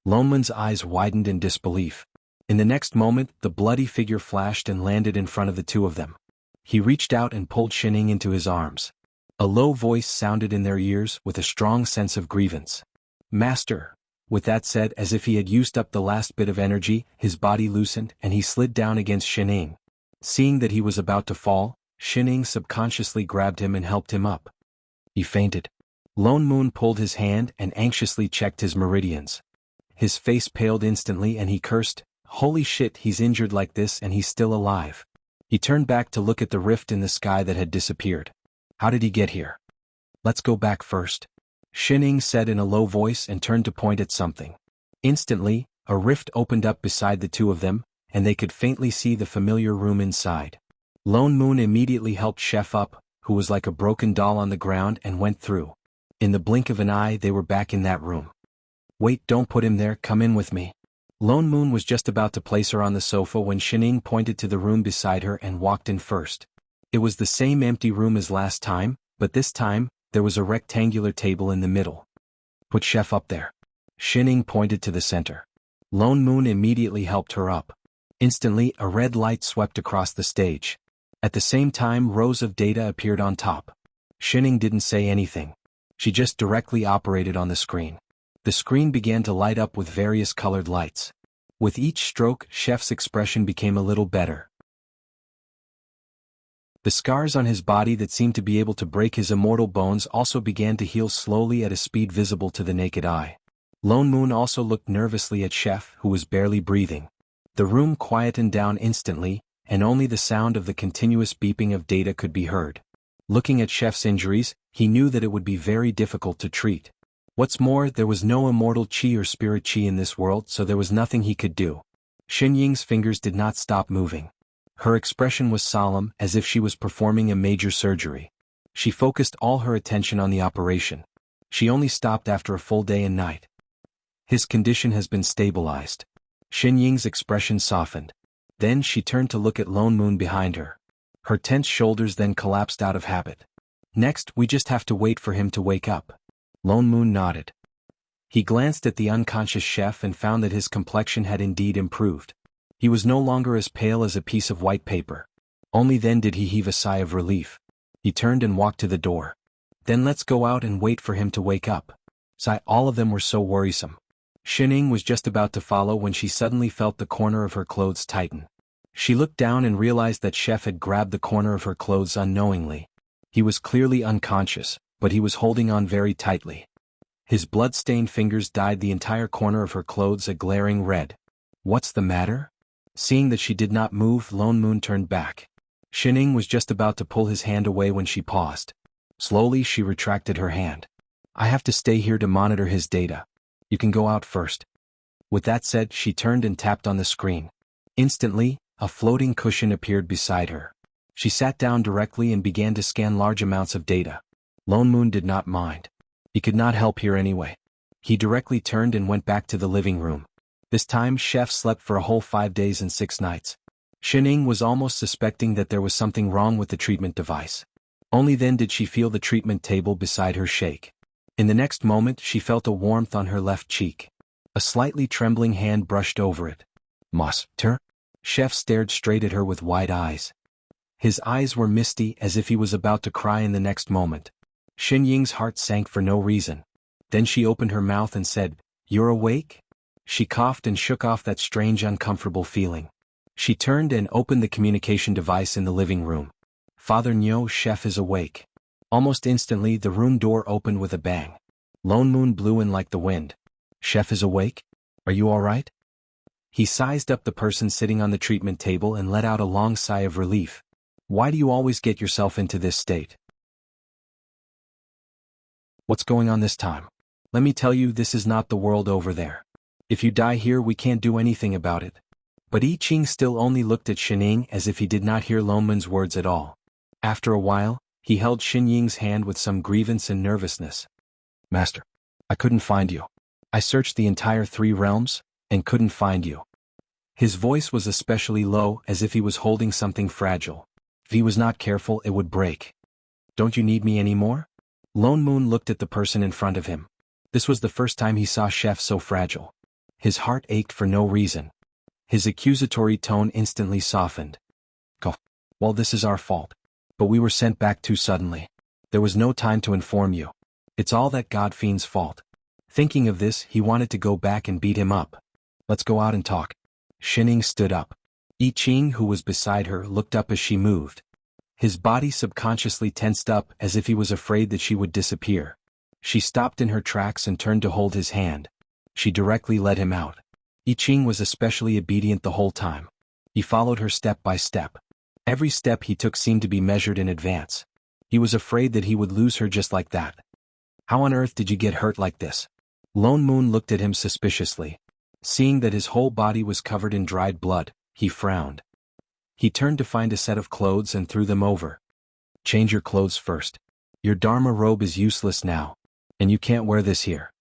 Lone Moon's eyes widened in disbelief. In the next moment, the bloody figure flashed and landed in front of the two of them. He reached out and pulled Xin Ying into his arms. A low voice sounded in their ears with a strong sense of grievance. Master. With that said, as if he had used up the last bit of energy, his body loosened and he slid down against Xin Ying. Seeing that he was about to fall, Xin Ying subconsciously grabbed him and helped him up. He fainted. Lone Moon pulled his hand and anxiously checked his meridians. His face paled instantly and he cursed, "Holy shit, he's injured like this and he's still alive." He turned back to look at the rift in the sky that had disappeared. How did he get here? Let's go back first. Xin Ying said in a low voice and turned to point at something. Instantly, a rift opened up beside the two of them, and they could faintly see the familiar room inside. Lone Moon immediately helped Chef up, who was like a broken doll on the ground, and went through. In the blink of an eye they were back in that room. Wait, don't put him there, come in with me. Lone Moon was just about to place her on the sofa when Xin Ying pointed to the room beside her and walked in first. It was the same empty room as last time, but this time, there was a rectangular table in the middle. Put Chef up there. Xin Ying pointed to the center. Lone Moon immediately helped her up. Instantly, a red light swept across the stage. At the same time, rows of data appeared on top. Xin Ying didn't say anything. She just directly operated on the screen. The screen began to light up with various colored lights. With each stroke, Chef's expression became a little better. The scars on his body that seemed to be able to break his immortal bones also began to heal slowly at a speed visible to the naked eye. Lone Moon also looked nervously at Chef, who was barely breathing. The room quietened down instantly, and only the sound of the continuous beeping of data could be heard. Looking at Chef's injuries, he knew that it would be very difficult to treat. What's more, there was no immortal chi or spirit chi in this world, so there was nothing he could do. Xin Ying's fingers did not stop moving. Her expression was solemn, as if she was performing a major surgery. She focused all her attention on the operation. She only stopped after a full day and night. His condition has been stabilized. Xin Ying's expression softened. Then she turned to look at Lone Moon behind her. Her tense shoulders then collapsed out of habit. Next, we just have to wait for him to wake up. Lone Moon nodded. He glanced at the unconscious Chef and found that his complexion had indeed improved. He was no longer as pale as a piece of white paper. Only then did he heave a sigh of relief. He turned and walked to the door. Then let's go out and wait for him to wake up. Sigh, all of them were so worrisome. Xining was just about to follow when she suddenly felt the corner of her clothes tighten. She looked down and realized that Chef had grabbed the corner of her clothes unknowingly. He was clearly unconscious, but he was holding on very tightly. His blood-stained fingers dyed the entire corner of her clothes a glaring red. What's the matter? Seeing that she did not move, Lone Moon turned back. Xining was just about to pull his hand away when she paused. Slowly she retracted her hand. I have to stay here to monitor his data. You can go out first. With that said, she turned and tapped on the screen. Instantly, a floating cushion appeared beside her. She sat down directly and began to scan large amounts of data. Lone Moon did not mind. He could not help here anyway. He directly turned and went back to the living room. This time Chef slept for a whole 5 days and 6 nights. Xining was almost suspecting that there was something wrong with the treatment device. Only then did she feel the treatment table beside her shake. In the next moment she felt a warmth on her left cheek. A slightly trembling hand brushed over it. Master? Chef stared straight at her with wide eyes. His eyes were misty as if he was about to cry in the next moment. Xin Ying's heart sank for no reason. Then she opened her mouth and said, "You're awake?" She coughed and shook off that strange uncomfortable feeling. She turned and opened the communication device in the living room. Father Nyo, Chef is awake. Almost instantly the room door opened with a bang. Lone Moon blew in like the wind. Chef is awake? Are you all right? He sized up the person sitting on the treatment table and let out a long sigh of relief. Why do you always get yourself into this state? What's going on this time? Let me tell you, this is not the world over there. If you die here, we can't do anything about it. But I Ching still only looked at Xining as if he did not hear Lone Moon's words at all. After a while, he held Xin Ying's hand with some grievance and nervousness. Master, I couldn't find you. I searched the entire 3 realms, and couldn't find you. His voice was especially low, as if he was holding something fragile. If he was not careful, it would break. Don't you need me anymore? Lone Moon looked at the person in front of him. This was the first time he saw Chef so fragile. His heart ached for no reason. His accusatory tone instantly softened. Go. Well, this is our fault. But we were sent back too suddenly. There was no time to inform you. It's all that God Fiend's fault. Thinking of this, he wanted to go back and beat him up. Let's go out and talk. Xining stood up. I Ching, who was beside her, looked up as she moved. His body subconsciously tensed up as if he was afraid that she would disappear. She stopped in her tracks and turned to hold his hand. She directly led him out. I Ching was especially obedient the whole time. He followed her step by step. Every step he took seemed to be measured in advance. He was afraid that he would lose her just like that. How on earth did you get hurt like this? Lone Moon looked at him suspiciously. Seeing that his whole body was covered in dried blood, he frowned. He turned to find a set of clothes and threw them over. Change your clothes first. Your Dharma robe is useless now, and you can't wear this here.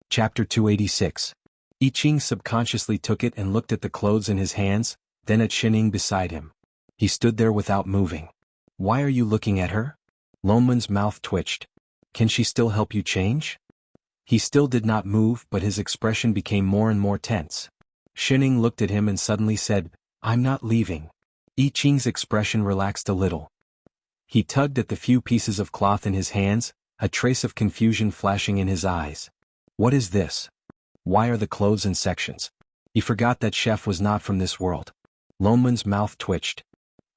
Chapter 286. I Ching subconsciously took it and looked at the clothes in his hands, then at Xining beside him. He stood there without moving. Why are you looking at her? Lone Moon's mouth twitched. Can she still help you change? He still did not move, but his expression became more and more tense. Xining looked at him and suddenly said, I'm not leaving. I Ching's expression relaxed a little. He tugged at the few pieces of cloth in his hands, a trace of confusion flashing in his eyes. What is this? Why are the clothes in sections? He forgot that Chef was not from this world. Lone Moon's mouth twitched.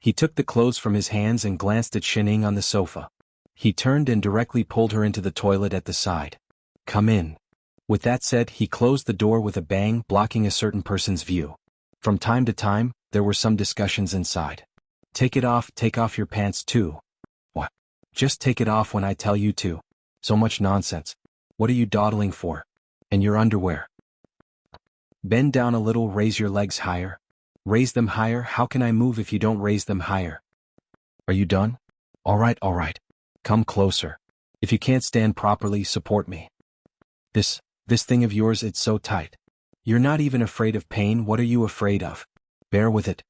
He took the clothes from his hands and glanced at Xining on the sofa. He turned and directly pulled her into the toilet at the side. Come in. With that said, he closed the door with a bang, blocking a certain person's view. From time to time, there were some discussions inside. Take off your pants too. What? Just take it off when I tell you to. So much nonsense. What are you dawdling for? And your underwear. Bend down a little, raise your legs higher. Raise them higher. How can I move if you don't raise them higher? Are you done? All right. Come closer. If you can't stand properly, support me. This thing of yours, it's so tight. You're not even afraid of pain. What are you afraid of? Bear with it.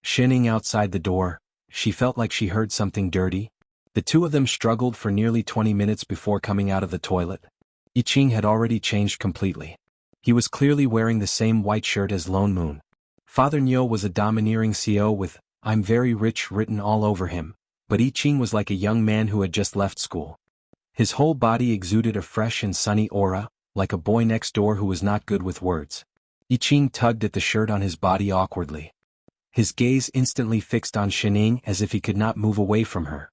Xining outside the door, she felt like she heard something dirty. The two of them struggled for nearly 20 minutes before coming out of the toilet. I Ching had already changed completely. He was clearly wearing the same white shirt as Lone Moon. Father Nyo was a domineering CEO with, "I'm very rich" written all over him, but I Ching was like a young man who had just left school. His whole body exuded a fresh and sunny aura, like a boy next door who was not good with words. I Ching tugged at the shirt on his body awkwardly. His gaze instantly fixed on Shining as if he could not move away from her.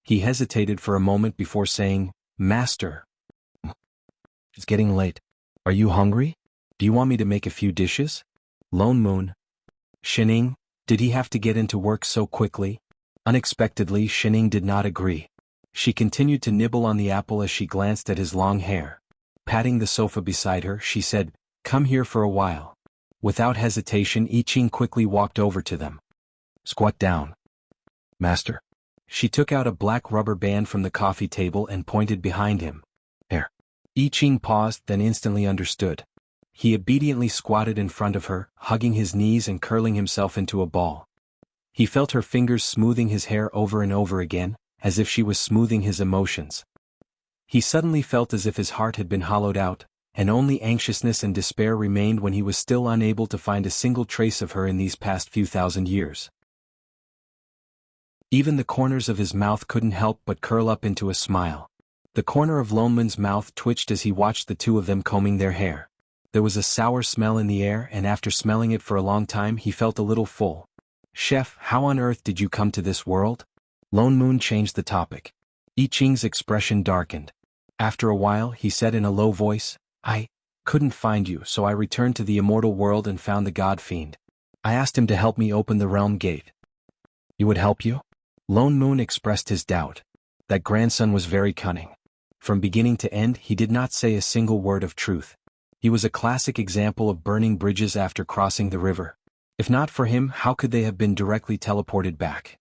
He hesitated for a moment before saying, "Master. It's getting late. Are you hungry? Do you want me to make a few dishes?" Lone Moon. Shining, did he have to get into work so quickly? Unexpectedly, Shining did not agree. She continued to nibble on the apple as she glanced at his long hair. Patting the sofa beside her, she said, "Come here for a while." Without hesitation, I Ching quickly walked over to them. "Squat down." "Master." She took out a black rubber band from the coffee table and pointed behind him. "Here." I Ching paused, then instantly understood. He obediently squatted in front of her, hugging his knees and curling himself into a ball. He felt her fingers smoothing his hair over and over again, as if she was smoothing his emotions. He suddenly felt as if his heart had been hollowed out, and only anxiousness and despair remained when he was still unable to find a single trace of her in these past few thousand years. Even the corners of his mouth couldn't help but curl up into a smile. The corner of Loneman's mouth twitched as he watched the two of them combing their hair. There was a sour smell in the air, and after smelling it for a long time he felt a little full. "Chef, how on earth did you come to this world?" Lone Moon changed the topic. I Ching's expression darkened. After a while he said in a low voice, "I couldn't find you, so I returned to the immortal world and found the God Fiend. I asked him to help me open the realm gate." "He would help you?" Lone Moon expressed his doubt. That grandson was very cunning. From beginning to end he did not say a single word of truth. He was a classic example of burning bridges after crossing the river. If not for him, how could they have been directly teleported back?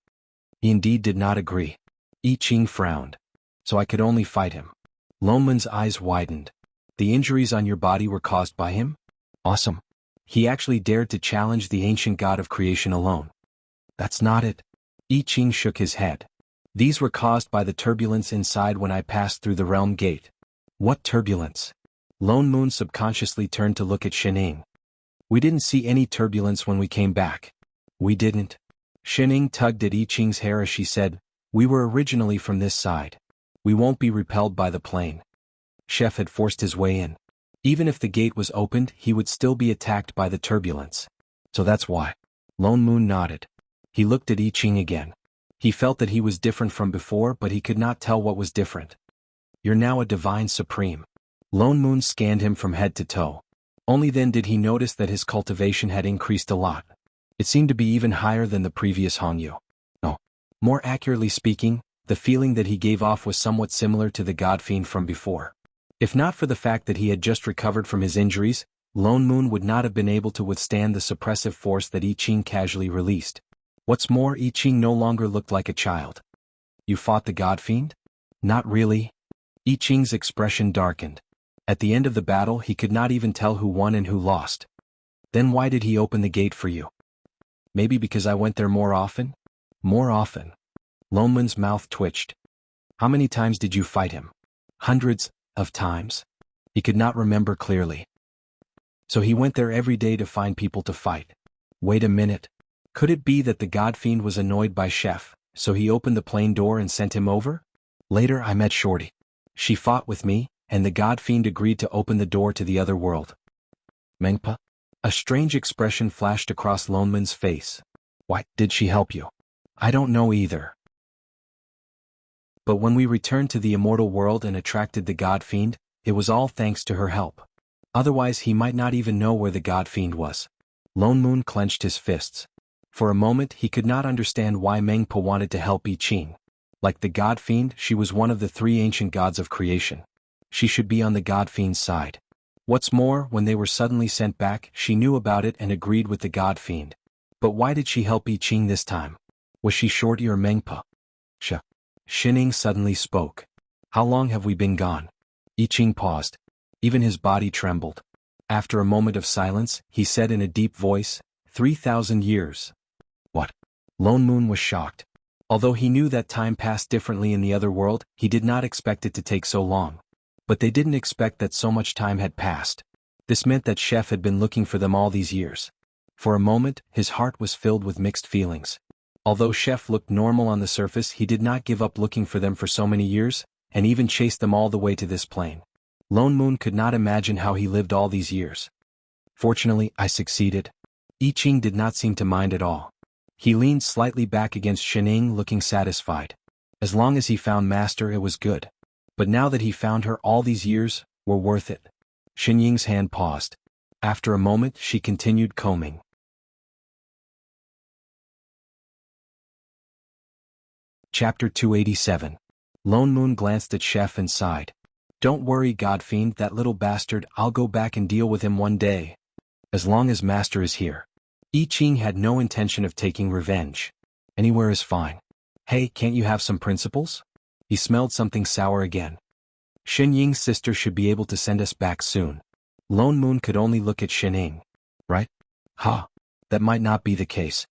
He indeed did not agree. I Ching frowned. "So I could only fight him." Lone Moon's eyes widened. "The injuries on your body were caused by him?" Awesome. He actually dared to challenge the ancient god of creation alone. "That's not it." I Ching shook his head. "These were caused by the turbulence inside when I passed through the realm gate." "What turbulence?" Lone Moon subconsciously turned to look at Shining. "We didn't see any turbulence when we came back." "We didn't." Shining tugged at I Ching's hair as she said, "We were originally from this side. We won't be repelled by the plane." Chef had forced his way in. Even if the gate was opened, he would still be attacked by the turbulence. "So that's why." Lone Moon nodded. He looked at I Ching again. He felt that he was different from before, but he could not tell what was different. "You're now a divine supreme." Lone Moon scanned him from head to toe. Only then did he notice that his cultivation had increased a lot. It seemed to be even higher than the previous Hongyu. No. More accurately speaking, the feeling that he gave off was somewhat similar to the God Fiend from before. If not for the fact that he had just recovered from his injuries, Lone Moon would not have been able to withstand the suppressive force that I Ching casually released. What's more, I Ching no longer looked like a child. "You fought the God Fiend?" "Not really." I Ching's expression darkened. At the end of the battle he could not even tell who won and who lost. "Then why did he open the gate for you?" "Maybe because I went there more often?" "More often?" Lone Moon's mouth twitched. "How many times did you fight him?" "Hundreds of times." He could not remember clearly. "So he went there every day to find people to fight." Wait a minute. Could it be that the God Fiend was annoyed by Chef, so he opened the plane door and sent him over? "Later I met Shorty. She fought with me, and the God Fiend agreed to open the door to the other world." "Mengpa?" A strange expression flashed across Lone Moon's face. "Why did she help you?" "I don't know either. But when we returned to the immortal world and attracted the God Fiend, it was all thanks to her help. Otherwise he might not even know where the God Fiend was." Lone Moon clenched his fists. For a moment he could not understand why Mengpa wanted to help I Ching. Like the God Fiend, she was one of the three ancient gods of creation. She should be on the God Fiend's side. What's more, when they were suddenly sent back, she knew about it and agreed with the God Fiend. But why did she help I Ching this time? Was she Shorty or Mengpa? Shining suddenly spoke. "How long have we been gone?" I Ching paused. Even his body trembled. After a moment of silence, he said in a deep voice, 3,000 years. "What?" Lone Moon was shocked. Although he knew that time passed differently in the other world, he did not expect it to take so long. But they didn't expect that so much time had passed. This meant that Chef had been looking for them all these years. For a moment, his heart was filled with mixed feelings. Although Chef looked normal on the surface, he did not give up looking for them for so many years, and even chased them all the way to this plane. Lone Moon could not imagine how he lived all these years. Fortunately, I succeeded. I Ching did not seem to mind at all. He leaned slightly back against Xining, looking satisfied. As long as he found Master, it was good. But now that he found her, all these years were worth it. Xinying's hand paused. After a moment, she continued combing. Chapter 287. Lone Moon glanced at Chef and sighed. Don't worry, Godfiend, that little bastard, I'll go back and deal with him one day. As long as Master is here. I Ching had no intention of taking revenge. Anywhere is fine. Hey, can't you have some principles? He smelled something sour again. Xinying's sister should be able to send us back soon. Lone Moon could only look at Xining. Right? Ha. That might not be the case.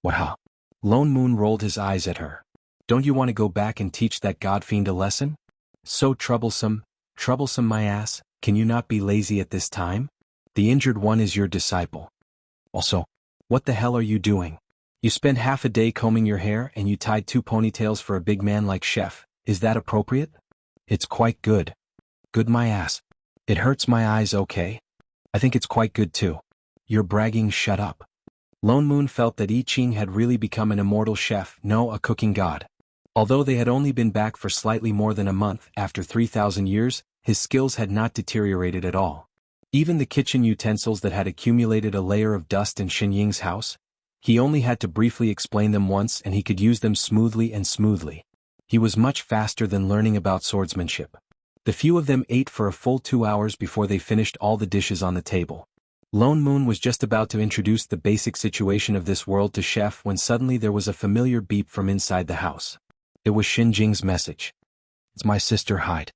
What ha? Lone Moon rolled his eyes at her. Don't you want to go back and teach that Godfiend a lesson? So troublesome my ass, can you not be lazy at this time? The injured one is your disciple. Also, what the hell are you doing? You spent half a day combing your hair and you tied 2 ponytails for a big man like Chef, is that appropriate? It's quite good. Good my ass. It hurts my eyes, okay? I think it's quite good too. You're bragging, shut up. Lone Moon felt that I Ching had really become an immortal chef, no, a cooking god. Although they had only been back for slightly more than a month, after 3,000 years, his skills had not deteriorated at all. Even the kitchen utensils that had accumulated a layer of dust in Xinying's house, he only had to briefly explain them once and he could use them smoothly. He was much faster than learning about swordsmanship. The few of them ate for a full 2 hours before they finished all the dishes on the table. Lone Moon was just about to introduce the basic situation of this world to Chef when suddenly there was a familiar beep from inside the house. It was Xinying's message. It's my sister Hyde.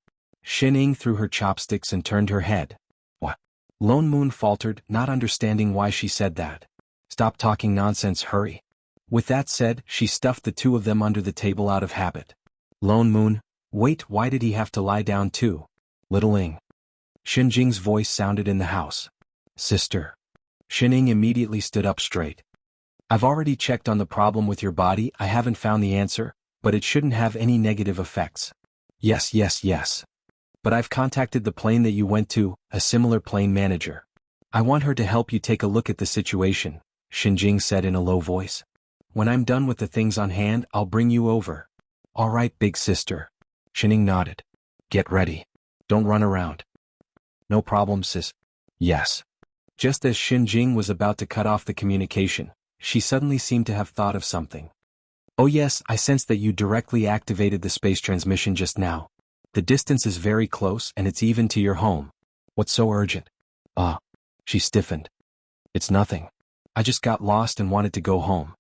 Xining threw her chopsticks and turned her head. What? Lone Moon faltered, not understanding why she said that. Stop talking nonsense, hurry. With that said, she stuffed the 2 of them under the table out of habit. Lone Moon, wait, why did he have to lie down too? Little Ing. Xinying's voice sounded in the house. Sister. Xining immediately stood up straight. I've already checked on the problem with your body, I haven't found the answer, but it shouldn't have any negative effects. Yes. But I've contacted the plane that you went to, a similar plane manager. I want her to help you take a look at the situation, Xinying said in a low voice. When I'm done with the things on hand, I'll bring you over. All right, big sister. Xining nodded. Get ready. Don't run around. No problem, sis. Yes. Just as Xinying was about to cut off the communication, she suddenly seemed to have thought of something. Oh yes, I sense that you directly activated the space transmission just now. The distance is very close and it's even to your home. What's so urgent? She stiffened. It's nothing. I just got lost and wanted to go home.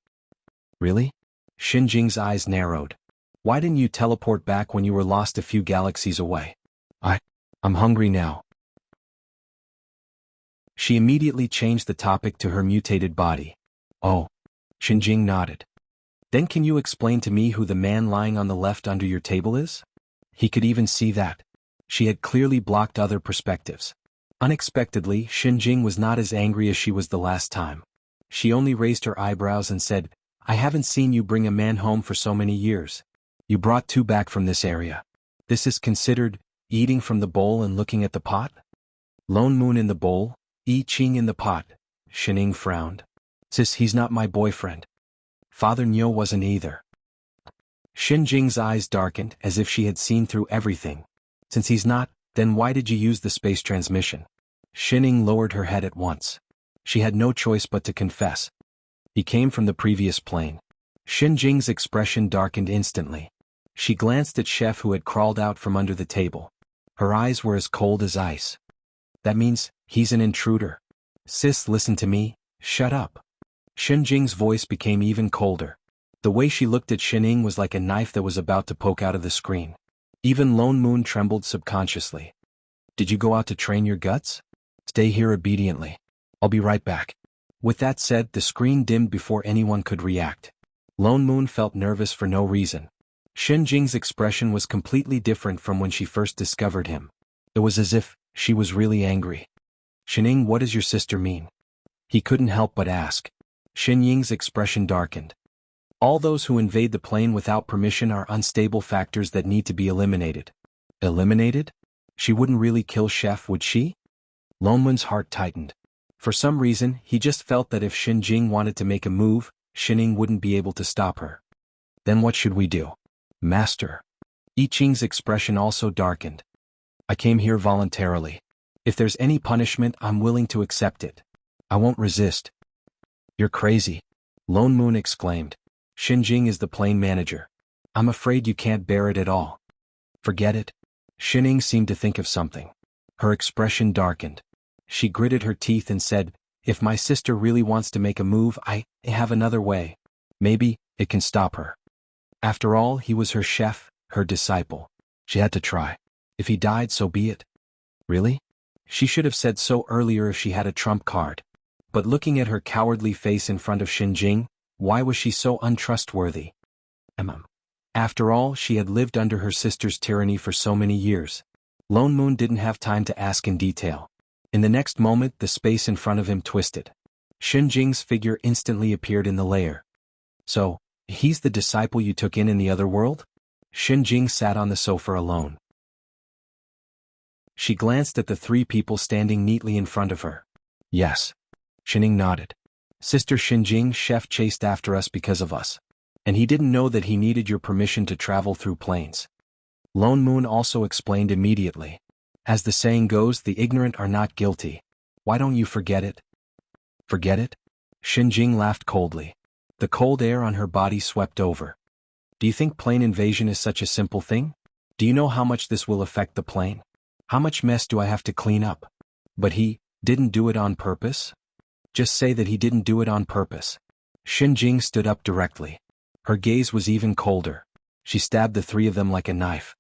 Really? Xinying's eyes narrowed. Why didn't you teleport back when you were lost a few galaxies away? I'm hungry now. She immediately changed the topic to her mutated body. Oh. Xinying nodded. Then can you explain to me who the man lying on the left under your table is? He could even see that. She had clearly blocked other perspectives. Unexpectedly, Xinying was not as angry as she was the last time. She only raised her eyebrows and said, I haven't seen you bring a man home for so many years. You brought 2 back from this area. This is considered eating from the bowl and looking at the pot? Lone Moon in the bowl, I Ching in the pot. Xining frowned. Sis, he's not my boyfriend. Father Nyo wasn't either. Xinying's eyes darkened as if she had seen through everything. Since he's not, then why did you use the space transmission? Xining lowered her head at once. She had no choice but to confess. He came from the previous plane. Xinying's expression darkened instantly. She glanced at Chef who had crawled out from under the table. Her eyes were as cold as ice. That means, he's an intruder. Sis, listen to me, shut up. Xinying's voice became even colder. The way she looked at Xining was like a knife that was about to poke out of the screen. Even Lone Moon trembled subconsciously. Did you go out to train your guts? Stay here obediently. I'll be right back. With that said, the screen dimmed before anyone could react. Lone Moon felt nervous for no reason. Xinying's expression was completely different from when she first discovered him. It was as if she was really angry. Xining, what does your sister mean? He couldn't help but ask. Xin Ying's expression darkened. All those who invade the plane without permission are unstable factors that need to be eliminated. Eliminated? She wouldn't really kill Chef, would she? Lonmun's heart tightened. For some reason, he just felt that if Xin Jing wanted to make a move, Xining wouldn't be able to stop her. Then what should we do? Master. I Ching's expression also darkened. I came here voluntarily. If there's any punishment, I'm willing to accept it. I won't resist. You're crazy. Lone Moon exclaimed. Xin Jing is the plane manager. I'm afraid you can't bear it at all. Forget it. Xining seemed to think of something. Her expression darkened. She gritted her teeth and said, if my sister really wants to make a move, I have another way. Maybe it can stop her. After all, he was her chef, her disciple. She had to try. If he died, so be it. Really? She should have said so earlier if she had a trump card. But looking at her cowardly face in front of Xin Jing, why was she so untrustworthy? After all, she had lived under her sister's tyranny for so many years. Lone Moon didn't have time to ask in detail. In the next moment, the space in front of him twisted. Xin Jing's figure instantly appeared in the layer. So, he's the disciple you took in the other world? Xin Jing sat on the sofa alone. She glanced at the three people standing neatly in front of her. Yes. Xining nodded. Sister Xin Jing, Chef chased after us because of us. And he didn't know that he needed your permission to travel through planes. Lone Moon also explained immediately. As the saying goes, the ignorant are not guilty. Why don't you forget it? Forget it? Xin Jing laughed coldly. The cold air on her body swept over. Do you think plane invasion is such a simple thing? Do you know how much this will affect the plane? How much mess do I have to clean up? But he didn't do it on purpose? Just say that he didn't do it on purpose. Xin Jing stood up directly. Her gaze was even colder. She stabbed the three of them like a knife.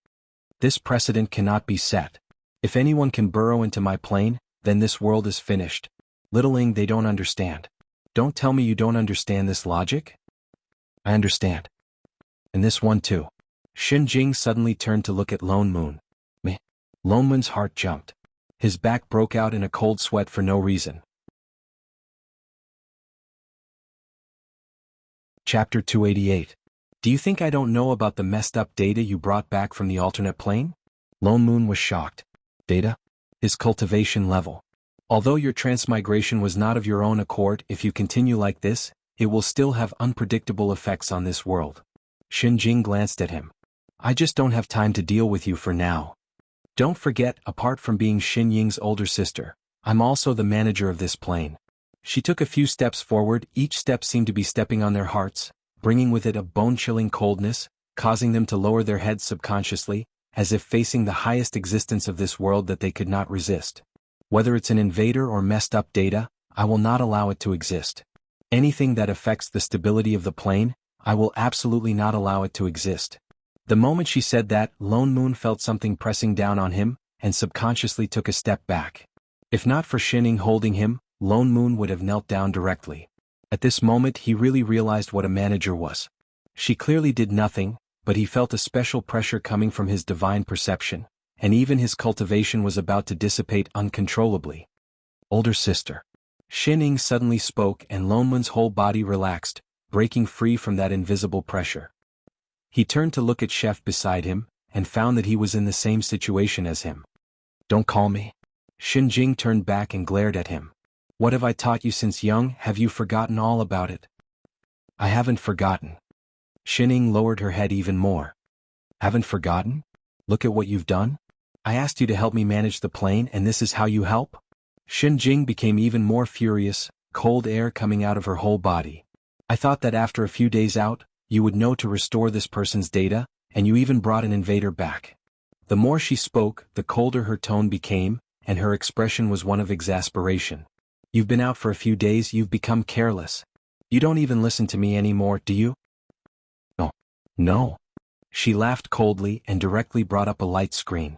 This precedent cannot be set. If anyone can burrow into my plane, then this world is finished. Littling, they don't understand. Don't tell me you don't understand this logic? I understand. And this one too. Xin Jing suddenly turned to look at Lone Moon. Me. Lone Moon's heart jumped. His back broke out in a cold sweat for no reason. Chapter 288. Do you think I don't know about the messed up data you brought back from the alternate plane? Lone Moon was shocked. Data? His cultivation level. Although your transmigration was not of your own accord, if you continue like this, it will still have unpredictable effects on this world. Xin Jing glanced at him. I just don't have time to deal with you for now. Don't forget, apart from being Xin Ying's older sister, I'm also the manager of this plane. She took a few steps forward, each step seemed to be stepping on their hearts, bringing with it a bone-chilling coldness, causing them to lower their heads subconsciously, as if facing the highest existence of this world that they could not resist. Whether it's an invader or messed up data, I will not allow it to exist. Anything that affects the stability of the plane, I will absolutely not allow it to exist. The moment she said that, Lone Moon felt something pressing down on him, and subconsciously took a step back. If not for Xining holding him, Lone Moon would have knelt down directly. At this moment he really realized what a manager was. She clearly did nothing, but he felt a special pressure coming from his divine perception, and even his cultivation was about to dissipate uncontrollably. Older sister. Xining suddenly spoke and Lone Moon's whole body relaxed, breaking free from that invisible pressure. He turned to look at Chef beside him, and found that he was in the same situation as him. Don't call me. Xin Jing turned back and glared at him. What have I taught you since young? Have you forgotten all about it? I haven't forgotten. Xining lowered her head even more. Haven't forgotten? Look at what you've done. I asked you to help me manage the plane and this is how you help? Xin Jing became even more furious, cold air coming out of her whole body. I thought that after a few days out, you would know to restore this person's data, and you even brought an invader back. The more she spoke, the colder her tone became, and her expression was one of exasperation. You've been out for a few days, you've become careless. You don't even listen to me anymore, do you? No. No. She laughed coldly and directly brought up a light screen.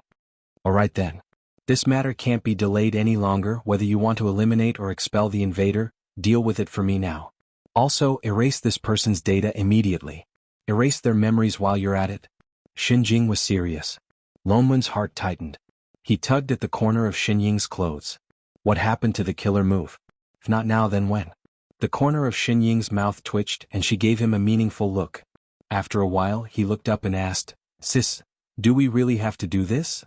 All right then. This matter can't be delayed any longer. Whether you want to eliminate or expel the invader, deal with it for me now. Also, erase this person's data immediately. Erase their memories while you're at it. Xin Jing was serious. Lone Moon's heart tightened. He tugged at the corner of Xin Ying's clothes. What happened to the killer move? If not now, then when? The corner of Xin Ying's mouth twitched and she gave him a meaningful look. After a while, he looked up and asked, Sis, do we really have to do this?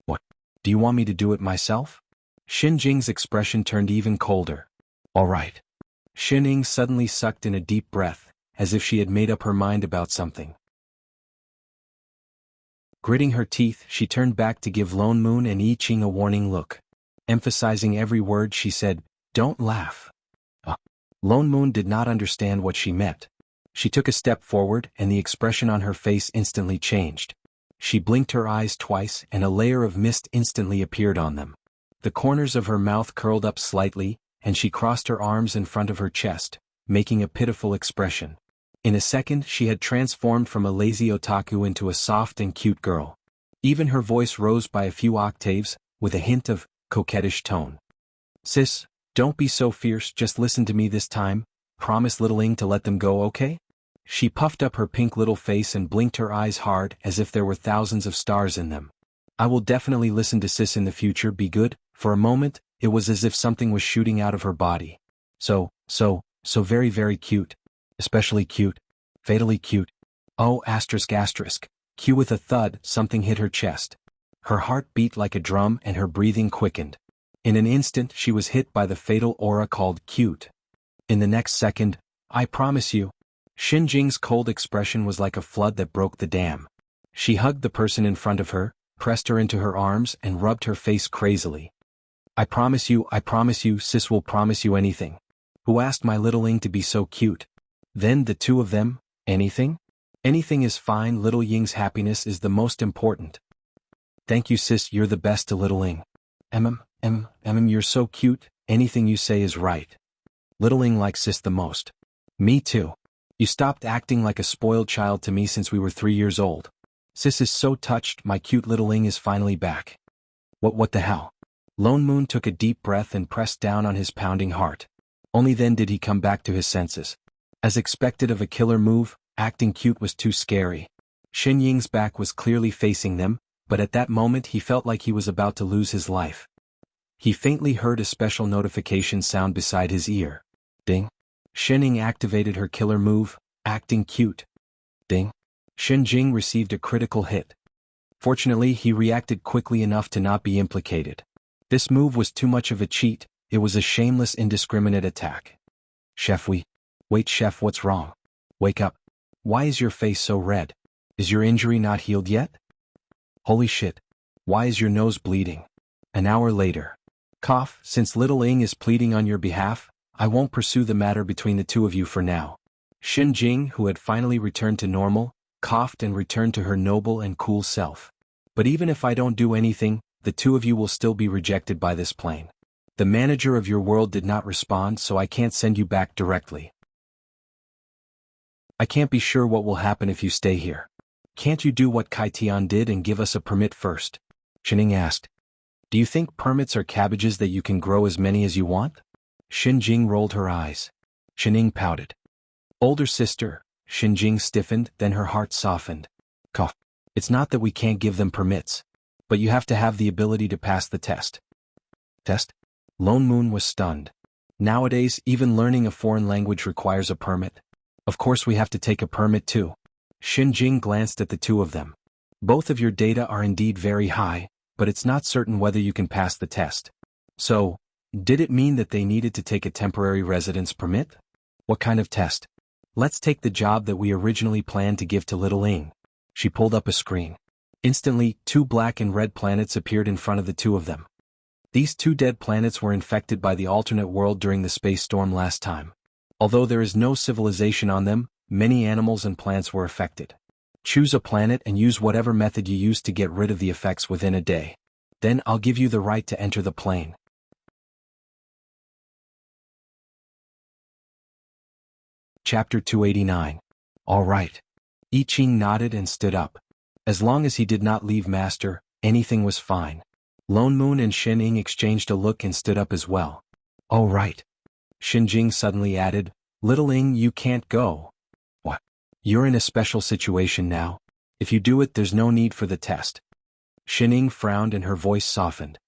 What? Do you want me to do it myself? Xin Jing's expression turned even colder. All right. Xin Ying suddenly sucked in a deep breath, as if she had made up her mind about something. Gritting her teeth, she turned back to give Lone Moon and I Ching a warning look. Emphasizing every word, she said, Don't laugh. Lone Moon did not understand what she meant. She took a step forward and the expression on her face instantly changed. She blinked her eyes twice and a layer of mist instantly appeared on them. The corners of her mouth curled up slightly, and she crossed her arms in front of her chest, making a pitiful expression. In a second she had transformed from a lazy otaku into a soft and cute girl. Even her voice rose by a few octaves, with a hint of coquettish tone. Sis, don't be so fierce, just listen to me this time. Promise Little Ing to let them go, okay? She puffed up her pink little face and blinked her eyes hard as if there were thousands of stars in them. I will definitely listen to Sis in the future, be good. For a moment, it was as if something was shooting out of her body. So very very cute. Especially cute. Fatally cute. Oh asterisk. Q with a thud, something hit her chest. Her heart beat like a drum and her breathing quickened. In an instant she was hit by the fatal aura called cute. In the next second, I promise you. Xin Jing's cold expression was like a flood that broke the dam. She hugged the person in front of her, pressed her into her arms and rubbed her face crazily. I promise you, Sis will promise you anything. Who asked my Little Ing to be so cute? Then the two of them, anything? Anything is fine, Little Ying's happiness is the most important. Thank you Sis, you're the best to Little Ing. You're so cute, anything you say is right. Little Ing likes Sis the most. Me too. You stopped acting like a spoiled child to me since we were 3 years old. Sis is so touched, my cute Little Ing is finally back. What the hell? Lone Moon took a deep breath and pressed down on his pounding heart. Only then did he come back to his senses. As expected of a killer move, acting cute was too scary. Xin Ying's back was clearly facing them, but at that moment he felt like he was about to lose his life. He faintly heard a special notification sound beside his ear. Ding. Xin Ying activated her killer move, acting cute. Ding. Xin Jing received a critical hit. Fortunately, he reacted quickly enough to not be implicated. This move was too much of a cheat, it was a shameless indiscriminate attack. Wait Chef, what's wrong? Wake up. Why is your face so red? Is your injury not healed yet? Holy shit. Why is your nose bleeding? An hour later. Cough, since Little Ing is pleading on your behalf, I won't pursue the matter between the two of you for now. Xin Jing, who had finally returned to normal, coughed and returned to her noble and cool self. But even if I don't do anything, the two of you will still be rejected by this plane. The manager of your world did not respond, so I can't send you back directly. I can't be sure what will happen if you stay here. Can't you do what Kai Tian did and give us a permit first? Xin Ying asked. Do you think permits are cabbages that you can grow as many as you want? Xin Jing rolled her eyes. Xin Ying pouted. Older sister, Xin Jing stiffened, then her heart softened. Cough. It's not that we can't give them permits. But you have to have the ability to pass the test. Test? Lone Moon was stunned. Nowadays, even learning a foreign language requires a permit. Of course we have to take a permit too. Xin Jing glanced at the two of them. Both of your data are indeed very high, but it's not certain whether you can pass the test. So, did it mean that they needed to take a temporary residence permit? What kind of test? Let's take the job that we originally planned to give to Little Ing. She pulled up a screen. Instantly, 2 black and red planets appeared in front of the two of them. These 2 dead planets were infected by the alternate world during the space storm last time. Although there is no civilization on them, many animals and plants were affected. Choose a planet and use whatever method you use to get rid of the effects within a day. Then I'll give you the right to enter the plane. Chapter 289. All right. I Ching nodded and stood up. As long as he did not leave Master, anything was fine. Lone Moon and Xin Ying exchanged a look and stood up as well. All right. Xin Jing suddenly added, Little Ing, you can't go. What? You're in a special situation now. If you do it, there's no need for the test. Xin Ying frowned and her voice softened.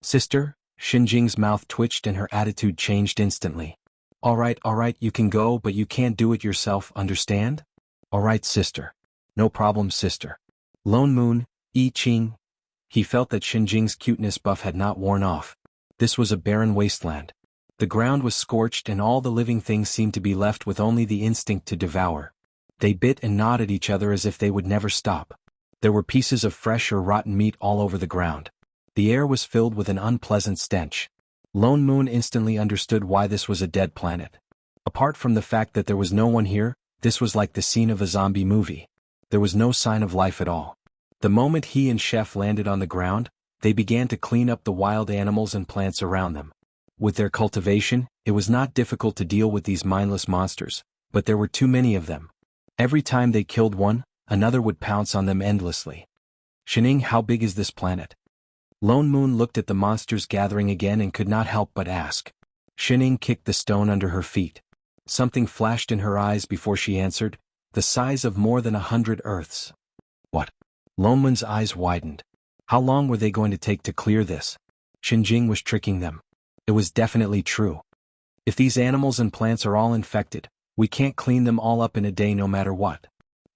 Sister, Xinjing's mouth twitched and her attitude changed instantly. All right, you can go, but you can't do it yourself, understand? All right, sister. No problem, sister. Lone Moon, I Ching. He felt that Xinjing's cuteness buff had not worn off. This was a barren wasteland. The ground was scorched and all the living things seemed to be left with only the instinct to devour. They bit and gnawed at each other as if they would never stop. There were pieces of fresh or rotten meat all over the ground. The air was filled with an unpleasant stench. Lone Moon instantly understood why this was a dead planet. Apart from the fact that there was no one here, this was like the scene of a zombie movie. There was no sign of life at all. The moment he and Chef landed on the ground, they began to clean up the wild animals and plants around them. With their cultivation, it was not difficult to deal with these mindless monsters, but there were too many of them. Every time they killed one, another would pounce on them endlessly. Shining, how big is this planet? Lone Moon looked at the monsters gathering again and could not help but ask. Shining kicked the stone under her feet. Something flashed in her eyes before she answered, the size of more than 100 Earths. What? Lone Moon's eyes widened. How long were they going to take to clear this? Xinjing was tricking them. It was definitely true. If these animals and plants are all infected, we can't clean them all up in a day no matter what.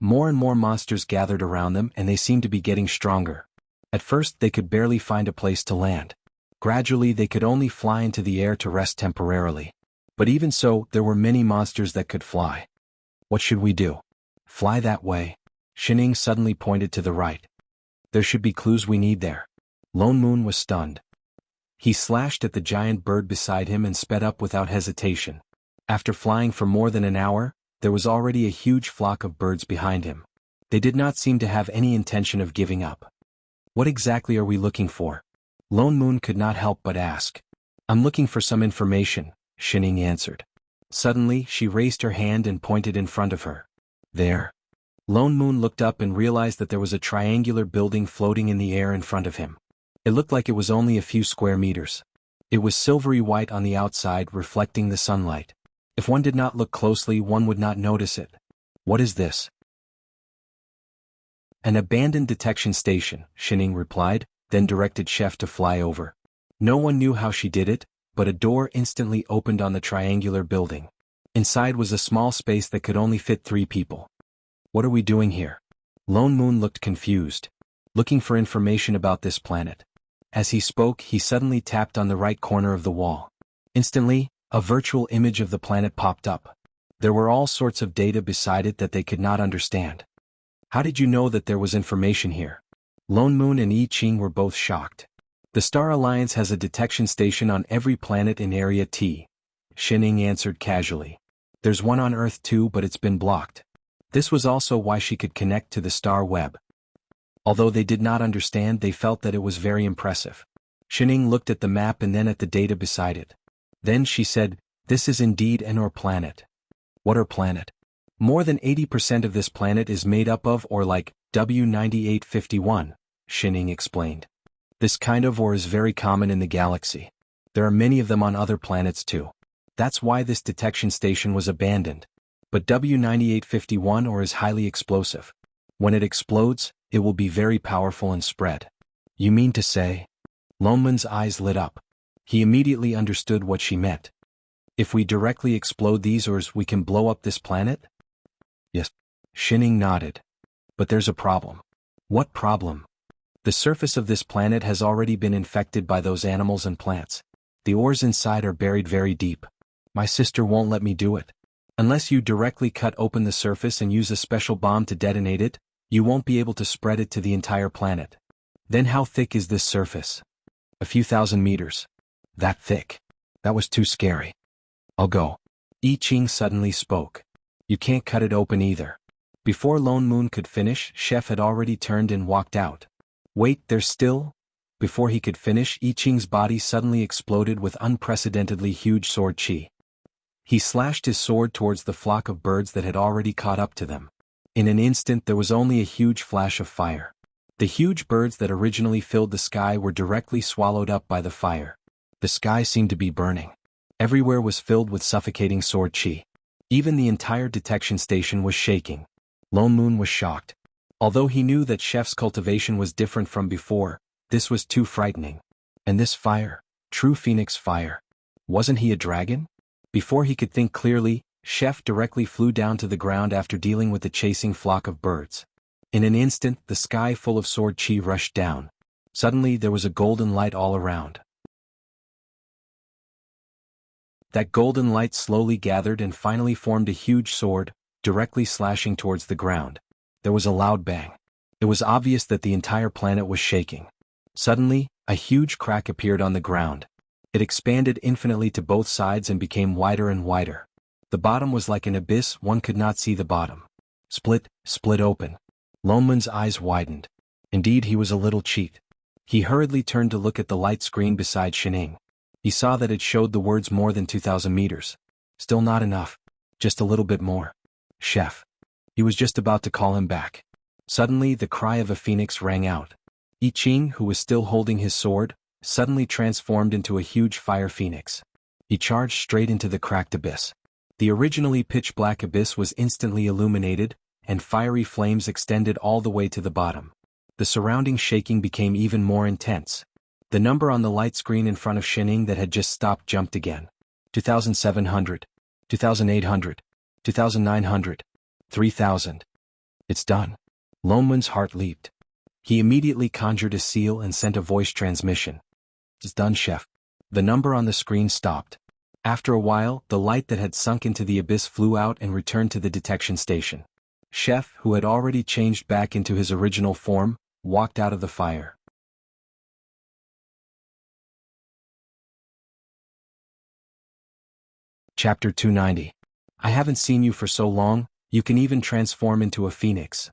More and more monsters gathered around them and they seemed to be getting stronger. At first they could barely find a place to land. Gradually they could only fly into the air to rest temporarily. But even so, there were many monsters that could fly. What should we do? Fly that way. Shining suddenly pointed to the right. There should be clues we need there. Lone Moon was stunned. He slashed at the giant bird beside him and sped up without hesitation. After flying for more than an hour, there was already a huge flock of birds behind him. They did not seem to have any intention of giving up. What exactly are we looking for? Lone Moon could not help but ask. I'm looking for some information, Shining answered. Suddenly, she raised her hand and pointed in front of her. There. Lone Moon looked up and realized that there was a triangular building floating in the air in front of him. It looked like it was only a few square meters. It was silvery white on the outside, reflecting the sunlight. If one did not look closely, one would not notice it. What is this? An abandoned detection station, Shining replied, then directed Chef to fly over. No one knew how she did it, but a door instantly opened on the triangular building. Inside was a small space that could only fit 3 people. What are we doing here? Lone Moon looked confused. Looking for information about this planet. As he spoke, he suddenly tapped on the right corner of the wall. Instantly, a virtual image of the planet popped up. There were all sorts of data beside it that they could not understand. How did you know that there was information here? Lone Moon and I Ching were both shocked. The Star Alliance has a detection station on every planet in Area T. Shining answered casually. There's one on Earth too, but it's been blocked. This was also why she could connect to the star web. Although they did not understand, they felt that it was very impressive. Shining looked at the map and then at the data beside it. Then she said, this is indeed an ore planet. What ore planet? More than 80% of this planet is made up of ore like W9851, Shining explained. This kind of ore is very common in the galaxy. There are many of them on other planets too. That's why this detection station was abandoned. But W9851 ore is highly explosive. When it explodes, it will be very powerful and spread. You mean to say? Lone Moon's eyes lit up. He immediately understood what she meant. If we directly explode these ores, we can blow up this planet? Yes. Shining nodded. But there's a problem. What problem? The surface of this planet has already been infected by those animals and plants. The ores inside are buried very deep. My sister won't let me do it. Unless you directly cut open the surface and use a special bomb to detonate it, you won't be able to spread it to the entire planet. Then how thick is this surface? A few thousand meters. That thick. That was too scary. I'll go. I Ching suddenly spoke. You can't cut it open either. Before Lone Moon could finish, Chef had already turned and walked out. Wait, there's still? Before he could finish, I Ching's body suddenly exploded with unprecedentedly huge sword chi. He slashed his sword towards the flock of birds that had already caught up to them. In an instant there was only a huge flash of fire. The huge birds that originally filled the sky were directly swallowed up by the fire. The sky seemed to be burning. Everywhere was filled with suffocating sword chi. Even the entire detection station was shaking. Lone Moon was shocked. Although he knew that Chef's cultivation was different from before, this was too frightening. And this fire? True Phoenix Fire. Wasn't he a dragon? Before he could think clearly, Chef directly flew down to the ground after dealing with the chasing flock of birds. In an instant, the sky full of sword chi rushed down. Suddenly there was a golden light all around. That golden light slowly gathered and finally formed a huge sword, directly slashing towards the ground. There was a loud bang. It was obvious that the entire planet was shaking. Suddenly, a huge crack appeared on the ground. It expanded infinitely to both sides and became wider and wider. The bottom was like an abyss, one could not see the bottom. Split open. Lonmun's eyes widened. Indeed, he was a little cheat. He hurriedly turned to look at the light screen beside Shining. He saw that it showed the words more than 2,000 meters. Still not enough. Just a little bit more. Chef. He was just about to call him back. Suddenly the cry of a phoenix rang out. I Ching, who was still holding his sword, suddenly transformed into a huge fire phoenix. He charged straight into the cracked abyss. The originally pitch-black abyss was instantly illuminated, and fiery flames extended all the way to the bottom. The surrounding shaking became even more intense. The number on the light screen in front of Shining that had just stopped jumped again. 2,700. 2,800. 2,900. 3,000. It's done. Lonmun's heart leaped. He immediately conjured a seal and sent a voice transmission. It's done, Chef. The number on the screen stopped. After a while, the light that had sunk into the abyss flew out and returned to the detection station. Chef, who had already changed back into his original form, walked out of the fire. Chapter 290. I haven't seen you for so long, you can even transform into a phoenix.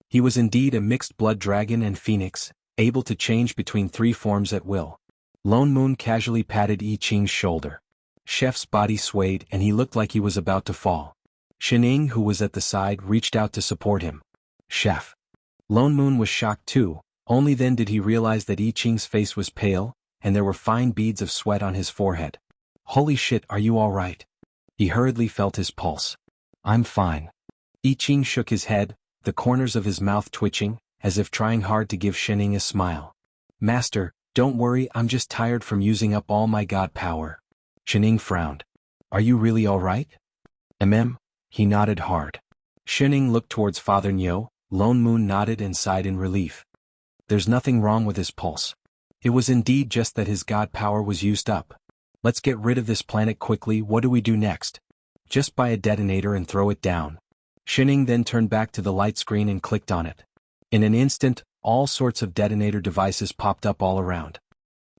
He was indeed a mixed-blood dragon and phoenix, able to change between three forms at will. Lonmun casually patted I Ching's shoulder. Chef's body swayed and he looked like he was about to fall. Shining, who was at the side, reached out to support him. Chef. Lonmun was shocked too, only then did he realize that I Ching's face was pale, and there were fine beads of sweat on his forehead. Holy shit, are you all right? He hurriedly felt his pulse. I'm fine. I Ching shook his head, the corners of his mouth twitching, as if trying hard to give Shining a smile. Master, don't worry, I'm just tired from using up all my god power. Shining frowned. Are you really all right? He nodded hard. Shining looked towards Father Nyo. Lonmun nodded and sighed in relief. There's nothing wrong with his pulse. It was indeed just that his god power was used up. Let's get rid of this planet quickly. What do we do next? Just buy a detonator and throw it down. Shining then turned back to the light screen and clicked on it. In an instant, all sorts of detonator devices popped up all around.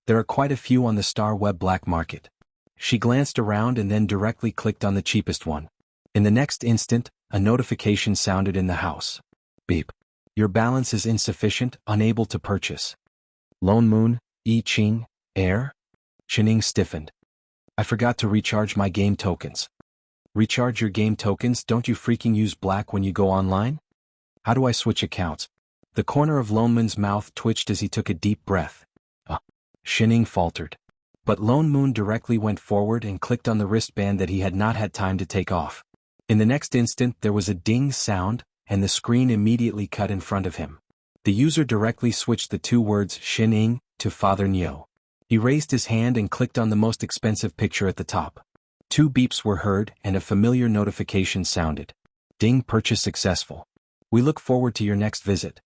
There are quite a few on the Star Web black market. She glanced around and then directly clicked on the cheapest one. In the next instant, a notification sounded in the house. Beep. Your balance is insufficient, unable to purchase. Lonmun, I Ching, Air? Shining stiffened. I forgot to recharge my game tokens. Recharge your game tokens? Don't you freaking use black when you go online? How do I switch accounts? The corner of Lonmun's mouth twitched as he took a deep breath. Shining faltered. But Lonmun directly went forward and clicked on the wristband that he had not had time to take off. In the next instant there was a ding sound, and the screen immediately cut in front of him. The user directly switched the two words Shining to Father Nyo. He raised his hand and clicked on the most expensive picture at the top. Two beeps were heard and a familiar notification sounded. Ding, purchase successful. We look forward to your next visit.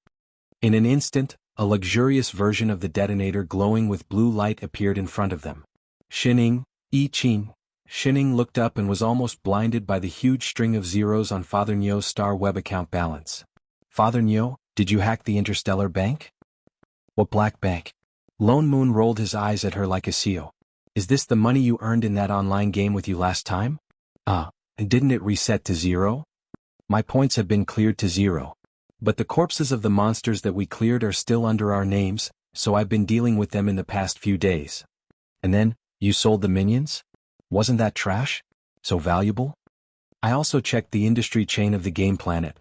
In an instant, a luxurious version of the detonator glowing with blue light appeared in front of them. Shining, I Ching. Shining looked up and was almost blinded by the huge string of zeros on Father Nyo's Star Web account balance. Father Nyo, did you hack the Interstellar Bank? What black bank? Lonmun rolled his eyes at her like a seal. Is this the money you earned in that online game with you last time? And didn't it reset to 0? My points have been cleared to 0. But the corpses of the monsters that we cleared are still under our names, so I've been dealing with them in the past few days. And then, you sold the minions? Wasn't that trash? So valuable? I also checked the industry chain of the game planet.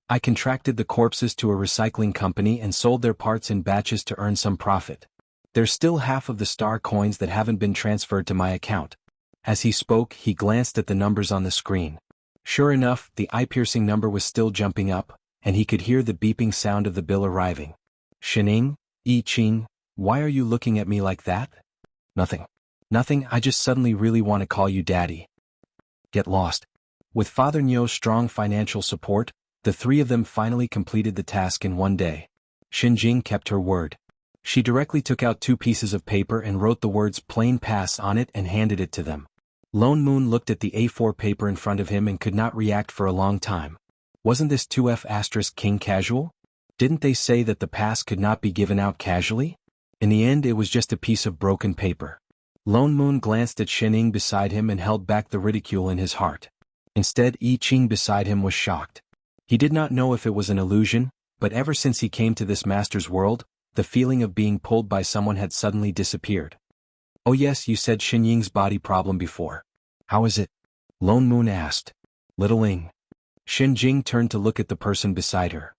I contracted the corpses to a recycling company and sold their parts in batches to earn some profit. There's still half of the star coins that haven't been transferred to my account. As he spoke, he glanced at the numbers on the screen. Sure enough, the eye-piercing number was still jumping up, and he could hear the beeping sound of the bill arriving. Shining, I Ching, why are you looking at me like that? Nothing. Nothing, I just suddenly really want to call you daddy. Get lost. With Father Nyo's strong financial support, the three of them finally completed the task in one day. Xinjing kept her word. She directly took out 2 pieces of paper and wrote the words plain pass on it and handed it to them. Lone Moon looked at the A4 paper in front of him and could not react for a long time. Wasn't this 2F** King casual? Didn't they say that the pass could not be given out casually? In the end it was just a piece of broken paper. Lone Moon glanced at Xinjing beside him and held back the ridicule in his heart. Instead, I Ching beside him was shocked. He did not know if it was an illusion, but ever since he came to this master's world, the feeling of being pulled by someone had suddenly disappeared. Oh yes, you said Xinjing's body problem before. How is it? Lone Moon asked. Littling. Xinjing turned to look at the person beside her.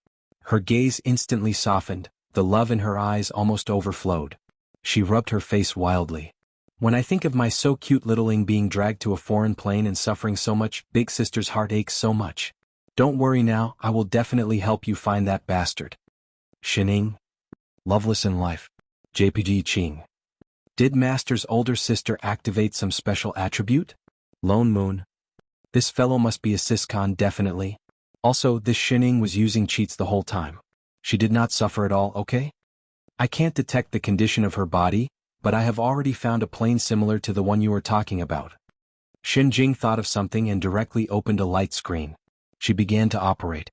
Her gaze instantly softened, the love in her eyes almost overflowed. She rubbed her face wildly. When I think of my so cute littling being dragged to a foreign plane and suffering so much, big sister's heart aches so much. Don't worry now, I will definitely help you find that bastard. Xinjing. Loveless in life. JPG Ching. Did Master's older sister activate some special attribute? Lone Moon. This fellow must be a Siscon definitely. Also, this Xinjing was using cheats the whole time. She did not suffer at all, okay? I can't detect the condition of her body, but I have already found a plane similar to the one you were talking about. Xinjing thought of something and directly opened a light screen. She began to operate.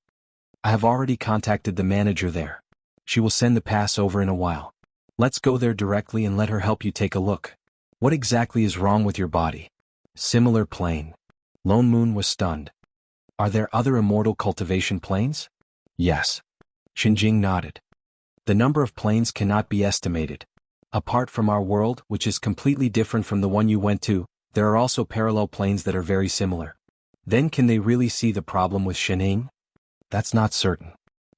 I have already contacted the manager there. She will send the pass over in a while. Let's go there directly and let her help you take a look. What exactly is wrong with your body? Similar plane. Lone Moon was stunned. Are there other immortal cultivation planes? Yes. Xinjing nodded. The number of planes cannot be estimated. Apart from our world, which is completely different from the one you went to, there are also parallel planes that are very similar. Then can they really see the problem with Xinjing? That's not certain.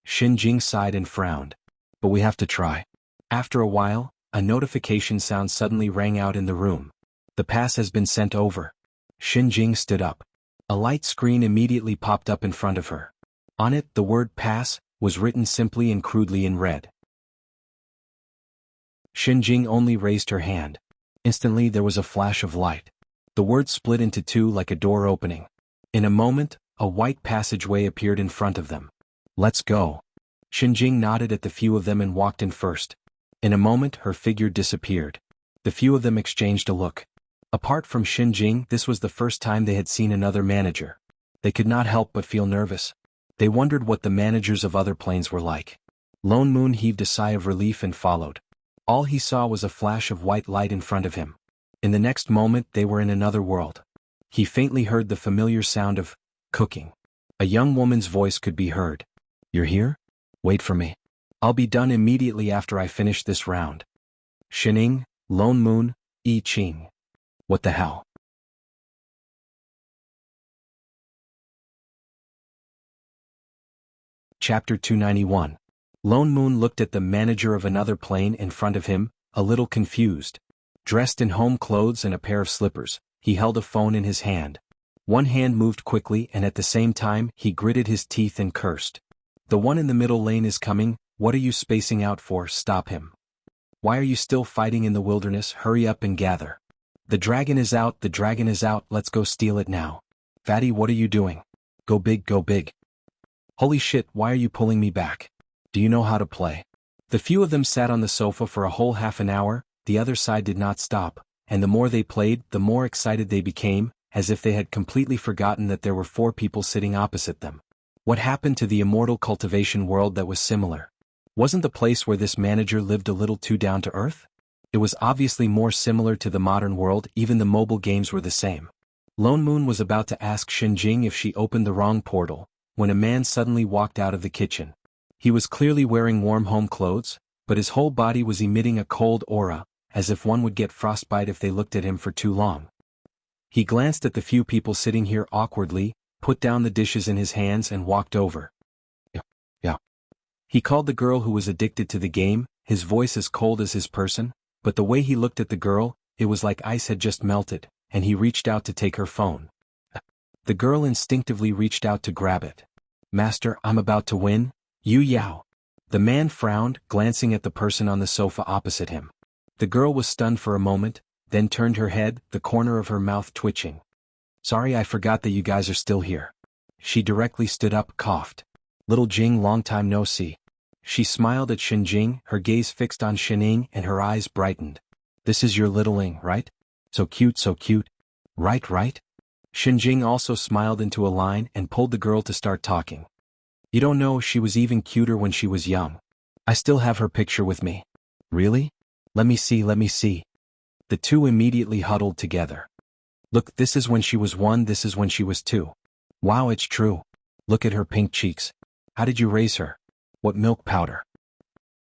Xinjing sighed and frowned. But we have to try. After a while, a notification sound suddenly rang out in the room. The pass has been sent over. Xinjing stood up. A light screen immediately popped up in front of her. On it, the word pass was written simply and crudely in red. Xinjing only raised her hand. Instantly there was a flash of light. The words split into 2 like a door opening. In a moment, a white passageway appeared in front of them. Let's go. Xinjing nodded at the few of them and walked in first. In a moment her figure disappeared. The few of them exchanged a look. Apart from Xinjing, this was the first time they had seen another manager. They could not help but feel nervous. They wondered what the managers of other planes were like. Lone Moon heaved a sigh of relief and followed. All he saw was a flash of white light in front of him. In the next moment they were in another world. He faintly heard the familiar sound of cooking. A young woman's voice could be heard. You're here? Wait for me. I'll be done immediately after I finish this round. Xinjing, Lone Moon, I Ching. What the hell? Chapter 291. Lone Moon looked at the manager of another plane in front of him, a little confused. Dressed in home clothes and a pair of slippers, he held a phone in his hand. One hand moved quickly and at the same time he gritted his teeth and cursed. The one in the middle lane is coming, what are you spacing out for? Stop him. Why are you still fighting in the wilderness? Hurry up and gather. The dragon is out, let's go steal it now. Fatty, what are you doing? Go big, go big. Holy shit, why are you pulling me back? Do you know how to play? The few of them sat on the sofa for a whole half an hour, the other side did not stop, and the more they played, the more excited they became, as if they had completely forgotten that there were 4 people sitting opposite them. What happened to the immortal cultivation world that was similar? Wasn't the place where this manager lived a little too down to earth? It was obviously more similar to the modern world, even the mobile games were the same. Lone Moon was about to ask Xinjing if she opened the wrong portal, when a man suddenly walked out of the kitchen. He was clearly wearing warm home clothes, but his whole body was emitting a cold aura, as if one would get frostbite if they looked at him for too long. He glanced at the few people sitting here awkwardly, put down the dishes in his hands and walked over. Yeah. He called the girl who was addicted to the game, his voice as cold as his person, but the way he looked at the girl, it was like ice had just melted, and he reached out to take her phone. The girl instinctively reached out to grab it. Master, I'm about to win. You Yao. The man frowned, glancing at the person on the sofa opposite him. The girl was stunned for a moment, then turned her head, the corner of her mouth twitching. Sorry, I forgot that you guys are still here. She directly stood up, coughed. Little Jing, long time no see. She smiled at Xinjing, her gaze fixed on Xining, and her eyes brightened. This is your littling, right? So cute, so cute. Right, right? Xinjing also smiled into a line and pulled the girl to start talking. You don't know, she was even cuter when she was young. I still have her picture with me. Really? Let me see, let me see. The two immediately huddled together. Look, this is when she was 1, this is when she was 2. Wow, it's true. Look at her pink cheeks. How did you raise her? What milk powder?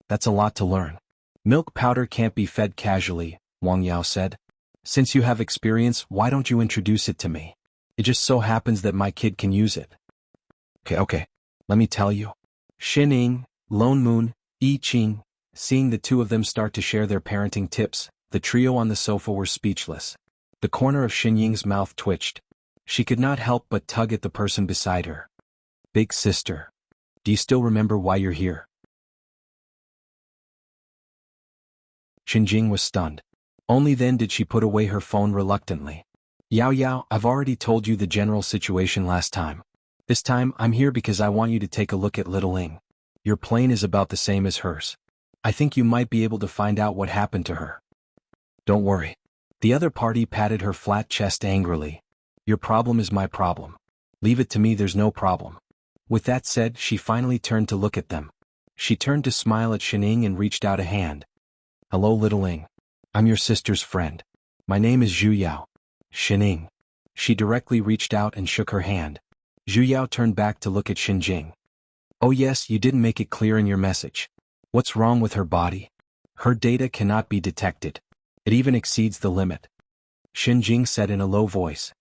That's a lot to learn. Milk powder can't be fed casually, Wang Yao said. Since you have experience, why don't you introduce it to me? It just so happens that my kid can use it. Okay. Let me tell you. Xining, Lone Moon, Yi Qing, seeing the two of them start to share their parenting tips, the trio on the sofa were speechless. The corner of Xinying's mouth twitched. She could not help but tug at the person beside her. Big sister. Do you still remember why you're here? Xinjing was stunned. Only then did she put away her phone reluctantly. Yao, I've already told you the general situation last time. This time, I'm here because I want you to take a look at Little Ling. Your plane is about the same as hers. I think you might be able to find out what happened to her. Don't worry. The other party patted her flat chest angrily. Your problem is my problem. Leave it to me, there's no problem. With that said, she finally turned to look at them. She turned to smile at Xining and reached out a hand. Hello, Little Ling. I'm your sister's friend. My name is Zhu Yao. Xining. She directly reached out and shook her hand. Zhu Yao turned back to look at Xinjing. Oh yes, you didn't make it clear in your message. What's wrong with her body? Her data cannot be detected. It even exceeds the limit. Xinjing said in a low voice.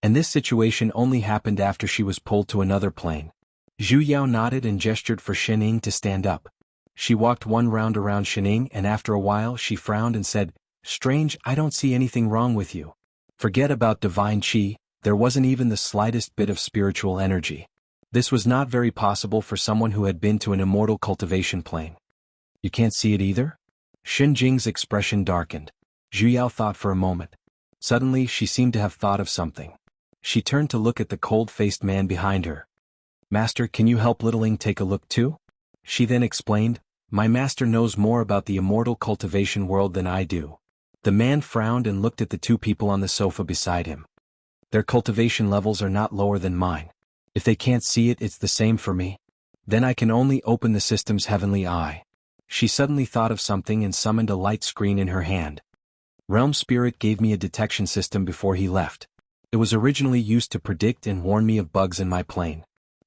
And this situation only happened after she was pulled to another plane. Zhu Yao nodded and gestured for Xining to stand up. She walked one round around Xining and after a while she frowned and said, Strange, I don't see anything wrong with you. Forget about divine qi, there wasn't even the slightest bit of spiritual energy. This was not very possible for someone who had been to an immortal cultivation plane. You can't see it either? Xinjing's expression darkened. Zhu Yao thought for a moment. Suddenly she seemed to have thought of something. She turned to look at the cold-faced man behind her. Master, can you help Littling take a look too? She then explained, My master knows more about the immortal cultivation world than I do. The man frowned and looked at the two people on the sofa beside him. Their cultivation levels are not lower than mine. If they can't see it, it's the same for me. Then I can only open the system's heavenly eye. She suddenly thought of something and summoned a light screen in her hand. Realm Spirit gave me a detection system before he left. It was originally used to predict and warn me of bugs in my plane.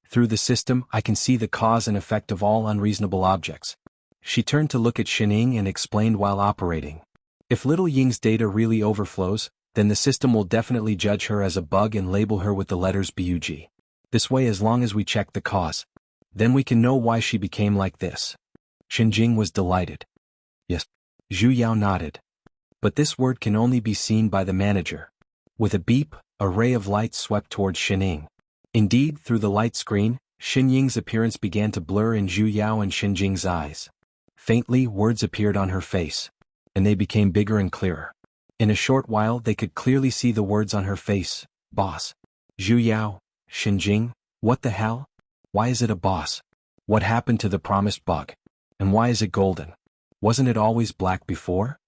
Through the system, I can see the cause and effect of all unreasonable objects. She turned to look at Xining and explained while operating. If Little Ying's data really overflows, then the system will definitely judge her as a bug and label her with the letters BUG. This way, as long as we check the cause, then we can know why she became like this. Xinjing was delighted. Yes. Zhu Yao nodded. But this word can only be seen by the manager. With a beep, a ray of light swept towards Xining. Indeed, through the light screen, Xinying's appearance began to blur in Zhu Yao and Xinjing's eyes. Faintly, words appeared on her face. And they became bigger and clearer. In a short while they could clearly see the words on her face. Boss. Zhu Yao, Xinjing, what the hell? Why is it a boss? What happened to the promised bug? And why is it golden? Wasn't it always black before?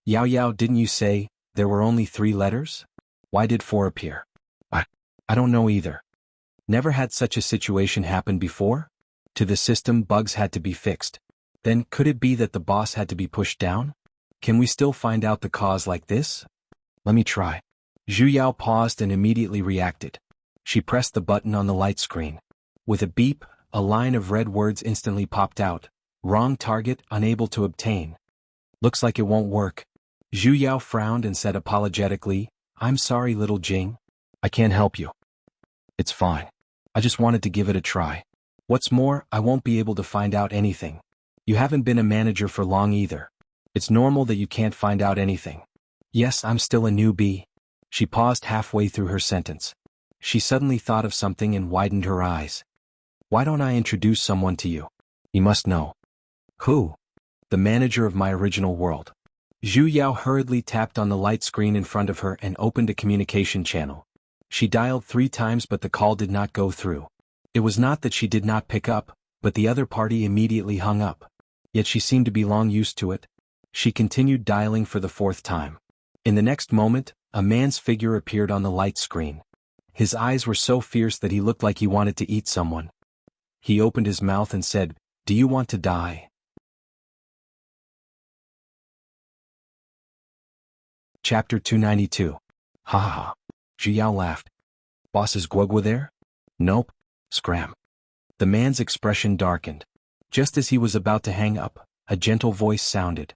Yao, didn't you say there were only 3 letters? Why did 4 appear? I don't know either. Never had such a situation happen before? To the system, bugs had to be fixed. Then, could it be that the boss had to be pushed down? Can we still find out the cause like this? Let me try. Zhu Yao paused and immediately reacted. She pressed the button on the light screen. With a beep, a line of red words instantly popped out. Wrong target, unable to obtain. Looks like it won't work. Zhu Yao frowned and said apologetically, I'm sorry, Little Jing. I can't help you. It's fine. I just wanted to give it a try. What's more, I won't be able to find out anything. You haven't been a manager for long either. It's normal that you can't find out anything. Yes, I'm still a newbie. She paused halfway through her sentence. She suddenly thought of something and widened her eyes. Why don't I introduce someone to you? You must know. Who? The manager of my original world. Zhu Yao hurriedly tapped on the light screen in front of her and opened a communication channel. She dialed 3 times but the call did not go through. It was not that she did not pick up, but the other party immediately hung up. Yet she seemed to be long used to it. She continued dialing for the 4th time. In the next moment, a man's figure appeared on the light screen. His eyes were so fierce that he looked like he wanted to eat someone. He opened his mouth and said, "Do you want to die?" Chapter 292. Ha ha. Zhu Yao laughed. Boss, is Guogua there? Nope. Scram. The man's expression darkened. Just as he was about to hang up, a gentle voice sounded.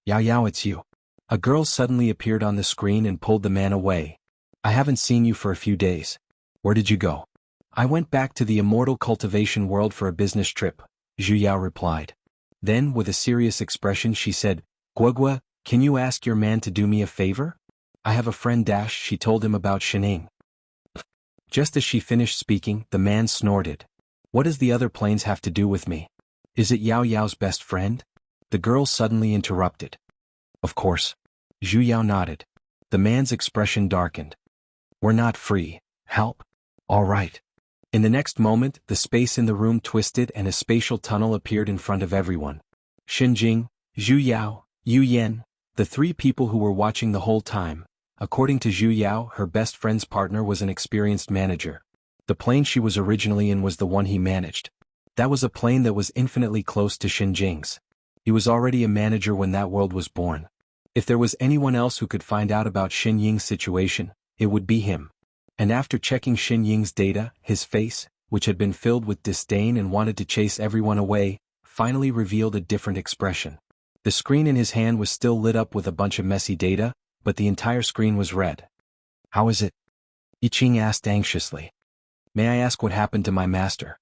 Yao Yao, it's you. A girl suddenly appeared on the screen and pulled the man away. I haven't seen you for a few days. Where did you go? I went back to the immortal cultivation world for a business trip, Zhu Yao replied. Then, with a serious expression, she said, Guogua, can you ask your man to do me a favor? I have a friend she told him about Shining. Just as she finished speaking, the man snorted. What does the other planes have to do with me? Is it Yao Yao's best friend? The girl suddenly interrupted. Of course. Zhu Yao nodded. The man's expression darkened. We're not free. Help? All right. In the next moment, the space in the room twisted and a spatial tunnel appeared in front of everyone. Xinjing, Zhu Yao, Yu Yan, the 3 people who were watching the whole time. According to Zhu Yao, her best friend's partner was an experienced manager. The plane she was originally in was the one he managed. That was a plane that was infinitely close to Xinjing's. He was already a manager when that world was born. If there was anyone else who could find out about Xin Ying's situation, it would be him. And after checking Xin Ying's data, his face, which had been filled with disdain and wanted to chase everyone away, finally revealed a different expression. The screen in his hand was still lit up with a bunch of messy data, but the entire screen was red. How is it? Yi Qing asked anxiously. May I ask what happened to my master?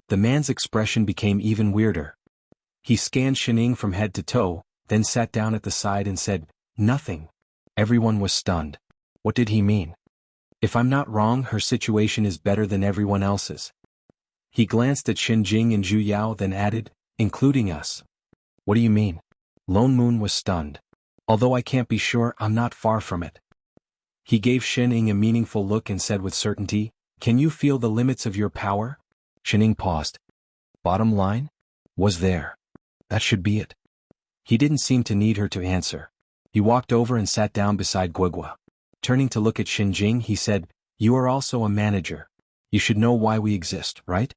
The man's expression became even weirder. He scanned Shining from head to toe, then sat down at the side and said, Nothing. Everyone was stunned. What did he mean? If I'm not wrong, her situation is better than everyone else's. He glanced at Xinjing and Zhu Yao, then added, including us. What do you mean? Lone Moon was stunned. Although I can't be sure, I'm not far from it. He gave Shining a meaningful look and said with certainty, Can you feel the limits of your power? Shining paused. Bottom line? Was there. That should be it. He didn't seem to need her to answer. He walked over and sat down beside Guogua. Turning to look at Xinjing, he said, You are also a manager. You should know why we exist, right?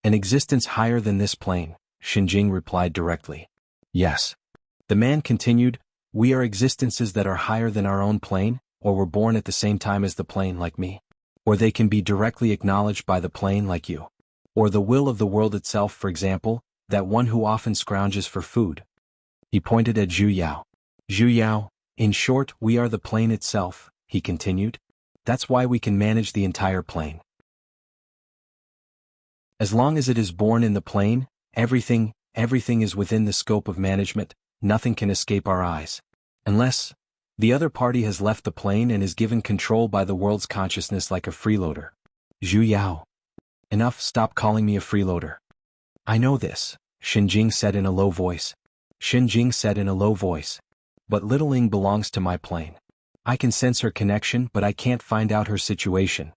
An existence higher than this plane, Xinjing replied directly. Yes. The man continued, We are existences that are higher than our own plane, or were born at the same time as the plane like me. Or they can be directly acknowledged by the plane like you. Or the will of the world itself, for example, that one who often scrounges for food. He pointed at Zhu Yao. Zhu Yao, in short, we are the plane itself, he continued. That's why we can manage the entire plane. As long as it is born in the plane, everything is within the scope of management, nothing can escape our eyes. Unless the other party has left the plane and is given control by the world's consciousness like a freeloader. Zhu Yao. Enough, stop calling me a freeloader. I know this, Xinjing said in a low voice. But Little Ling belongs to my plane. I can sense her connection, but I can't find out her situation.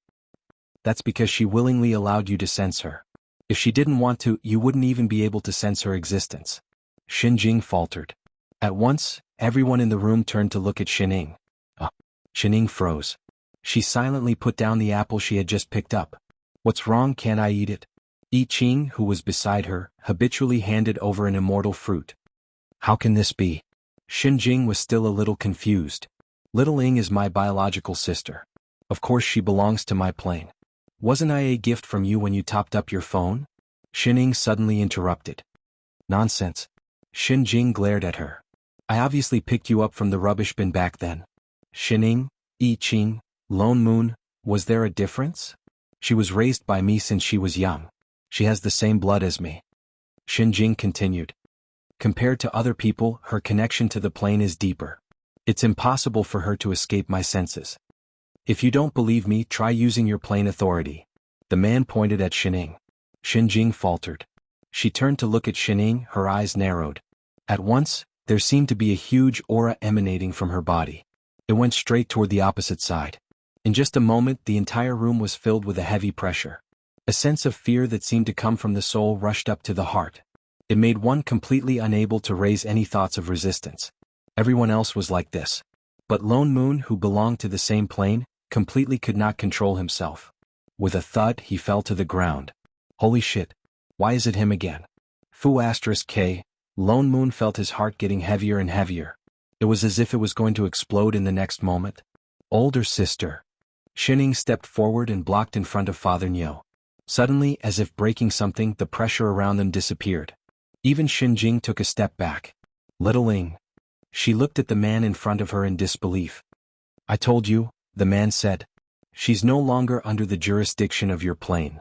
That's because she willingly allowed you to sense her. If she didn't want to, you wouldn't even be able to sense her existence. Xinjing faltered. At once, everyone in the room turned to look at Shining. Shining froze. She silently put down the apple she had just picked up. What's wrong, can't I eat it? Yi Qing, who was beside her, habitually handed over an immortal fruit. How can this be? Xinjing was still a little confused. Little Ling is my biological sister. Of course she belongs to my plane. Wasn't I a gift from you when you topped up your phone? Shining suddenly interrupted. Nonsense. Xinjing glared at her. I obviously picked you up from the rubbish bin back then. Shining, Yi Qing, Lone Moon, was there a difference? She was raised by me since she was young. She has the same blood as me. Xinjing continued. Compared to other people, her connection to the plane is deeper. It's impossible for her to escape my senses. If you don't believe me, try using your plane authority. The man pointed at Shining. Xinjing faltered. She turned to look at Xining, her eyes narrowed. At once, there seemed to be a huge aura emanating from her body. It went straight toward the opposite side. In just a moment, the entire room was filled with a heavy pressure. A sense of fear that seemed to come from the soul rushed up to the heart. It made one completely unable to raise any thoughts of resistance. Everyone else was like this. But Lone Moon, who belonged to the same plane, completely could not control himself. With a thud, he fell to the ground. Holy shit. Why is it him again? Fu *K. Lone Moon felt his heart getting heavier and heavier. It was as if it was going to explode in the next moment. Older sister. Xining stepped forward and blocked in front of Father Niu. Suddenly, as if breaking something, the pressure around them disappeared. Even Xinjing took a step back. Little Ling. She looked at the man in front of her in disbelief. I told you, the man said. She's no longer under the jurisdiction of your plane.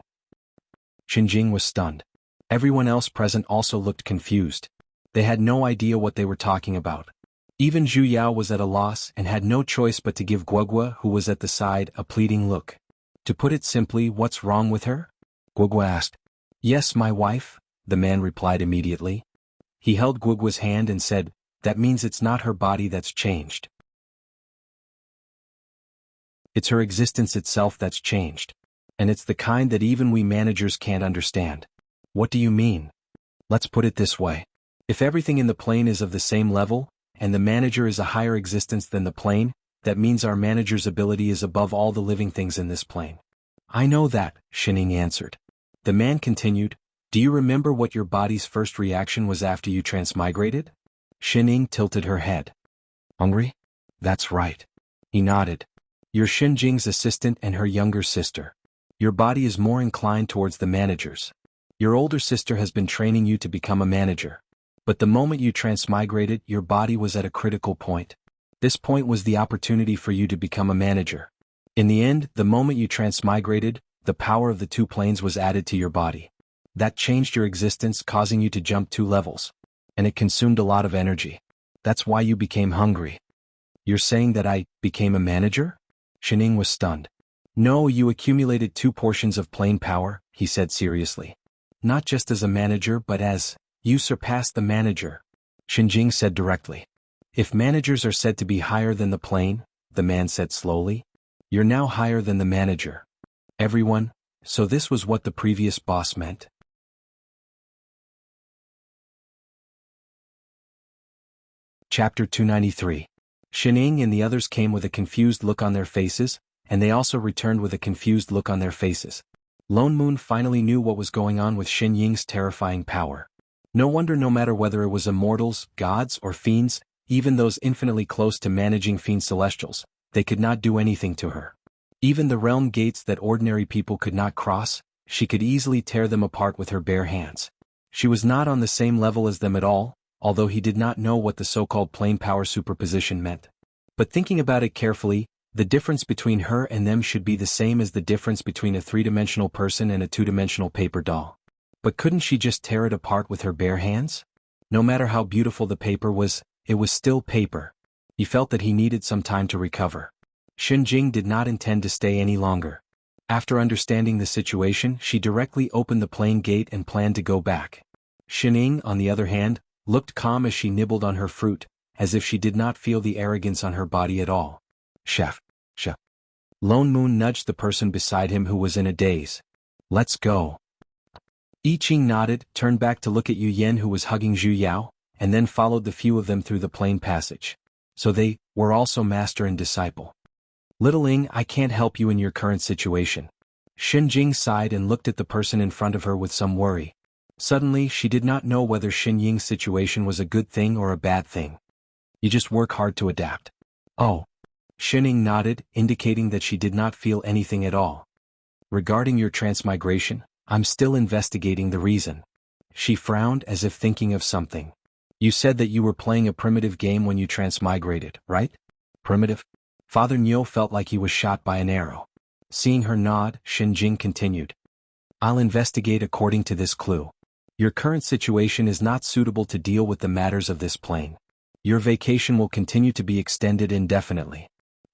Xinjing was stunned. Everyone else present also looked confused. They had no idea what they were talking about. Even Zhu Yao was at a loss and had no choice but to give Guogua, who was at the side, a pleading look. To put it simply, what's wrong with her? Guogua asked. Yes, my wife, the man replied immediately. He held Guogua's hand and said, that means it's not her body that's changed. It's her existence itself that's changed. And it's the kind that even we managers can't understand. What do you mean? Let's put it this way. If everything in the plane is of the same level, and the manager is a higher existence than the plane, that means our manager's ability is above all the living things in this plane. I know that, Xining answered. The man continued, do you remember what your body's first reaction was after you transmigrated? Xining tilted her head. Hungry? That's right. He nodded. You're Xinjing's assistant and her younger sister. Your body is more inclined towards the managers. Your older sister has been training you to become a manager. But the moment you transmigrated, your body was at a critical point. This point was the opportunity for you to become a manager. In the end, the moment you transmigrated, the power of the two planes was added to your body. That changed your existence, causing you to jump 2 levels. And it consumed a lot of energy. That's why you became hungry. You're saying that I became a manager? Xining was stunned. No, you accumulated 2 portions of plane power, he said seriously. Not just as a manager but as, you surpassed the manager. Xinjing said directly. If managers are said to be higher than the plane, the man said slowly, you're now higher than the manager. Everyone, so this was what the previous boss meant? Chapter 293. Xining and the others came with a confused look on their faces, and they also returned with a confused look on their faces. Lone Moon finally knew what was going on with Xinying's terrifying power. No wonder, no matter whether it was immortals, gods, or fiends, even those infinitely close to managing fiend celestials, they could not do anything to her. Even the realm gates that ordinary people could not cross, she could easily tear them apart with her bare hands. She was not on the same level as them at all, although he did not know what the so-called plane power superposition meant. But thinking about it carefully, the difference between her and them should be the same as the difference between a 3-dimensional person and a 2-dimensional paper doll. But couldn't she just tear it apart with her bare hands? No matter how beautiful the paper was, it was still paper. He felt that he needed some time to recover. Xinjing did not intend to stay any longer. After understanding the situation, she directly opened the plane gate and planned to go back. Xining, on the other hand, looked calm as she nibbled on her fruit, as if she did not feel the arrogance on her body at all. Chef. Lone Moon nudged the person beside him who was in a daze. Let's go. I Ching nodded, turned back to look at Yu Yen who was hugging Zhu Yao, and then followed the few of them through the plane passage. So they were also master and disciple. Little Ling, I can't help you in your current situation. Xinjing sighed and looked at the person in front of her with some worry. Suddenly, she did not know whether Xinying's situation was a good thing or a bad thing. You just work hard to adapt. Oh. Xining nodded, indicating that she did not feel anything at all. Regarding your transmigration, I'm still investigating the reason. She frowned as if thinking of something. You said that you were playing a primitive game when you transmigrated, right? Primitive? Father Niu felt like he was shot by an arrow. Seeing her nod, Xinjing continued. I'll investigate according to this clue. Your current situation is not suitable to deal with the matters of this plane. Your vacation will continue to be extended indefinitely.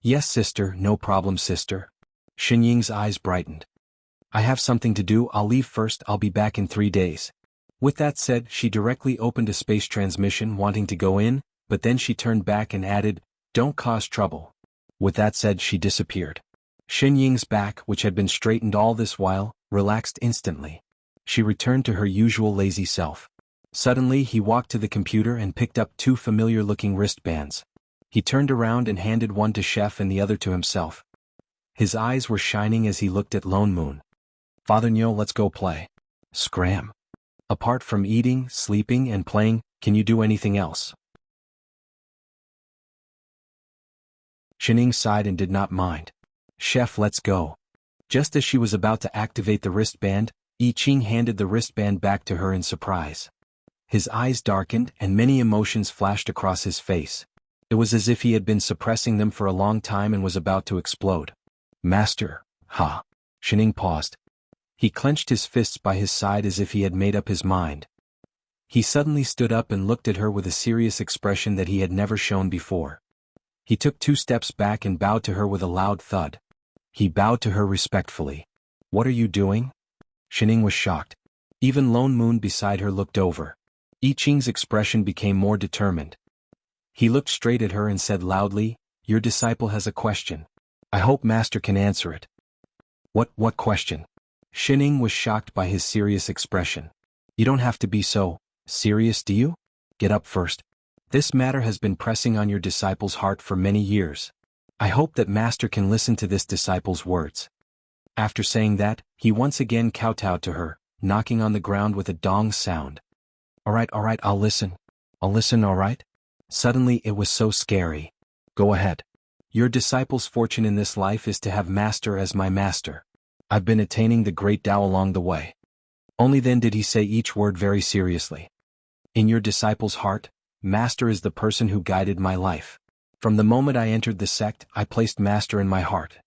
Yes, sister, no problem, sister. Xinying's eyes brightened. I have something to do, I'll leave first, I'll be back in 3 days. With that said, she directly opened a space transmission wanting to go in, but then she turned back and added, don't cause trouble. With that said, she disappeared. Shen Ying's back, which had been straightened all this while, relaxed instantly. She returned to her usual lazy self. Suddenly he walked to the computer and picked up 2 familiar-looking wristbands. He turned around and handed one to Chef and the other to himself. His eyes were shining as he looked at Lone Moon. Father Nyo, let's go play. Scram. Apart from eating, sleeping, and playing, can you do anything else? Shining sighed and did not mind. Chef, let's go. Just as she was about to activate the wristband, I Ching handed the wristband back to her in surprise. His eyes darkened and many emotions flashed across his face. It was as if he had been suppressing them for a long time and was about to explode. Master, ha. Shining paused. He clenched his fists by his side as if he had made up his mind. He suddenly stood up and looked at her with a serious expression that he had never shown before. He took 2 steps back and bowed to her with a loud thud. He bowed to her respectfully. What are you doing? Shining was shocked. Even Lone Moon beside her looked over. I Ching's expression became more determined. He looked straight at her and said loudly, your disciple has a question. I hope Master can answer it. What question? Shining was shocked by his serious expression. You don't have to be so serious, do you? Get up first. This matter has been pressing on your disciple's heart for many years. I hope that Master can listen to this disciple's words. After saying that, he once again kowtowed to her, knocking on the ground with a dong sound. All right, I'll listen. All right? Suddenly it was so scary. Go ahead. Your disciple's fortune in this life is to have Master as my master. I've been attaining the great Tao along the way. Only then did he say each word very seriously. In your disciple's heart, Master is the person who guided my life. From the moment I entered the sect, I placed Master in my heart.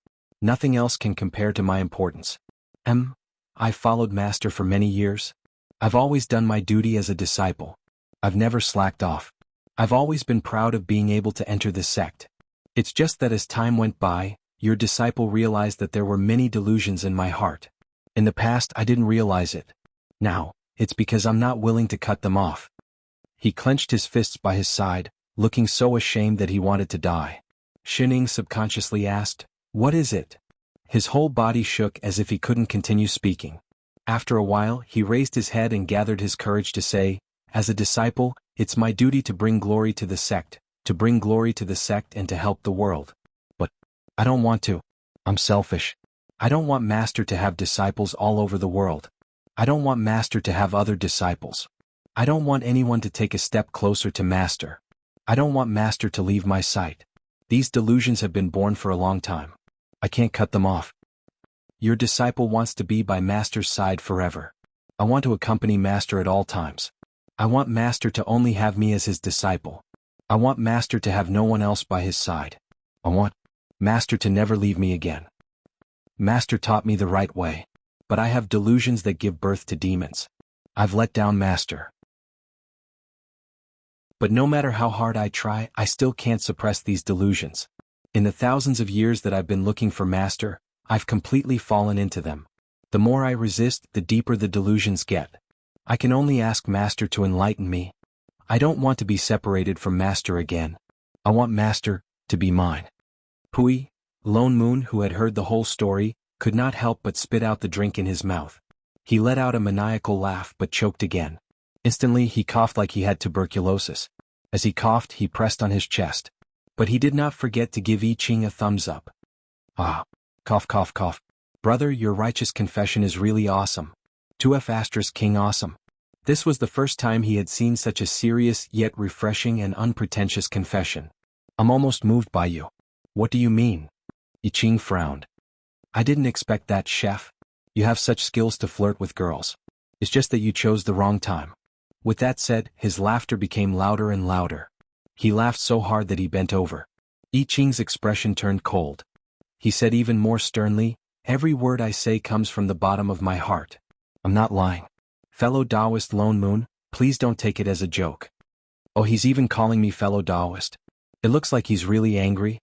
Nothing else can compare to my importance. I followed Master for many years. I've always done my duty as a disciple. I've never slacked off. I've always been proud of being able to enter the sect. It's just that as time went by, your disciple realized that there were many delusions in my heart. In the past I didn't realize it. Now, it's because I'm not willing to cut them off. He clenched his fists by his side, looking so ashamed that he wanted to die. Shining subconsciously asked, what is it? His whole body shook as if he couldn't continue speaking. After a while, he raised his head and gathered his courage to say, as a disciple, it's my duty to bring glory to the sect, and to help the world. But I don't want to. I'm selfish. I don't want Master to have disciples all over the world. I don't want Master to have other disciples. I don't want anyone to take a step closer to Master. I don't want Master to leave my sight. These delusions have been born for a long time. I can't cut them off. Your disciple wants to be by Master's side forever. I want to accompany Master at all times. I want Master to only have me as his disciple. I want Master to have no one else by his side. I want Master to never leave me again. Master taught me the right way. But I have delusions that give birth to demons. I've let down Master. But no matter how hard I try, I still can't suppress these delusions. In the thousands of years that I've been looking for Master, I've completely fallen into them. The more I resist, the deeper the delusions get. I can only ask Master to enlighten me. I don't want to be separated from Master again. I want Master to be mine. Pui, Lone Moon, who had heard the whole story, could not help but spit out the drink in his mouth. He let out a maniacal laugh but choked again. Instantly he coughed like he had tuberculosis. As he coughed, he pressed on his chest. But he did not forget to give I Ching a thumbs up. Ah. Cough cough cough. Brother, your righteous confession is really awesome. 2F** King awesome. This was the first time he had seen such a serious yet refreshing and unpretentious confession. I'm almost moved by you. What do you mean? I Ching frowned. I didn't expect that, Chef. You have such skills to flirt with girls. It's just that you chose the wrong time. With that said, his laughter became louder and louder. He laughed so hard that he bent over. I Ching's expression turned cold. He said even more sternly, every word I say comes from the bottom of my heart. I'm not lying. Fellow Taoist Lone Moon, please don't take it as a joke. Oh, he's even calling me fellow Taoist. It looks like he's really angry.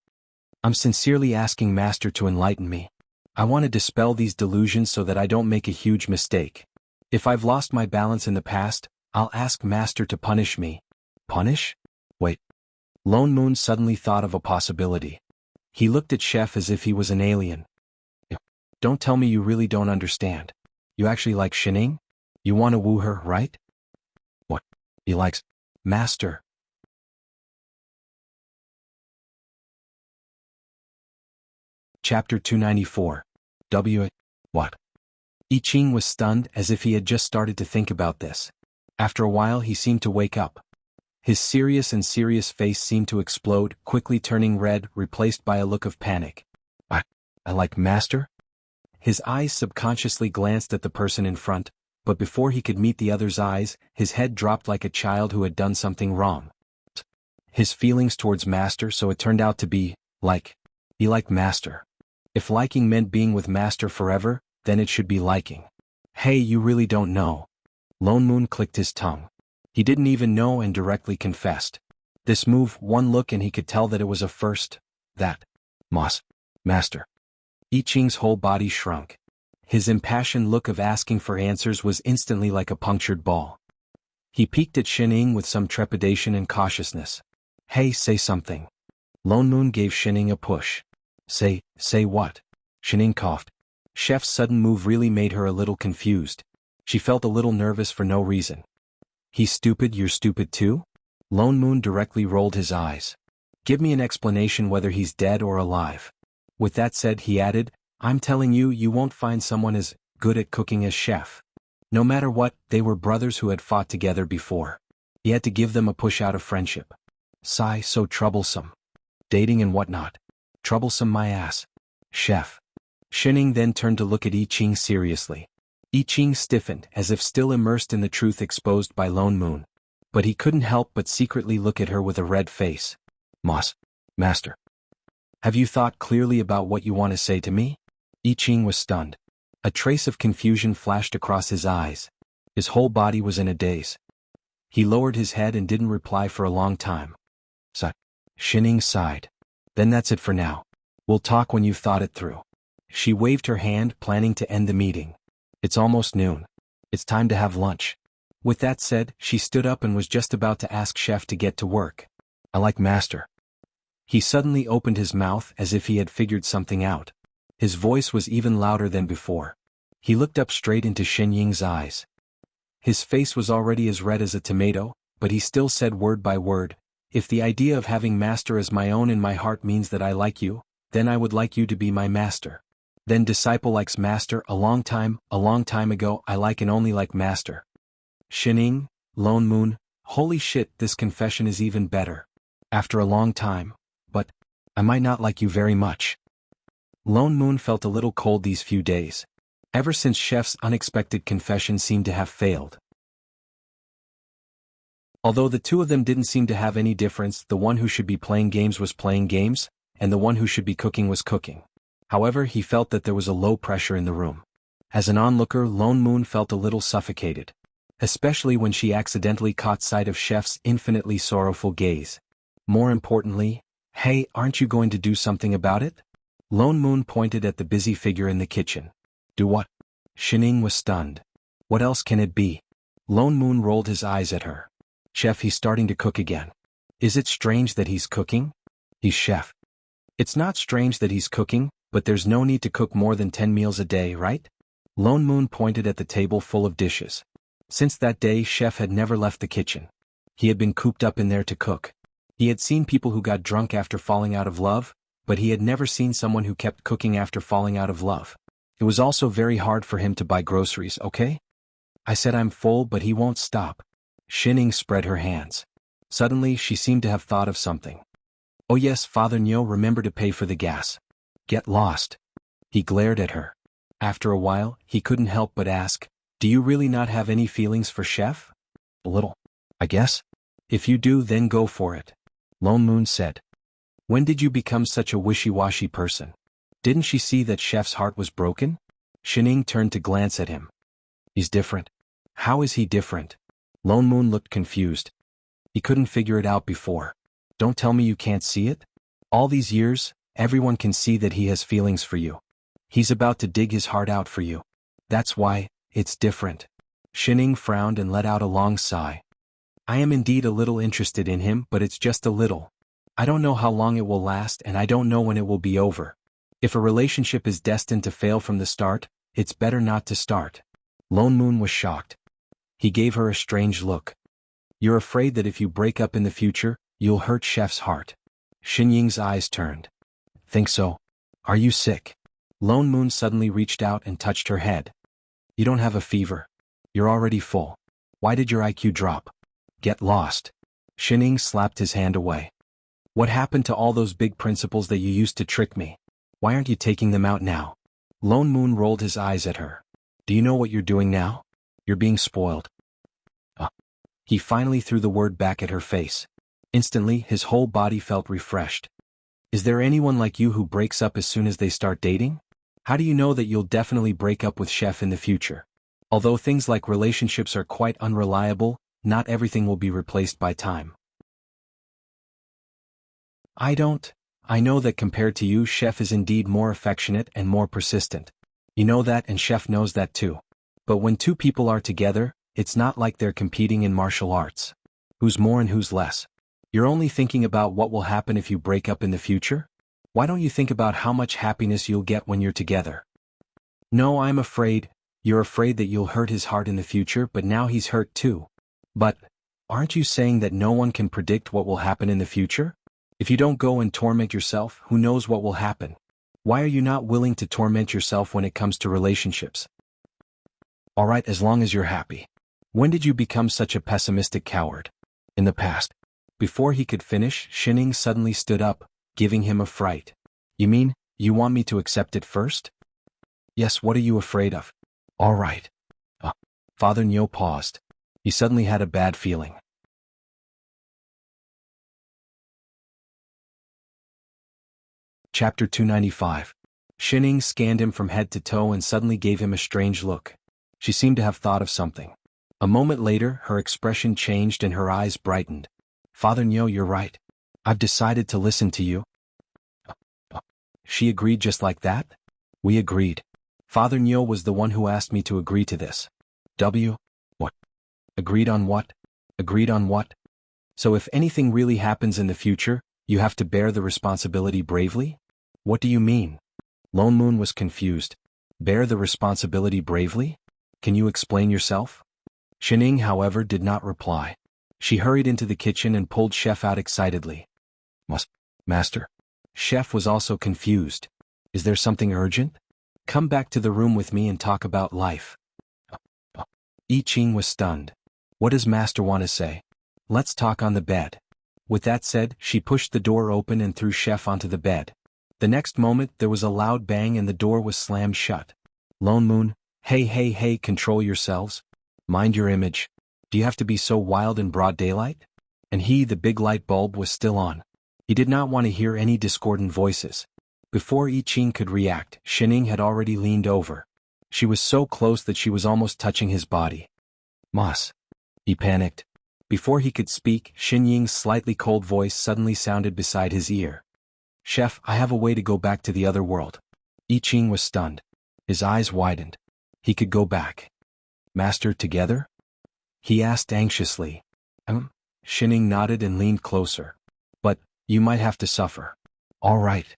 I'm sincerely asking Master to enlighten me. I want to dispel these delusions so that I don't make a huge mistake. If I've lost my balance in the past, I'll ask Master to punish me. Punish? Wait. Lone Moon suddenly thought of a possibility. He looked at Chef as if he was an alien. Don't tell me you really don't understand. You actually like Shining? You want to woo her, right? What? He likes Master. Chapter 294. What? I Ching was stunned as if he had just started to think about this. After a while he seemed to wake up. His serious face seemed to explode, quickly turning red, replaced by a look of panic. I like Master? His eyes subconsciously glanced at the person in front, but before he could meet the other's eyes, his head dropped like a child who had done something wrong. His feelings towards Master, so it turned out to be, he liked Master. If liking meant being with Master forever, then it should be liking. Hey, you really don't know. Lone Moon clicked his tongue. He didn't even know and directly confessed. This move, one look and he could tell that it was a first. That. Master. I Ching's whole body shrunk. His impassioned look of asking for answers was instantly like a punctured ball. He peeked at Shining with some trepidation and cautiousness. Hey, say something. Lone Moon gave Shining a push. Say what? Shining coughed. Chef's sudden move really made her a little confused. She felt a little nervous for no reason. He's stupid, you're stupid too? Lone Moon directly rolled his eyes. Give me an explanation whether he's dead or alive. With that said, he added, I'm telling you, you won't find someone as good at cooking as Chef. No matter what, they were brothers who had fought together before. He had to give them a push out of friendship. Sigh, so troublesome. Dating and whatnot. Troublesome my ass. Chef. Shining then turned to look at I Ching seriously. I Ching stiffened, as if still immersed in the truth exposed by Lone Moon. But he couldn't help but secretly look at her with a red face. Master. Have you thought clearly about what you want to say to me? I Ching was stunned. A trace of confusion flashed across his eyes. His whole body was in a daze. He lowered his head and didn't reply for a long time. Shining sighed. Then that's it for now. We'll talk when you've thought it through. She waved her hand, planning to end the meeting. It's almost noon. It's time to have lunch. With that said, she stood up and was just about to ask Chef to get to work. I like Master. He suddenly opened his mouth as if he had figured something out. His voice was even louder than before. He looked up straight into Shinying's eyes. His face was already as red as a tomato, but he still said word by word, if the idea of having Master as my own in my heart means that I like you, then I would like you to be my Master. Then disciple likes Master a long time ago I like and only like Master. Shining, Lone Moon, holy shit, this confession is even better. After a long time, but I might not like you very much. Lone Moon felt a little cold these few days. Ever since Chef's unexpected confession seemed to have failed. Although the two of them didn't seem to have any difference, the one who should be playing games was playing games, and the one who should be cooking was cooking. However, he felt that there was a low pressure in the room. As an onlooker, Lone Moon felt a little suffocated. Especially when she accidentally caught sight of Chef's infinitely sorrowful gaze. More importantly, hey, aren't you going to do something about it? Lone Moon pointed at the busy figure in the kitchen. Do what? Shining was stunned. What else can it be? Lone Moon rolled his eyes at her. Chef, he's starting to cook again. Is it strange that he's cooking? He's Chef. It's not strange that he's cooking, but there's no need to cook more than 10 meals a day, right? Lone Moon pointed at the table full of dishes. Since that day, Chef had never left the kitchen. He had been cooped up in there to cook. He had seen people who got drunk after falling out of love, but he had never seen someone who kept cooking after falling out of love. It was also very hard for him to buy groceries, okay? I said I'm full, but he won't stop. Shining spread her hands. Suddenly, she seemed to have thought of something. Oh yes, Father Nyo, remember to pay for the gas. Get lost. He glared at her. After a while, he couldn't help but ask, do you really not have any feelings for Chef? A little, I guess. If you do, then go for it. Lone Moon said. When did you become such a wishy-washy person? Didn't she see that Chef's heart was broken? Shining turned to glance at him. He's different. How is he different? Lone Moon looked confused. He couldn't figure it out before. Don't tell me you can't see it? All these years, everyone can see that he has feelings for you. He's about to dig his heart out for you. That's why, it's different. Shining frowned and let out a long sigh. I am indeed a little interested in him, but it's just a little. I don't know how long it will last and I don't know when it will be over. If a relationship is destined to fail from the start, it's better not to start. Lone Moon was shocked. He gave her a strange look. You're afraid that if you break up in the future, you'll hurt Chef's heart. Xin Ying's eyes turned. Think so? Are you sick? Lone Moon suddenly reached out and touched her head. You don't have a fever. You're already full. Why did your IQ drop? Get lost. Xin Ying slapped his hand away. What happened to all those big principles that you used to trick me? Why aren't you taking them out now? Lone Moon rolled his eyes at her. Do you know what you're doing now? You're being spoiled. He finally threw the word back at her face. Instantly, his whole body felt refreshed. Is there anyone like you who breaks up as soon as they start dating? How do you know that you'll definitely break up with Chef in the future? Although things like relationships are quite unreliable, not everything will be replaced by time. I know that compared to you, Chef is indeed more affectionate and more persistent. You know that and Chef knows that too. But when two people are together, it's not like they're competing in martial arts. Who's more and who's less? You're only thinking about what will happen if you break up in the future? Why don't you think about how much happiness you'll get when you're together? No, I'm afraid. You're afraid that you'll hurt his heart in the future, but now he's hurt too. But, aren't you saying that no one can predict what will happen in the future? If you don't go and torment yourself, who knows what will happen? Why are you not willing to torment yourself when it comes to relationships? All right, as long as you're happy. When did you become such a pessimistic coward? In the past. Before he could finish, Xin Ying suddenly stood up, giving him a fright. You mean, you want me to accept it first? Yes, what are you afraid of? All right. Father Nyo paused. He suddenly had a bad feeling. Chapter 295. Xin Ying scanned him from head to toe and suddenly gave him a strange look. She seemed to have thought of something. A moment later, her expression changed and her eyes brightened. Father Nyo, you're right. I've decided to listen to you. She agreed just like that? We agreed. Father Nyo was the one who asked me to agree to this. What? Agreed on what? Agreed on what? So if anything really happens in the future, you have to bear the responsibility bravely? What do you mean? Lone Moon was confused. Bear the responsibility bravely? Can you explain yourself? Xin Ying, however, did not reply. She hurried into the kitchen and pulled Chef out excitedly. Master? Chef was also confused. Is there something urgent? Come back to the room with me and talk about life. I Ching was stunned. What does Master want to say? Let's talk on the bed. With that said, she pushed the door open and threw Chef onto the bed. The next moment, there was a loud bang and the door was slammed shut. Lone Moon, hey, control yourselves. Mind your image. Do you have to be so wild in broad daylight? And the big light bulb was still on. He did not want to hear any discordant voices. Before I Ching could react, Xin Ying had already leaned over. She was so close that she was almost touching his body. Mas. He panicked. Before he could speak, Xin Ying's slightly cold voice suddenly sounded beside his ear. Chef, I have a way to go back to the other world. I Ching was stunned. His eyes widened. He could go back. Master, together? He asked anxiously. Xin Ying nodded and leaned closer. But, you might have to suffer. All right.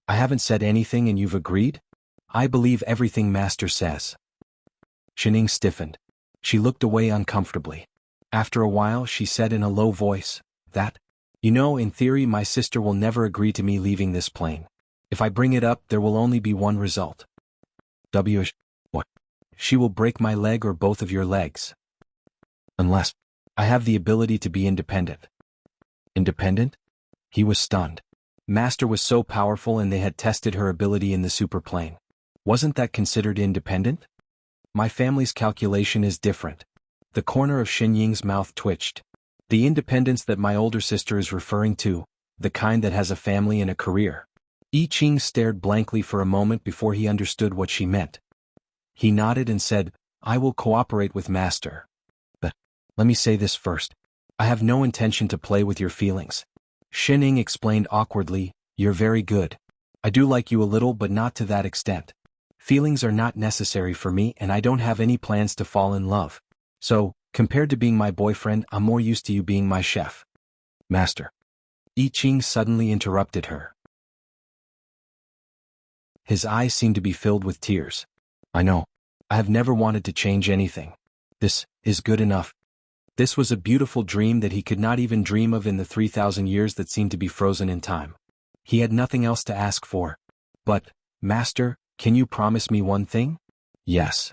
I haven't said anything and you've agreed? I believe everything Master says. Xin Ying stiffened. She looked away uncomfortably. After a while she said in a low voice, in theory my sister will never agree to me leaving this plane. If I bring it up there will only be one result. What? She will break my leg or both of your legs. Unless I have the ability to be independent. Independent? He was stunned. Master was so powerful and they had tested her ability in the superplane. Wasn't that considered independent? My family's calculation is different. The corner of Xin Ying's mouth twitched. The independence that my older sister is referring to, the kind that has a family and a career. I Ching stared blankly for a moment before he understood what she meant. He nodded and said, I will cooperate with Master. But, let me say this first. I have no intention to play with your feelings. Xin Ying explained awkwardly, you're very good. I do like you a little but not to that extent. Feelings are not necessary for me and I don't have any plans to fall in love. So, compared to being my boyfriend, I'm more used to you being my chef. Master. I Ching suddenly interrupted her. His eyes seemed to be filled with tears. I know. I have never wanted to change anything. This is good enough. This was a beautiful dream that he could not even dream of in the 3,000 years that seemed to be frozen in time. He had nothing else to ask for. But, Master, can you promise me one thing? Yes.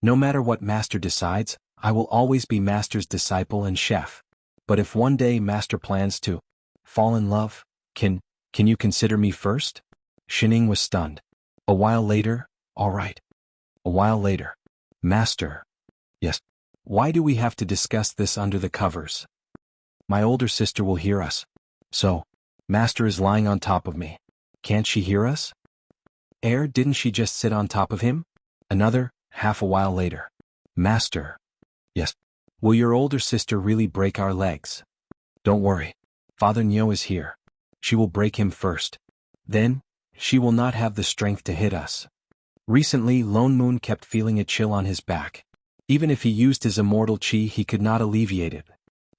No matter what Master decides, I will always be Master's disciple and chef. But if one day Master plans to fall in love, can you consider me first? Shining was stunned. A while later, all right. A while later. Master. Yes. Why do we have to discuss this under the covers? My older sister will hear us. So, Master is lying on top of me. Can't she hear us? Didn't she just sit on top of him? Another, half a while later. Master. Yes. Will your older sister really break our legs? Don't worry. Father Nyo is here. She will break him first. Then, she will not have the strength to hit us. Recently, Lone Moon kept feeling a chill on his back. Even if he used his immortal chi, he could not alleviate it.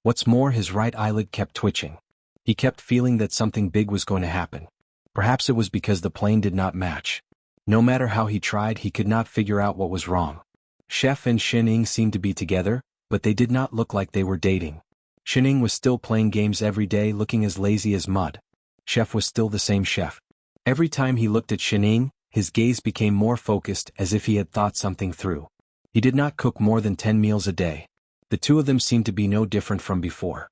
What's more, his right eyelid kept twitching. He kept feeling that something big was going to happen. Perhaps it was because the plane did not match. No matter how he tried, he could not figure out what was wrong. Chef and Shining seemed to be together, but they did not look like they were dating. Shining was still playing games every day, looking as lazy as mud. Chef was still the same chef. Every time he looked at Shining, his gaze became more focused, as if he had thought something through. He did not cook more than 10 meals a day. The two of them seemed to be no different from before.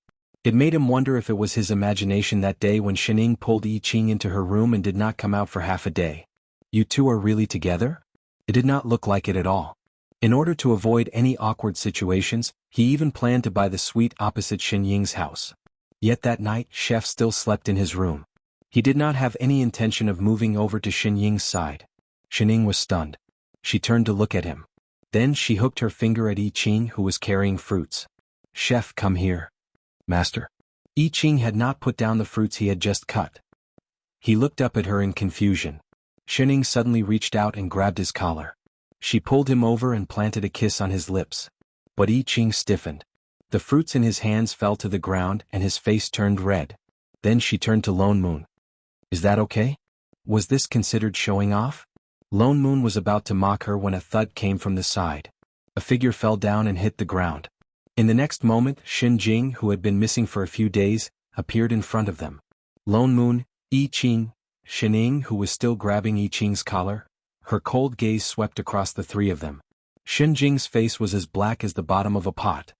It made him wonder if it was his imagination that day when Shining pulled I Ching into her room and did not come out for half a day. You two are really together? It did not look like it at all. In order to avoid any awkward situations, he even planned to buy the suite opposite Shen Ying's house. Yet that night, Chef still slept in his room. He did not have any intention of moving over to Shen Ying's side. Shining was stunned. She turned to look at him. Then she hooked her finger at I Ching, who was carrying fruits. Chef, come here. Master. I Ching had not put down the fruits he had just cut. He looked up at her in confusion. Shining suddenly reached out and grabbed his collar. She pulled him over and planted a kiss on his lips. But I Ching stiffened. The fruits in his hands fell to the ground and his face turned red. Then she turned to Lone Moon. Is that okay? Was this considered showing off? Lone Moon was about to mock her when a thud came from the side. A figure fell down and hit the ground. In the next moment, Shin Jing, who had been missing for a few days, appeared in front of them. Lone Moon, I Ching, Shining, who was still grabbing I Ching's collar. Her cold gaze swept across the three of them. Shin Jing's face was as black as the bottom of a pot.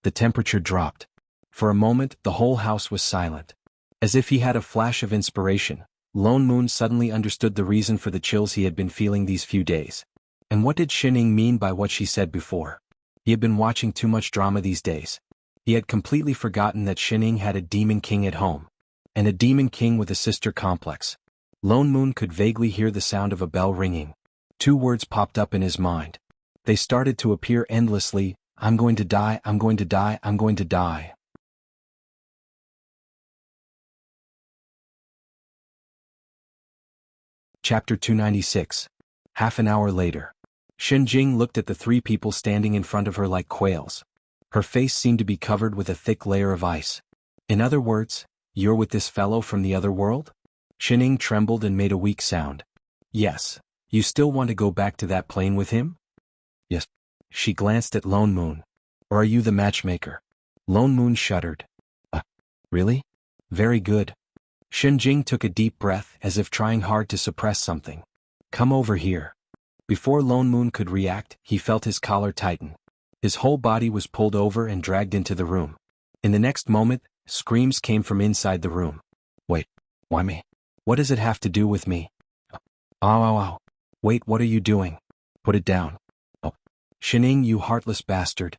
The temperature dropped. For a moment, the whole house was silent. As if he had a flash of inspiration, Lone Moon suddenly understood the reason for the chills he had been feeling these few days. And what did Shining mean by what she said before? He had been watching too much drama these days. He had completely forgotten that Shining had a demon king at home. And a demon king with a sister complex. Lone Moon could vaguely hear the sound of a bell ringing. Two words popped up in his mind. They started to appear endlessly. I'm going to die, I'm going to die, I'm going to die. Chapter 296. Half an hour later. Shen Jing looked at the three people standing in front of her like quails. Her face seemed to be covered with a thick layer of ice. In other words, you're with this fellow from the other world? Shining trembled and made a weak sound. Yes. You still want to go back to that plane with him? Yes. She glanced at Lone Moon. Or are you the matchmaker? Lone Moon shuddered. Really? Very good. Shen Jing took a deep breath as if trying hard to suppress something. Come over here. Before Lone Moon could react, he felt his collar tighten. His whole body was pulled over and dragged into the room. In the next moment, screams came from inside the room. Wait, why me? What does it have to do with me? Ow. Wait, what are you doing? Put it down. Oh. Shining, you heartless bastard.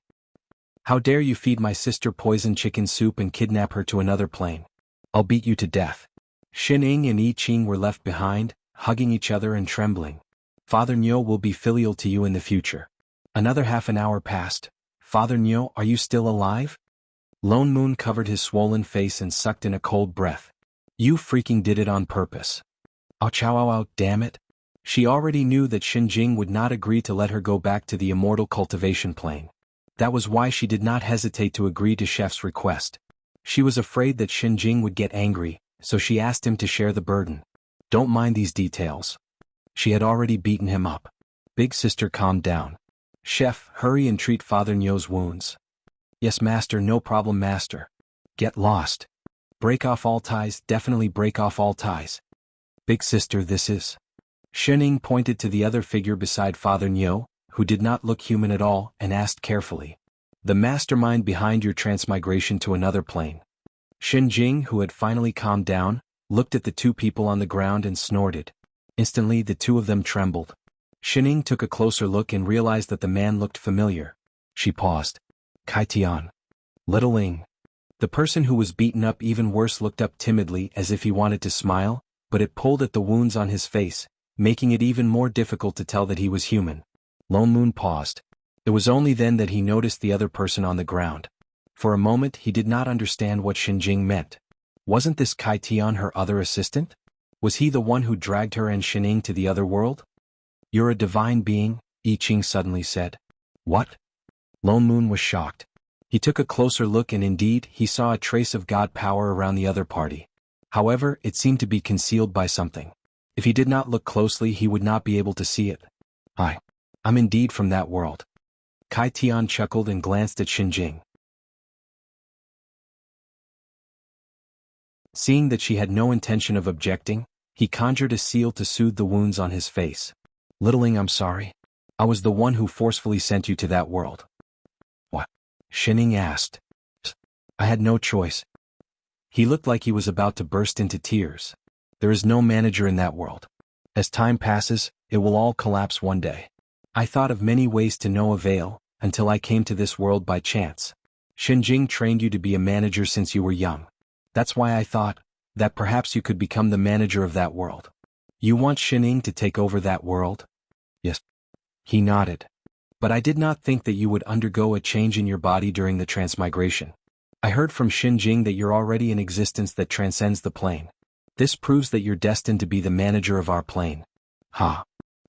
How dare you feed my sister poisoned chicken soup and kidnap her to another plane? I'll beat you to death. Shining and I Ching were left behind, hugging each other and trembling. Father Nyo will be filial to you in the future. Another half an hour passed. Father Nyo, are you still alive? Lone Moon covered his swollen face and sucked in a cold breath. You freaking did it on purpose. Oh chow ow ow, damn it. She already knew that Xinjing would not agree to let her go back to the immortal cultivation plane. That was why she did not hesitate to agree to Chef's request. She was afraid that Xinjing would get angry, so she asked him to share the burden. Don't mind these details. She had already beaten him up. Big sister calmed down. Chef, hurry and treat Father Nyo's wounds. Yes master, no problem master. Get lost. Break off all ties, definitely break off all ties. Big sister, this is. Xinjing pointed to the other figure beside Father Nyo, who did not look human at all, and asked carefully. The mastermind behind your transmigration to another plane. Xinjing, who had finally calmed down, looked at the two people on the ground and snorted. Instantly the two of them trembled. Xinjing took a closer look and realized that the man looked familiar. She paused. Kai Tian. Little Ling. The person who was beaten up even worse looked up timidly as if he wanted to smile, but it pulled at the wounds on his face, making it even more difficult to tell that he was human. Lone Moon paused. It was only then that he noticed the other person on the ground. For a moment he did not understand what Xinjing meant. Wasn't this Kai Tian her other assistant? Was he the one who dragged her and Xinjing to the other world? You're a divine being, I Ching suddenly said. What? Lone Moon was shocked. He took a closer look and indeed he saw a trace of god power around the other party. However, it seemed to be concealed by something. If he did not look closely he would not be able to see it. I'm indeed from that world. Kai Tian chuckled and glanced at Xinjing. Seeing that she had no intention of objecting, he conjured a seal to soothe the wounds on his face. Littling, I'm sorry. I was the one who forcefully sent you to that world. What? Xinjing asked. I had no choice. He looked like he was about to burst into tears. There is no manager in that world. As time passes, it will all collapse one day. I thought of many ways to no avail, until I came to this world by chance. Xinjing trained you to be a manager since you were young. That's why I thought that perhaps you could become the manager of that world. You want Xinjing to take over that world? Yes. He nodded. But I did not think that you would undergo a change in your body during the transmigration. I heard from Xinjing that you're already an existence that transcends the plane. This proves that you're destined to be the manager of our plane. Ha!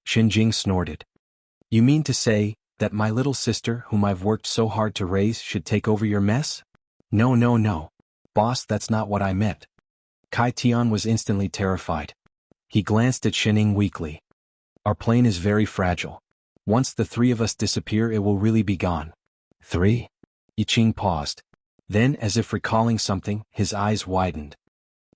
Xinjing snorted. You mean to say that my little sister, whom I've worked so hard to raise, should take over your mess? No. Boss, that's not what I meant. Kai Tian was instantly terrified. He glanced at Xinjing weakly. Our plane is very fragile. Once the three of us disappear it will really be gone. 3? I Ching paused. Then, as if recalling something, his eyes widened.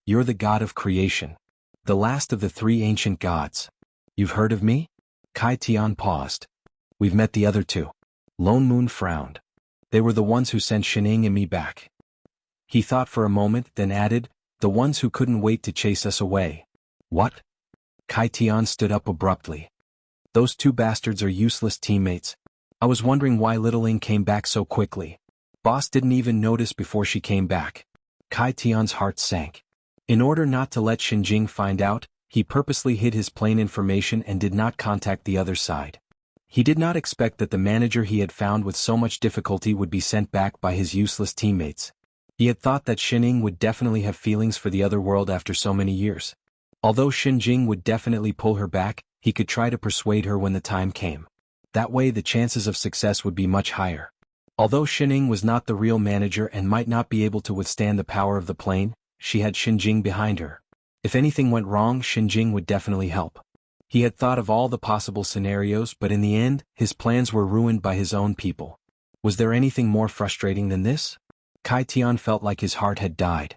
You're the god of creation. The last of the three ancient gods. You've heard of me? Kai Tian paused. We've met the other two. Lone Moon frowned. They were the ones who sent Xinjing and me back. He thought for a moment, then added, the ones who couldn't wait to chase us away. What? Kai Tian stood up abruptly. Those two bastards are useless teammates. I was wondering why Little Ling came back so quickly. Boss didn't even notice before she came back. Kai Tian's heart sank. In order not to let Xinjing find out, he purposely hid his plane information and did not contact the other side. He did not expect that the manager he had found with so much difficulty would be sent back by his useless teammates. He had thought that Xinjing would definitely have feelings for the other world after so many years. Although Xinjing would definitely pull her back, he could try to persuade her when the time came. That way the chances of success would be much higher. Although Xinjing was not the real manager and might not be able to withstand the power of the plane, she had Xinjing behind her. If anything went wrong, Xinjing would definitely help. He had thought of all the possible scenarios, but in the end, his plans were ruined by his own people. Was there anything more frustrating than this? Kai Tian felt like his heart had died.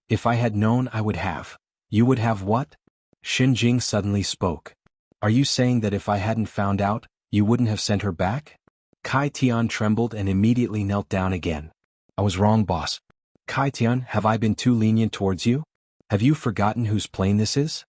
If I had known, I would have. You would have what? Xinjing suddenly spoke. Are you saying that if I hadn't found out, you wouldn't have sent her back? Kai Tian trembled and immediately knelt down again. I was wrong, boss. Kai Tian, have I been too lenient towards you? Have you forgotten whose plane this is?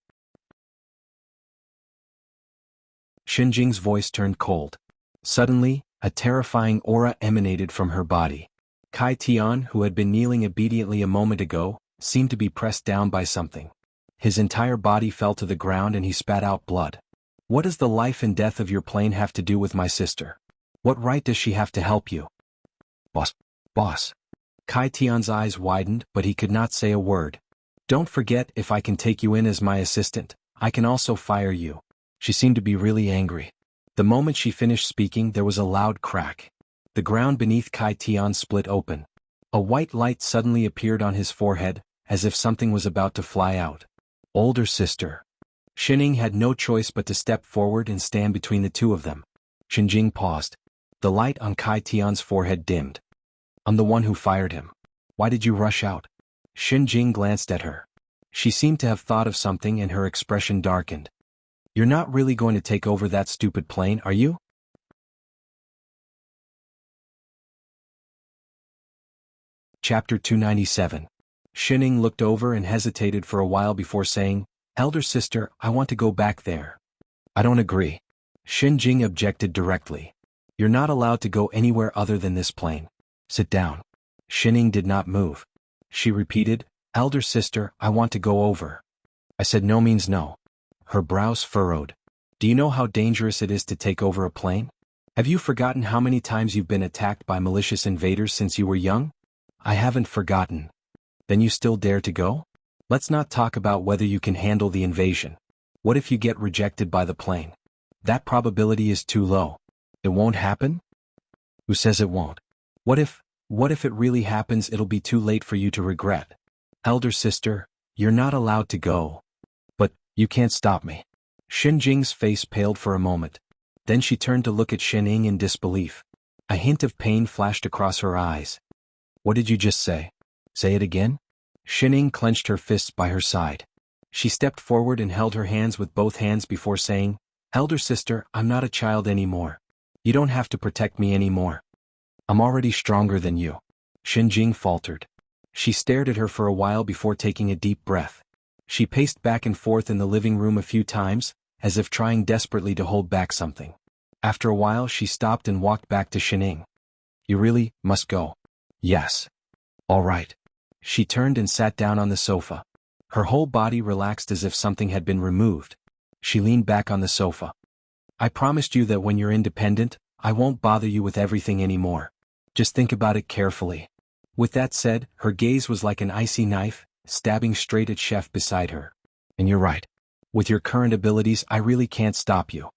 Xinjing's voice turned cold. Suddenly, a terrifying aura emanated from her body. Kai Tian, who had been kneeling obediently a moment ago, seemed to be pressed down by something. His entire body fell to the ground and he spat out blood. What does the life and death of your plane have to do with my sister? What right does she have to help you? Boss. Kai Tian's eyes widened, but he could not say a word. Don't forget, if I can take you in as my assistant, I can also fire you. She seemed to be really angry. The moment she finished speaking, there was a loud crack. The ground beneath Kai Tian split open. A white light suddenly appeared on his forehead, as if something was about to fly out. Older sister. Xining had no choice but to step forward and stand between the two of them. Shinjing paused. The light on Kai Tian's forehead dimmed. I'm the one who fired him. Why did you rush out? Shinjing glanced at her. She seemed to have thought of something and her expression darkened. You're not really going to take over that stupid plane, are you? Chapter 297. Xining looked over and hesitated for a while before saying, Elder sister, I want to go back there. I don't agree. Shinjing objected directly. You're not allowed to go anywhere other than this plane. Sit down. Xining did not move. She repeated, Elder sister, I want to go over. I said no means no. Her brows furrowed. Do you know how dangerous it is to take over a plane? Have you forgotten how many times you've been attacked by malicious invaders since you were young? I haven't forgotten. Then you still dare to go? Let's not talk about whether you can handle the invasion. What if you get rejected by the plane? That probability is too low. It won't happen? Who says it won't? What if it really happens? It'll be too late for you to regret. Elder sister, you're not allowed to go. But, you can't stop me. Shinjing's face paled for a moment. Then she turned to look at Xining in disbelief. A hint of pain flashed across her eyes. What did you just say? Say it again? Xining clenched her fists by her side. She stepped forward and held her hands with both hands before saying, Elder sister, I'm not a child anymore. You don't have to protect me anymore. I'm already stronger than you. Shinjing faltered. She stared at her for a while before taking a deep breath. She paced back and forth in the living room a few times, as if trying desperately to hold back something. After a while she stopped and walked back to Xining. You really must go. Yes. All right. She turned and sat down on the sofa. Her whole body relaxed as if something had been removed. She leaned back on the sofa. I promised you that when you're independent, I won't bother you with everything anymore. Just think about it carefully. With that said, her gaze was like an icy knife, stabbing straight at Chef beside her. And you're right. With your current abilities, I really can't stop you.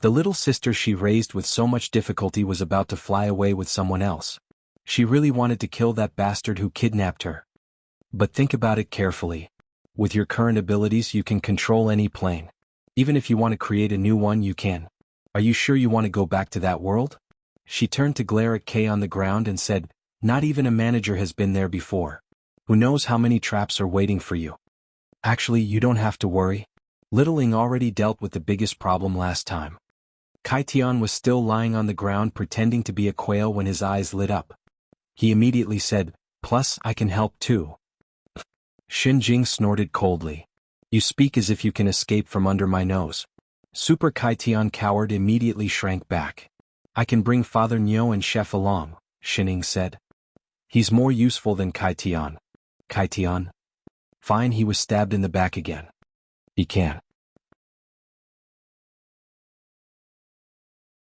The little sister she raised with so much difficulty was about to fly away with someone else. She really wanted to kill that bastard who kidnapped her. But think about it carefully. With your current abilities, you can control any plane. Even if you want to create a new one, you can. Are you sure you want to go back to that world? She turned to glare at Kay on the ground and said, Not even a manager has been there before. Who knows how many traps are waiting for you? Actually, you don't have to worry. Little Ing already dealt with the biggest problem last time. Kai Tian was still lying on the ground pretending to be a quail when his eyes lit up. He immediately said, Plus, I can help too. Shinjing snorted coldly. You speak as if you can escape from under my nose. Super Kai Tian coward immediately shrank back. I can bring Father Nyo and Chef along, Xining said. He's more useful than Kai Tian. Kai Tian? Fine, he was stabbed in the back again. He can.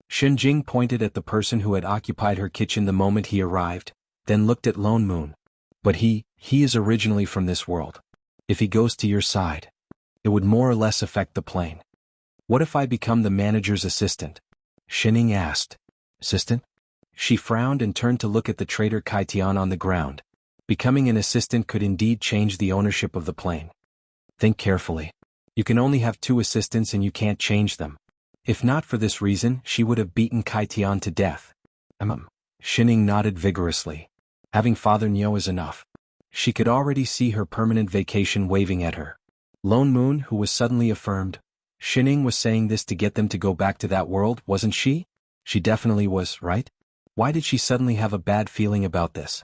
Shinjing pointed at the person who had occupied her kitchen the moment he arrived, then looked at Lone Moon. But he is originally from this world. If he goes to your side, it would more or less affect the plane. What if I become the manager's assistant? Xining asked. Assistant? She frowned and turned to look at the traitor Kai Tian on the ground. Becoming an assistant could indeed change the ownership of the plane. Think carefully. You can only have 2 assistants and you can't change them. If not for this reason, she would have beaten Kai Tian to death. Xining nodded vigorously. Having Father Nyo is enough. She could already see her permanent vacation waving at her. Lone Moon, who was suddenly affirmed. Xining was saying this to get them to go back to that world, wasn't she? She definitely was, right? Why did she suddenly have a bad feeling about this?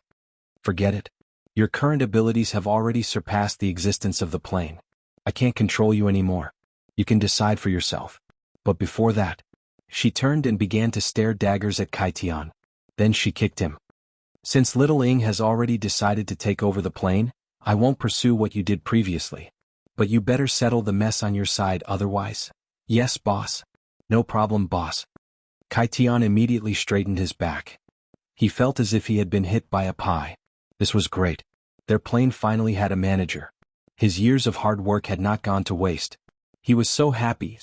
Forget it. Your current abilities have already surpassed the existence of the plane. I can't control you anymore. You can decide for yourself. But before that, she turned and began to stare daggers at Kai Tian. Then she kicked him. Since Little Ing has already decided to take over the plane, I won't pursue what you did previously. But you better settle the mess on your side otherwise. Yes, boss. No problem, boss. Kai Tian immediately straightened his back. He felt as if he had been hit by a pie. This was great. Their plane finally had a manager. His years of hard work had not gone to waste. He was so happy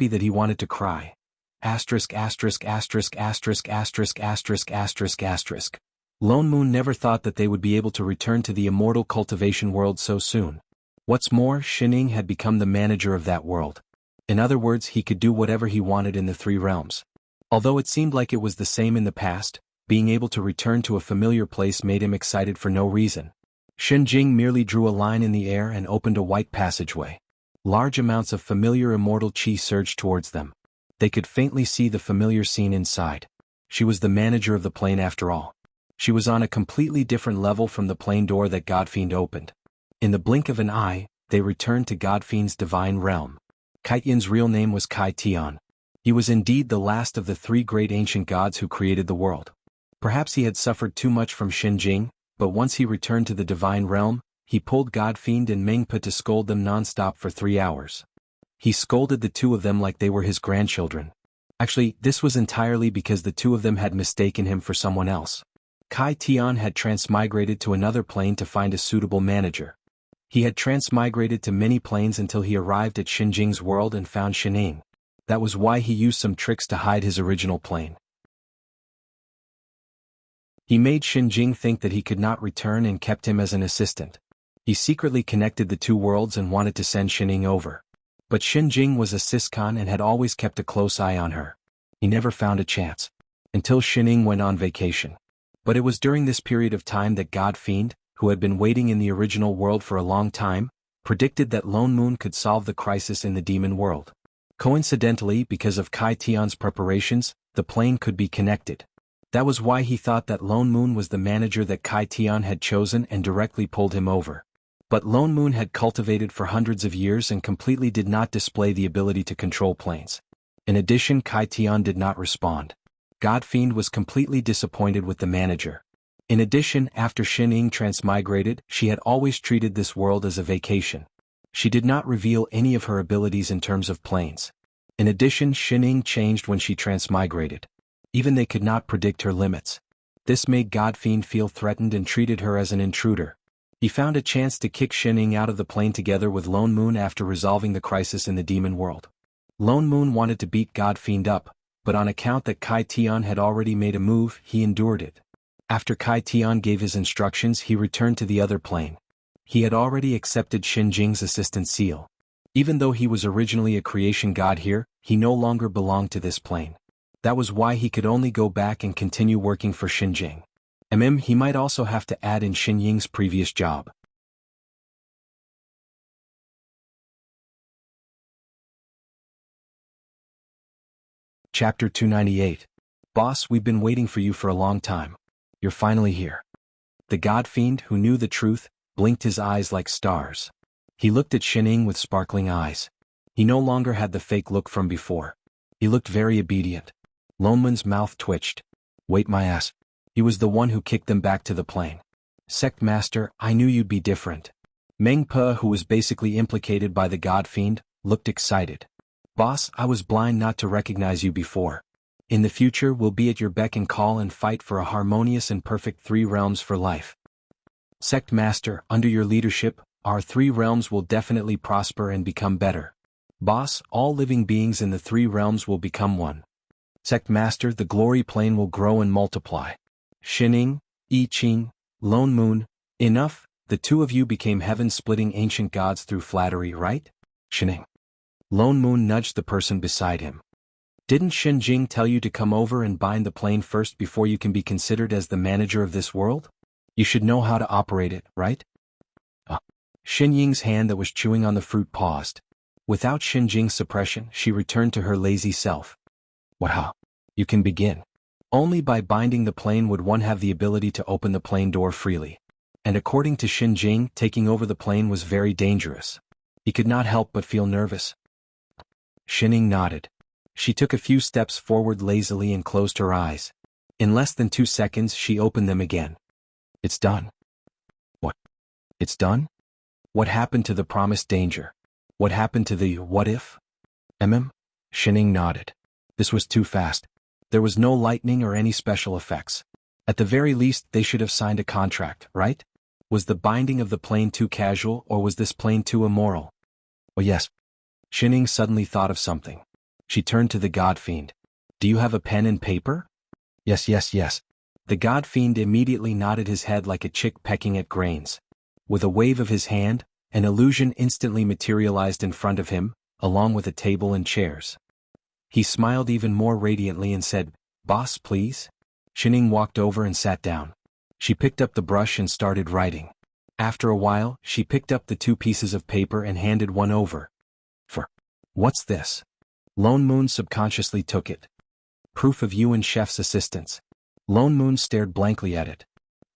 that he wanted to cry. Asterisk asterisk asterisk asterisk asterisk asterisk asterisk asterisk. Lone Moon never thought that they would be able to return to the immortal cultivation world so soon. What's more, Shining had become the manager of that world. In other words, he could do whatever he wanted in the three realms. Although it seemed like it was the same in the past, being able to return to a familiar place made him excited for no reason. Shenjing merely drew a line in the air and opened a white passageway. Large amounts of familiar immortal chi surged towards them. They could faintly see the familiar scene inside. She was the manager of the plane after all. She was on a completely different level from the plane door that Godfiend opened. In the blink of an eye, they returned to Godfiend's divine realm. Kaitian's real name was Kai Tian. He was indeed the last of the three great ancient gods who created the world. Perhaps he had suffered too much from Shenjing, but once he returned to the divine realm, he pulled Godfiend and Mengpa to scold them non-stop for 3 hours. He scolded the two of them like they were his grandchildren. Actually, this was entirely because the two of them had mistaken him for someone else. Kai Tian had transmigrated to another plane to find a suitable manager. He had transmigrated to many planes until he arrived at Shenjing's world and found Shining. That was why he used some tricks to hide his original plane. He made Shenjing think that he could not return and kept him as an assistant. He secretly connected the two worlds and wanted to send Shining over. But Shenjing was a Siscon and had always kept a close eye on her. He never found a chance. Until Shining went on vacation. But it was during this period of time that Godfiend, who had been waiting in the original world for a long time, predicted that Lone Moon could solve the crisis in the demon world. Coincidentally, because of Kai Tian's preparations, the plane could be connected. That was why he thought that Lone Moon was the manager that Kai Tian had chosen and directly pulled him over. But Lone Moon had cultivated for hundreds of years and completely did not display the ability to control planes. In addition, Kai Tian did not respond. Godfiend was completely disappointed with the manager. In addition, after Shining transmigrated, she had always treated this world as a vacation. She did not reveal any of her abilities in terms of planes. In addition, Shining changed when she transmigrated. Even they could not predict her limits. This made Godfiend feel threatened and treated her as an intruder. He found a chance to kick Shining out of the plane together with Lone Moon after resolving the crisis in the demon world. Lone Moon wanted to beat Godfiend up, but on account that Kai Tian had already made a move, he endured it. After Kai Tian gave his instructions, he returned to the other plane. He had already accepted Shenjing's assistant seal. Even though he was originally a creation god here, he no longer belonged to this plane. That was why he could only go back and continue working for Shenjing. He might also have to add in Shenying's previous job. Chapter 298. Boss, we've been waiting for you for a long time. You're finally here. The Godfiend, who knew the truth, blinked his eyes like stars. He looked at Shenying with sparkling eyes. He no longer had the fake look from before. He looked very obedient. Loneman's mouth twitched. Wait my ass. He was the one who kicked them back to the plane. Sect Master, I knew you'd be different. Meng Pe, who was basically implicated by the Godfiend, looked excited. Boss, I was blind not to recognize you before. In the future, we'll be at your beck and call and fight for a harmonious and perfect 3 realms for life. Sect Master, under your leadership, our 3 realms will definitely prosper and become better. Boss, all living beings in the 3 realms will become one. Sect Master, the glory plane will grow and multiply. Shining, I Ching, Lone Moon, enough, the 2 of you became heaven-splitting ancient gods through flattery, right? Shining. Lone Moon nudged the person beside him. Didn't Shenjing tell you to come over and bind the plane first before you can be considered as the manager of this world? You should know how to operate it, right? Shenying's hand that was chewing on the fruit paused. Without Shenjing's suppression, she returned to her lazy self. Wow. You can begin. Only by binding the plane would one have the ability to open the plane door freely. And according to Shenjing, taking over the plane was very dangerous. He could not help but feel nervous. Shining nodded. She took a few steps forward lazily and closed her eyes. In less than 2 seconds she opened them again. It's done. What? It's done? What happened to the promised danger? What happened to the what if? Shining nodded. This was too fast. There was no lightning or any special effects. At the very least, they should have signed a contract, right? Was the binding of the plane too casual or was this plane too immoral? Oh yes. Shining suddenly thought of something. She turned to the God Fiend. Do you have a pen and paper? Yes, yes, yes. The God Fiend immediately nodded his head like a chick pecking at grains. With a wave of his hand, an illusion instantly materialized in front of him, along with a table and chairs. He smiled even more radiantly and said, Boss, please? Shining walked over and sat down. She picked up the brush and started writing. After a while, she picked up the 2 pieces of paper and handed one over. What's this? Lone Moon subconsciously took it. Proof of you and Chef's assistance. Lone Moon stared blankly at it.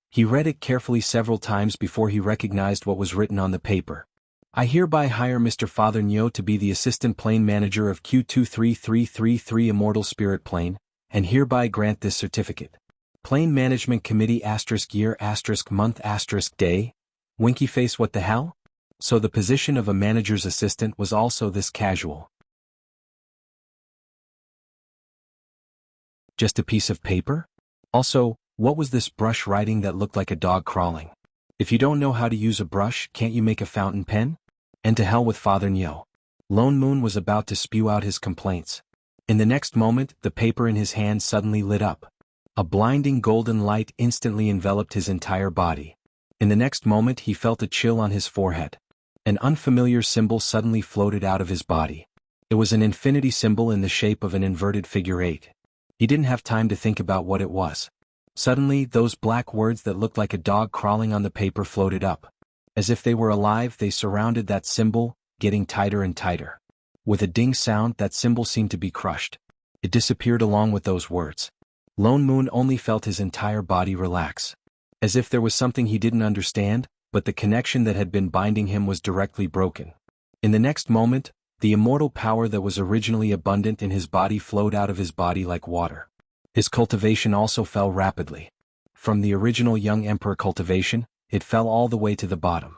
He read it carefully several times before he recognized what was written on the paper. I hereby hire Mr. Father Nyo to be the assistant plane manager of Q23333 Immortal Spirit Plane, and hereby grant this certificate. Plane Management Committee *year *month *day. Winky face, what the hell? So the position of a manager's assistant was also this casual. Just a piece of paper? Also, what was this brush writing that looked like a dog crawling? If you don't know how to use a brush, can't you make a fountain pen? And to hell with Father Nyo. Lone Moon was about to spew out his complaints. In the next moment, the paper in his hand suddenly lit up. A blinding golden light instantly enveloped his entire body. In the next moment, he felt a chill on his forehead. An unfamiliar symbol suddenly floated out of his body. It was an infinity symbol in the shape of an inverted figure 8. He didn't have time to think about what it was. Suddenly, those black words that looked like a dog crawling on the paper floated up. As if they were alive, they surrounded that symbol, getting tighter and tighter. With a ding sound, that symbol seemed to be crushed. It disappeared along with those words. Lone Moon only felt his entire body relax. As if there was something he didn't understand, but the connection that had been binding him was directly broken. In the next moment, the immortal power that was originally abundant in his body flowed out of his body like water. His cultivation also fell rapidly. From the original young emperor cultivation, it fell all the way to the bottom.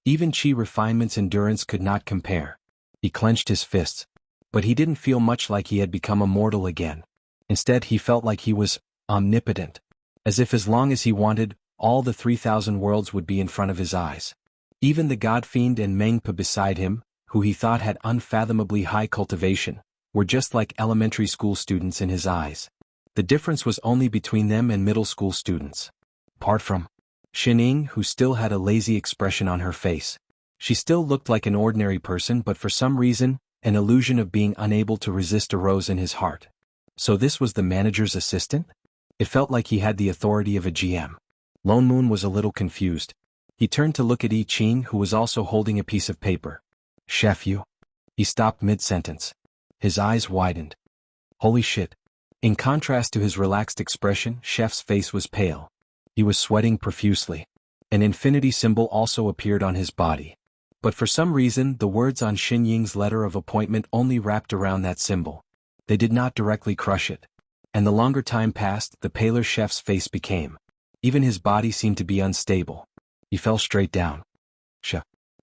Even Chi Refinement's endurance could not compare. He clenched his fists. But he didn't feel much like he had become immortal again. Instead, he felt like he was omnipotent. As if as long as he wanted, all the 3,000 worlds would be in front of his eyes. Even the God Fiend and Mengpa beside him, who he thought had unfathomably high cultivation, were just like elementary school students in his eyes. The difference was only between them and middle school students. Apart from Shining, who still had a lazy expression on her face. She still looked like an ordinary person, but for some reason, an illusion of being unable to resist arose in his heart. So this was the manager's assistant? It felt like he had the authority of a GM. Lone Moon was a little confused. He turned to look at I Ching, who was also holding a piece of paper. Chef, you? He stopped mid-sentence. His eyes widened. Holy shit. In contrast to his relaxed expression, Chef's face was pale. He was sweating profusely. An infinity symbol also appeared on his body. But for some reason, the words on Xin Ying's letter of appointment only wrapped around that symbol. They did not directly crush it. And the longer time passed, the paler Chef's face became. Even his body seemed to be unstable. He fell straight down.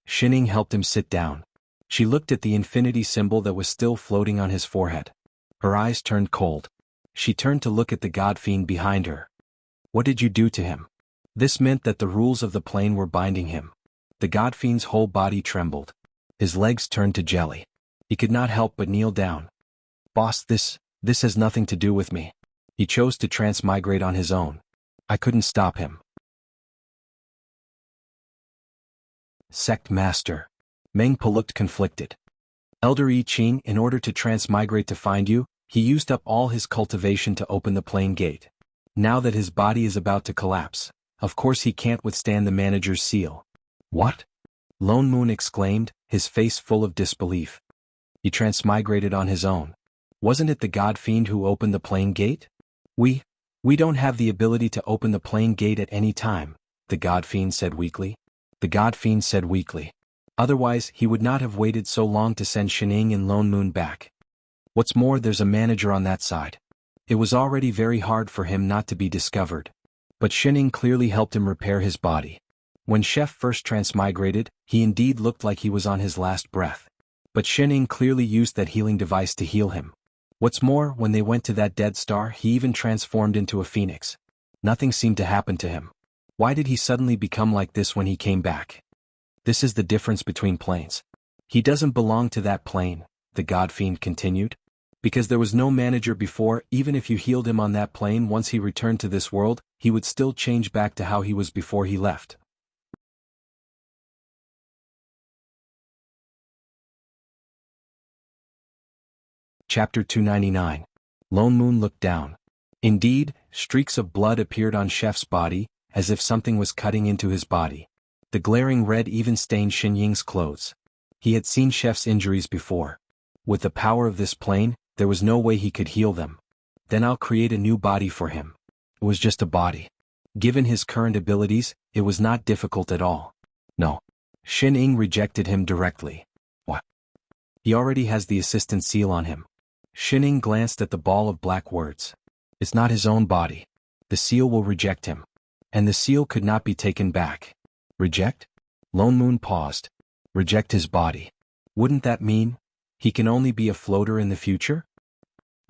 Shining helped him sit down. She looked at the infinity symbol that was still floating on his forehead. Her eyes turned cold. She turned to look at the God Fiend behind her. What did you do to him? This meant that the rules of the plane were binding him. The God Fiend's whole body trembled. His legs turned to jelly. He could not help but kneel down. Boss, this has nothing to do with me. He chose to transmigrate on his own. I couldn't stop him. Sect Master. Mengpa looked conflicted. Elder I Ching, in order to transmigrate to find you, he used up all his cultivation to open the plane gate. Now that his body is about to collapse, of course he can't withstand the manager's seal. What? Lone Moon exclaimed, his face full of disbelief. He transmigrated on his own. Wasn't it the God Fiend who opened the plane gate? We don't have the ability to open the plane gate at any time, the God Fiend said weakly. The God Fiend said weakly. Otherwise, he would not have waited so long to send Shining and Lone Moon back. What's more, there's a manager on that side. It was already very hard for him not to be discovered. But Shining clearly helped him repair his body. When Chef first transmigrated, he indeed looked like he was on his last breath. But Shining clearly used that healing device to heal him. What's more, when they went to that dead star, he even transformed into a phoenix. Nothing seemed to happen to him. Why did he suddenly become like this when he came back? This is the difference between planes. He doesn't belong to that plane, the God Fiend continued. Because there was no manager before, even if you healed him on that plane once he returned to this world, he would still change back to how he was before he left. Chapter 299. Lone Moon looked down. Indeed, streaks of blood appeared on Chef's body, as if something was cutting into his body. The glaring red even stained Xin Ying's clothes. He had seen Chef's injuries before. With the power of this plane, there was no way he could heal them. Then I'll create a new body for him. It was just a body. Given his current abilities, it was not difficult at all. No. Xin Ying rejected him directly. What? He already has the assistant seal on him. Xin Ying glanced at the ball of black words. It's not his own body. The seal will reject him. And the seal could not be taken back. Reject? Lone Moon paused. Reject his body. Wouldn't that mean he can only be a floater in the future?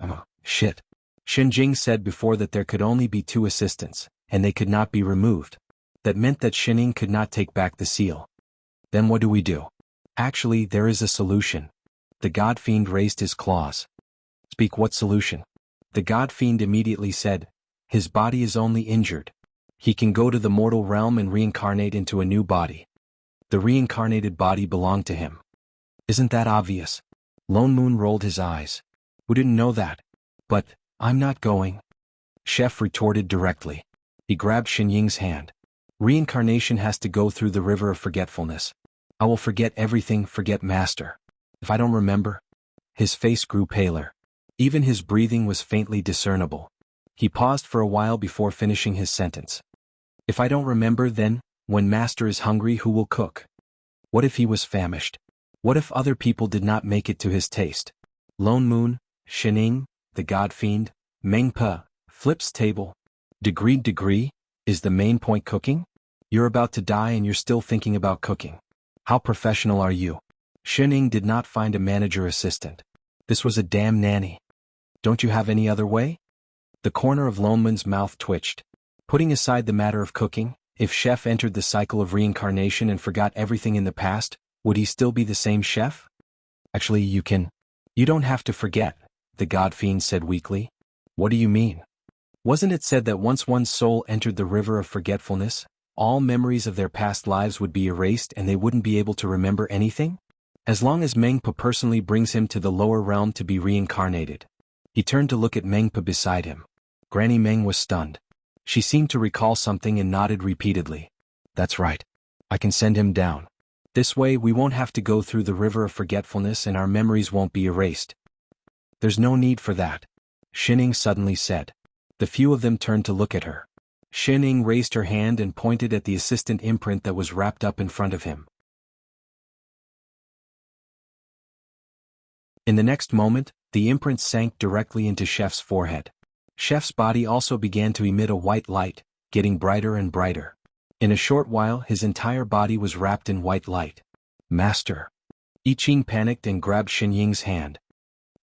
Oh, shit. Xin Jing said before that there could only be 2 assistants, and they could not be removed. That meant that Xin Ying could not take back the seal. Then what do we do? Actually, there is a solution. The God Fiend raised his claws. Speak, what solution? The God Fiend immediately said, his body is only injured. He can go to the mortal realm and reincarnate into a new body. The reincarnated body belonged to him. Isn't that obvious? Lone Moon rolled his eyes. Who didn't know that? But, I'm not going. Chef retorted directly. He grabbed Xin Ying's hand. Reincarnation has to go through the river of forgetfulness. I will forget everything, forget Master. If I don't remember. His face grew paler. Even his breathing was faintly discernible. He paused for a while before finishing his sentence. If I don't remember, then, when Master is hungry, who will cook? What if he was famished? What if other people did not make it to his taste? Lone Moon, Xin Ying, the God Fiend, Meng Pa, Flip's table. Degree, is the main point cooking? You're about to die and you're still thinking about cooking. How professional are you? Xin Ying did not find a manager assistant. This was a damn nanny. Don't you have any other way? The corner of Lone Moon's mouth twitched. Putting aside the matter of cooking, if Chef entered the cycle of reincarnation and forgot everything in the past, would he still be the same chef? Actually, you don't have to forget, the God Fiend said weakly. What do you mean? Wasn't it said that once one's soul entered the river of forgetfulness, all memories of their past lives would be erased and they wouldn't be able to remember anything? As long as Meng Pa personally brings him to the lower realm to be reincarnated. He turned to look at Meng Pa beside him. Granny Meng was stunned. She seemed to recall something and nodded repeatedly. That's right. I can send him down. This way we won't have to go through the river of forgetfulness and our memories won't be erased. There's no need for that, Xin Ying suddenly said. The few of them turned to look at her. Xin Ying raised her hand and pointed at the assistant imprint that was wrapped up in front of him. In the next moment, the imprint sank directly into Chef's forehead. Chef's body also began to emit a white light, getting brighter and brighter. In a short while his entire body was wrapped in white light. Master. I Ching panicked and grabbed Xin Ying's hand.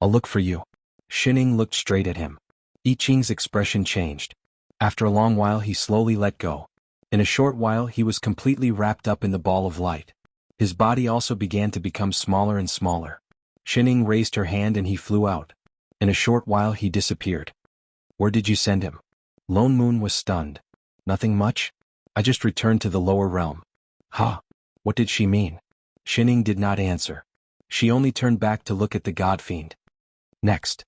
I'll look for you. Xin Ying looked straight at him. I Ching's expression changed. After a long while he slowly let go. In a short while he was completely wrapped up in the ball of light. His body also began to become smaller and smaller. Xin Ying raised her hand and he flew out. In a short while he disappeared. Where did you send him? Lone Moon was stunned. Nothing much? I just returned to the lower realm. Huh? What did she mean? Xin Ying did not answer. She only turned back to look at the God Fiend. Next.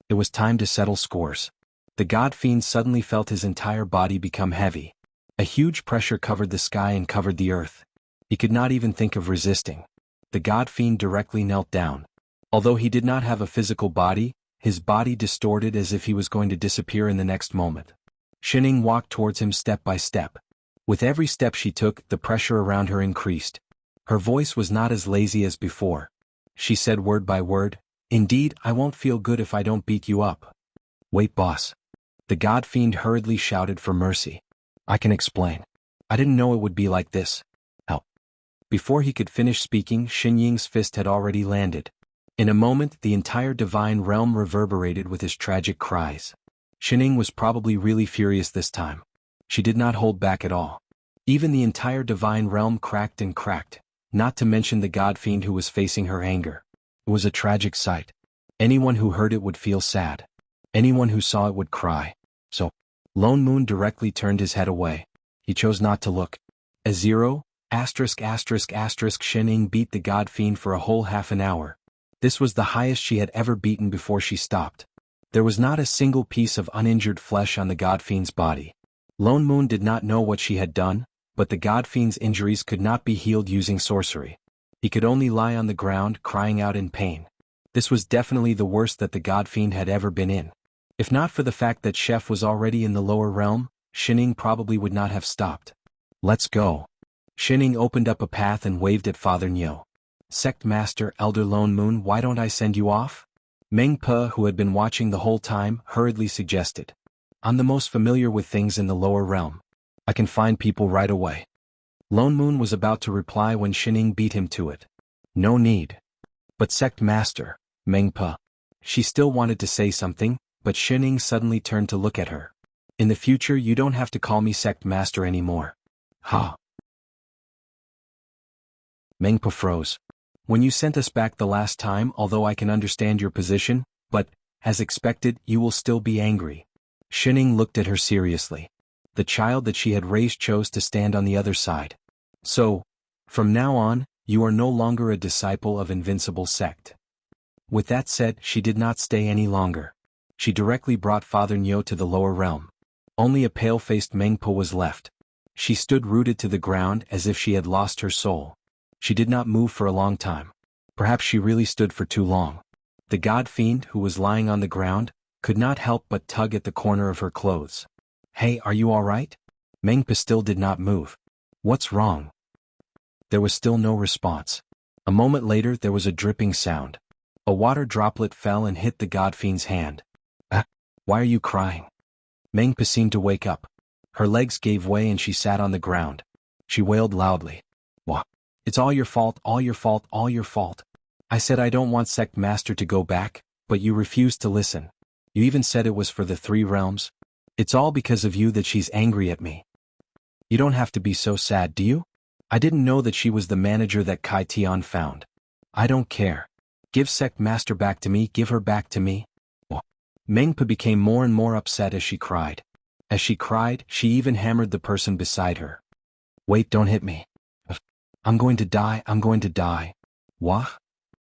It was time to settle scores. The God Fiend suddenly felt his entire body become heavy. A huge pressure covered the sky and covered the earth. He could not even think of resisting. The God Fiend directly knelt down. Although he did not have a physical body, his body distorted as if he was going to disappear in the next moment. Xin Ying walked towards him step by step. With every step she took, the pressure around her increased. Her voice was not as lazy as before. She said word by word, "Indeed, I won't feel good if I don't beat you up." "Wait, boss." The God Fiend hurriedly shouted for mercy. "I can explain. I didn't know it would be like this. Help." Before he could finish speaking, Xin Ying's fist had already landed. In a moment, the entire divine realm reverberated with his tragic cries. Xin Ying was probably really furious this time. She did not hold back at all. Even the entire divine realm cracked and cracked, not to mention the god fiend who was facing her anger. It was a tragic sight. Anyone who heard it would feel sad. Anyone who saw it would cry. So, Lone Moon directly turned his head away. He chose not to look. ********Xining beat the god fiend for a whole half an hour. This was the highest she had ever beaten before she stopped. There was not a single piece of uninjured flesh on the god fiend's body. Lone Moon did not know what she had done, but the god fiend's injuries could not be healed using sorcery. He could only lie on the ground crying out in pain. This was definitely the worst that the god fiend had ever been in. If not for the fact that Chef was already in the lower realm, Xining probably would not have stopped. Let's go. Xining opened up a path and waved at Father Nyo. Sect Master Elder Lone Moon, why don't I send you off? Meng Pe, who had been watching the whole time, hurriedly suggested. I'm the most familiar with things in the lower realm. I can find people right away. Lone Moon was about to reply when Xining beat him to it. No need. But Sect Master, Meng Pe. She still wanted to say something, but Xining suddenly turned to look at her. In the future you don't have to call me Sect Master anymore. Ha. Meng Pe froze. When you sent us back the last time, although I can understand your position, but, as expected, you will still be angry. Xining looked at her seriously. The child that she had raised chose to stand on the other side. So, from now on, you are no longer a disciple of Invincible Sect. With that said, she did not stay any longer. She directly brought Father Nyo to the lower realm. Only a pale-faced Meng Pe was left. She stood rooted to the ground as if she had lost her soul. She did not move for a long time. Perhaps she really stood for too long. The god fiend, who was lying on the ground, could not help but tug at the corner of her clothes. Hey, are you all right? Meng Pe still did not move. What's wrong? There was still no response. A moment later there was a dripping sound. A water droplet fell and hit the god fiend's hand. Why are you crying? Meng Pe seemed to wake up. Her legs gave way and she sat on the ground. She wailed loudly. Wah! It's all your fault, all your fault, all your fault. I said I don't want Sect Master to go back, but you refused to listen. You even said it was for the 3 realms. It's all because of you that she's angry at me. You don't have to be so sad, do you? I didn't know that she was the manager that Kai Tian found. I don't care. Give Sect Master back to me, give her back to me. Meng Pe became more and more upset as she cried. As she cried, she even hammered the person beside her. Wait, don't hit me. I'm going to die, I'm going to die. Wah?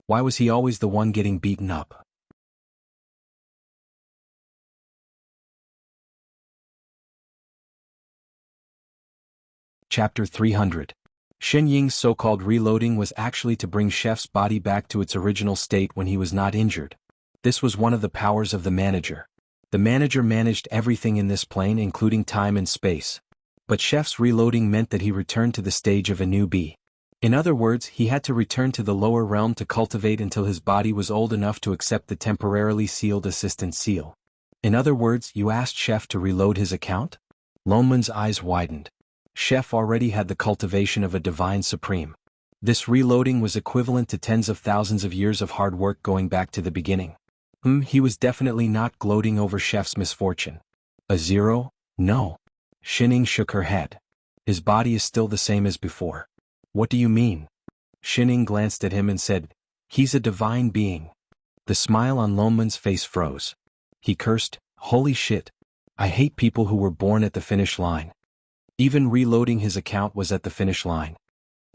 Why was he always the one getting beaten up? Chapter 300. Shen Ying's so-called reloading was actually to bring Chef's body back to its original state when he was not injured. This was one of the powers of the manager. The manager managed everything in this plane, including time and space. But Chef's reloading meant that he returned to the stage of a newbie. In other words, he had to return to the lower realm to cultivate until his body was old enough to accept the temporarily sealed assistant seal. In other words, you asked Chef to reload his account? Lone Moon's eyes widened. Chef already had the cultivation of a divine supreme. This reloading was equivalent to tens of thousands of years of hard work going back to the beginning. He was definitely not gloating over Chef's misfortune. A 0? No. Xining shook her head. His body is still the same as before. What do you mean? Xining glanced at him and said, he's a divine being. The smile on Lone Moon's face froze. He cursed, holy shit. I hate people who were born at the finish line. Even reloading his account was at the finish line.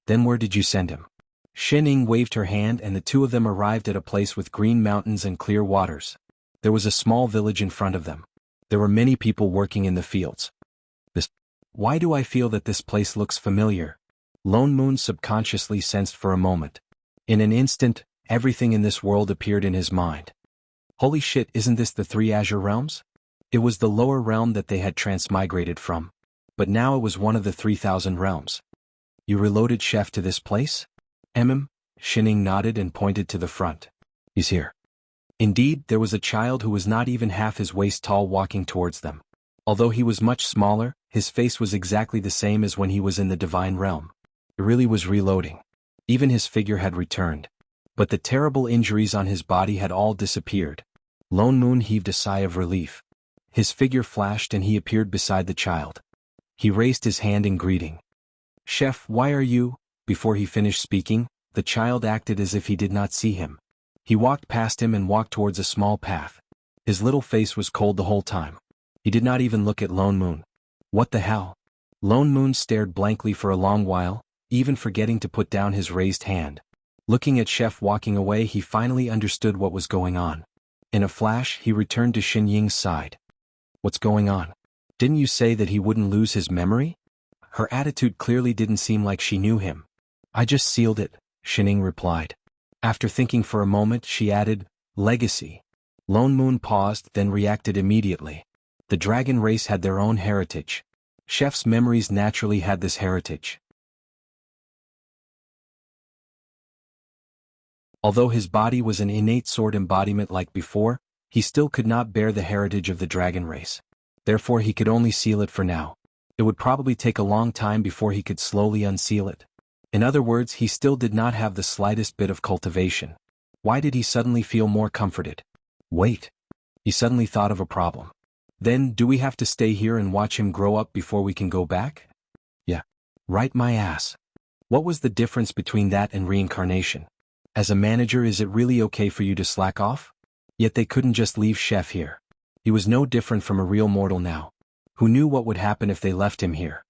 Then where did you send him? Xining waved her hand and the two of them arrived at a place with green mountains and clear waters. There was a small village in front of them. There were many people working in the fields. Why do I feel that this place looks familiar? Lone Moon subconsciously sensed for a moment. In an instant, everything in this world appeared in his mind. Holy shit, isn't this the 3 Azure realms? It was the lower realm that they had transmigrated from. But now it was one of the 3,000 realms. You reloaded Chef to this place? Xining nodded and pointed to the front. He's here. Indeed, there was a child who was not even half his waist tall walking towards them. Although he was much smaller, his face was exactly the same as when he was in the divine realm. It really was reloading. Even his figure had returned. But the terrible injuries on his body had all disappeared. Lone Moon heaved a sigh of relief. His figure flashed and he appeared beside the child. He raised his hand in greeting. Chef, why are you? before he finished speaking, the child acted as if he did not see him. He walked past him and walked towards a small path. His little face was cold the whole time. He did not even look at Lone Moon. What the hell? Lone Moon stared blankly for a long while, even forgetting to put down his raised hand. Looking at Chef walking away, he finally understood what was going on. In a flash, he returned to Xin Ying's side. What's going on? Didn't you say that he wouldn't lose his memory? Her attitude clearly didn't seem like she knew him. I just sealed it, Xin Ying replied. After thinking for a moment, she added, legacy. Lone Moon paused, then reacted immediately. The dragon race had their own heritage. Chef's memories naturally had this heritage. Although his body was an innate sword embodiment like before, he still could not bear the heritage of the dragon race. Therefore he could only seal it for now. It would probably take a long time before he could slowly unseal it. In other words, he still did not have the slightest bit of cultivation. Why did he suddenly feel more comforted? Wait. He suddenly thought of a problem. Then, do we have to stay here and watch him grow up before we can go back? Yeah. Right my ass. What was the difference between that and reincarnation? As a manager, is it really okay for you to slack off? Yet they couldn't just leave Chef here. He was no different from a real mortal now. Who knew what would happen if they left him here?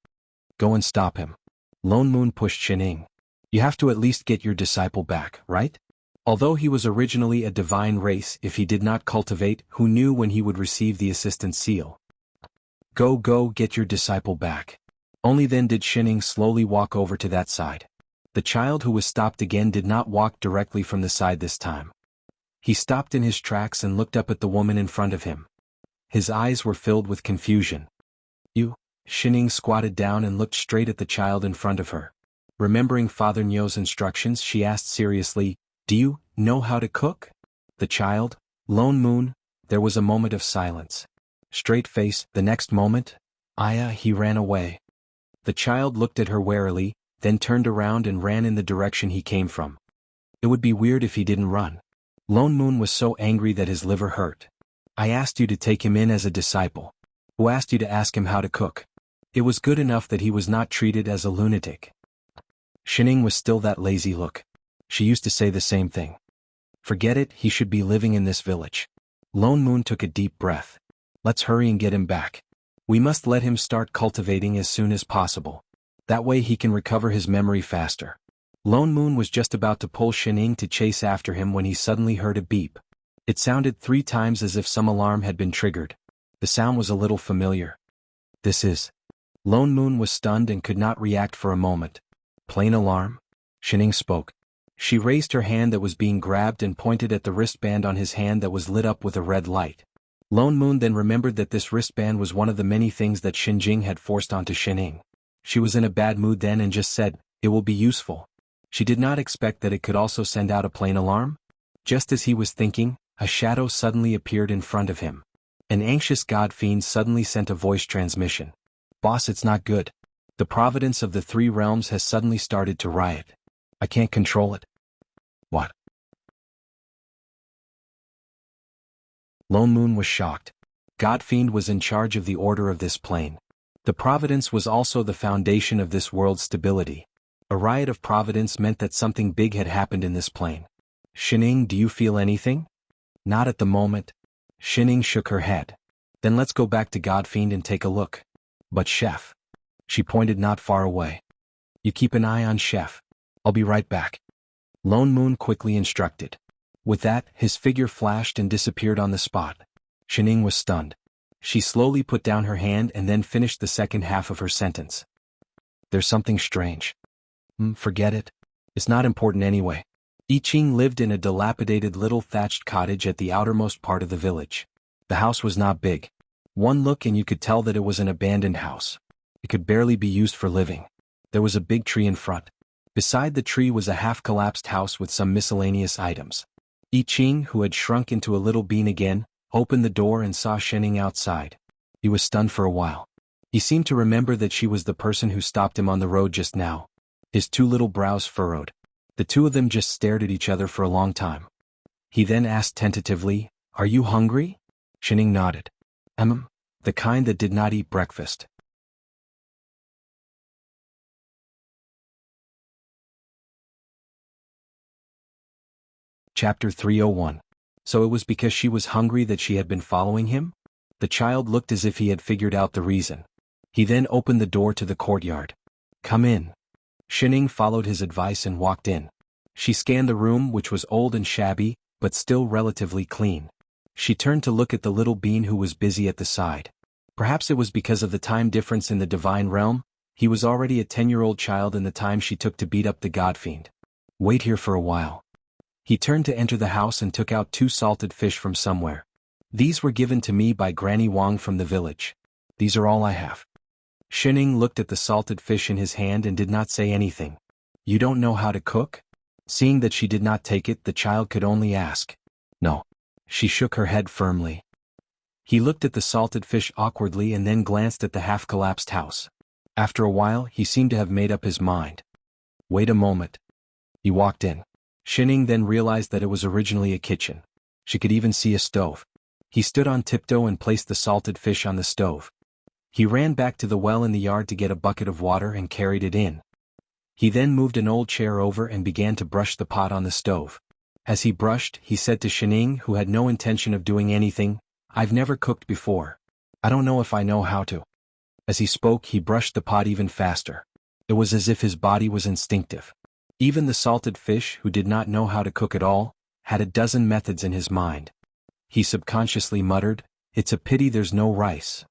Go and stop him. Lone Moon pushed Xin Ying. You have to at least get your disciple back, right? Although he was originally a divine race, if he did not cultivate, who knew when he would receive the assistant seal? Go get your disciple back. Only then did Xin Ying slowly walk over to that side. The child who was stopped again did not walk directly from the side this time. He stopped in his tracks and looked up at the woman in front of him. His eyes were filled with confusion. You? Xin Ying squatted down and looked straight at the child in front of her. Remembering Father Nyo's instructions, she asked seriously, do you know how to cook? The child, Lone Moon, there was a moment of silence. Straight face, the next moment, he ran away. The child looked at her warily, then turned around and ran in the direction he came from. It would be weird if he didn't run. Lone Moon was so angry that his liver hurt. I asked you to take him in as a disciple. Who asked you to ask him how to cook? It was good enough that he was not treated as a lunatic. Xin Ying was still that lazy look. She used to say the same thing. Forget it, he should be living in this village. Lone Moon took a deep breath. Let's hurry and get him back. We must let him start cultivating as soon as possible. That way he can recover his memory faster. Lone Moon was just about to pull Xin Ying to chase after him when he suddenly heard a beep. It sounded 3 times as if some alarm had been triggered. The sound was a little familiar. This is... Lone Moon was stunned and could not react for a moment. Plane alarm? Xin Ying spoke. She raised her hand that was being grabbed and pointed at the wristband on his hand that was lit up with a red light. Lone Moon then remembered that this wristband was one of the many things that Xin Jing had forced onto Xin Ying. She was in a bad mood then and just said, it will be useful. She did not expect that it could also send out a plane alarm. Just as he was thinking, a shadow suddenly appeared in front of him. An anxious god fiend suddenly sent a voice transmission. Boss, it's not good. The providence of the 3 realms has suddenly started to riot. I can't control it. What? Lone Moon was shocked. Godfiend was in charge of the order of this plane. The providence was also the foundation of this world's stability. A riot of providence meant that something big had happened in this plane. Xin Ying, do you feel anything? Not at the moment. Xin Ying shook her head. Then let's go back to Godfiend and take a look. But Chef. She pointed not far away. You keep an eye on Chef. I'll be right back. Lone Moon quickly instructed. With that, his figure flashed and disappeared on the spot. Xin Ying was stunned. She slowly put down her hand and then finished the second half of her sentence. There's something strange. Forget it. It's not important anyway. I Ching lived in a dilapidated little thatched cottage at the outermost part of the village. The house was not big. One look and you could tell that it was an abandoned house. It could barely be used for living. There was a big tree in front. Beside the tree was a half-collapsed house with some miscellaneous items. I Ching, who had shrunk into a little bean again, opened the door and saw Xin Ying outside. He was stunned for a while. He seemed to remember that she was the person who stopped him on the road just now. His 2 little brows furrowed. The 2 of them just stared at each other for a long time. He then asked tentatively, "Are you hungry?" Xin Ying nodded. The kind that did not eat breakfast. Chapter 301. So it was because she was hungry that she had been following him? The child looked as if he had figured out the reason. He then opened the door to the courtyard. Come in. Shining followed his advice and walked in. She scanned the room, which was old and shabby, but still relatively clean. She turned to look at the little bean who was busy at the side. Perhaps it was because of the time difference in the divine realm. He was already a 10-year-old child in the time she took to beat up the godfiend. Wait here for a while. He turned to enter the house and took out 2 salted fish from somewhere. These were given to me by Granny Wang from the village. These are all I have. Shining looked at the salted fish in his hand and did not say anything. You don't know how to cook? Seeing that she did not take it, the child could only ask. No. She shook her head firmly. He looked at the salted fish awkwardly and then glanced at the half-collapsed house. After a while, he seemed to have made up his mind. Wait a moment. He walked in. Shining then realized that it was originally a kitchen. She could even see a stove. He stood on tiptoe and placed the salted fish on the stove. He ran back to the well in the yard to get a bucket of water and carried it in. He then moved an old chair over and began to brush the pot on the stove. As he brushed, he said to Shining, who had no intention of doing anything, I've never cooked before. I don't know if I know how to. As he spoke, he brushed the pot even faster. It was as if his body was instinctive. Even the salted fish, who did not know how to cook at all, had a dozen methods in his mind. He subconsciously muttered, It's a pity there's no rice.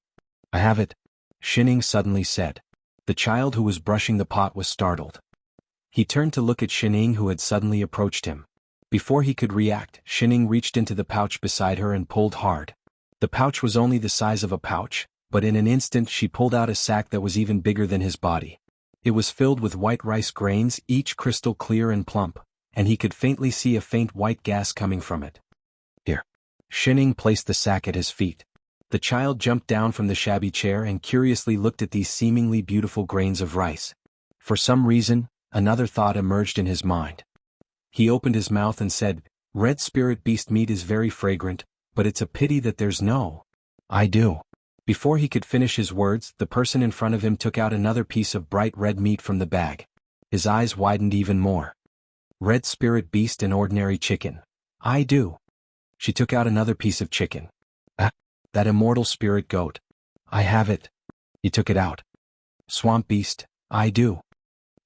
I have it, Shining suddenly said. The child who was brushing the pot was startled. He turned to look at Shining, who had suddenly approached him. Before he could react, Shining reached into the pouch beside her and pulled hard. The pouch was only the size of a pouch, but in an instant she pulled out a sack that was even bigger than his body. It was filled with white rice grains, each crystal clear and plump, and he could faintly see a faint white gas coming from it. Here. Shining placed the sack at his feet. The child jumped down from the shabby chair and curiously looked at these seemingly beautiful grains of rice. For some reason, another thought emerged in his mind. He opened his mouth and said, Red spirit beast meat is very fragrant, but it's a pity that there's no. I do. Before he could finish his words, the person in front of him took out another piece of bright red meat from the bag. His eyes widened even more. Red spirit beast and ordinary chicken. I do. She took out another piece of chicken. That immortal spirit goat. I have it. He took it out. Swamp beast. I do.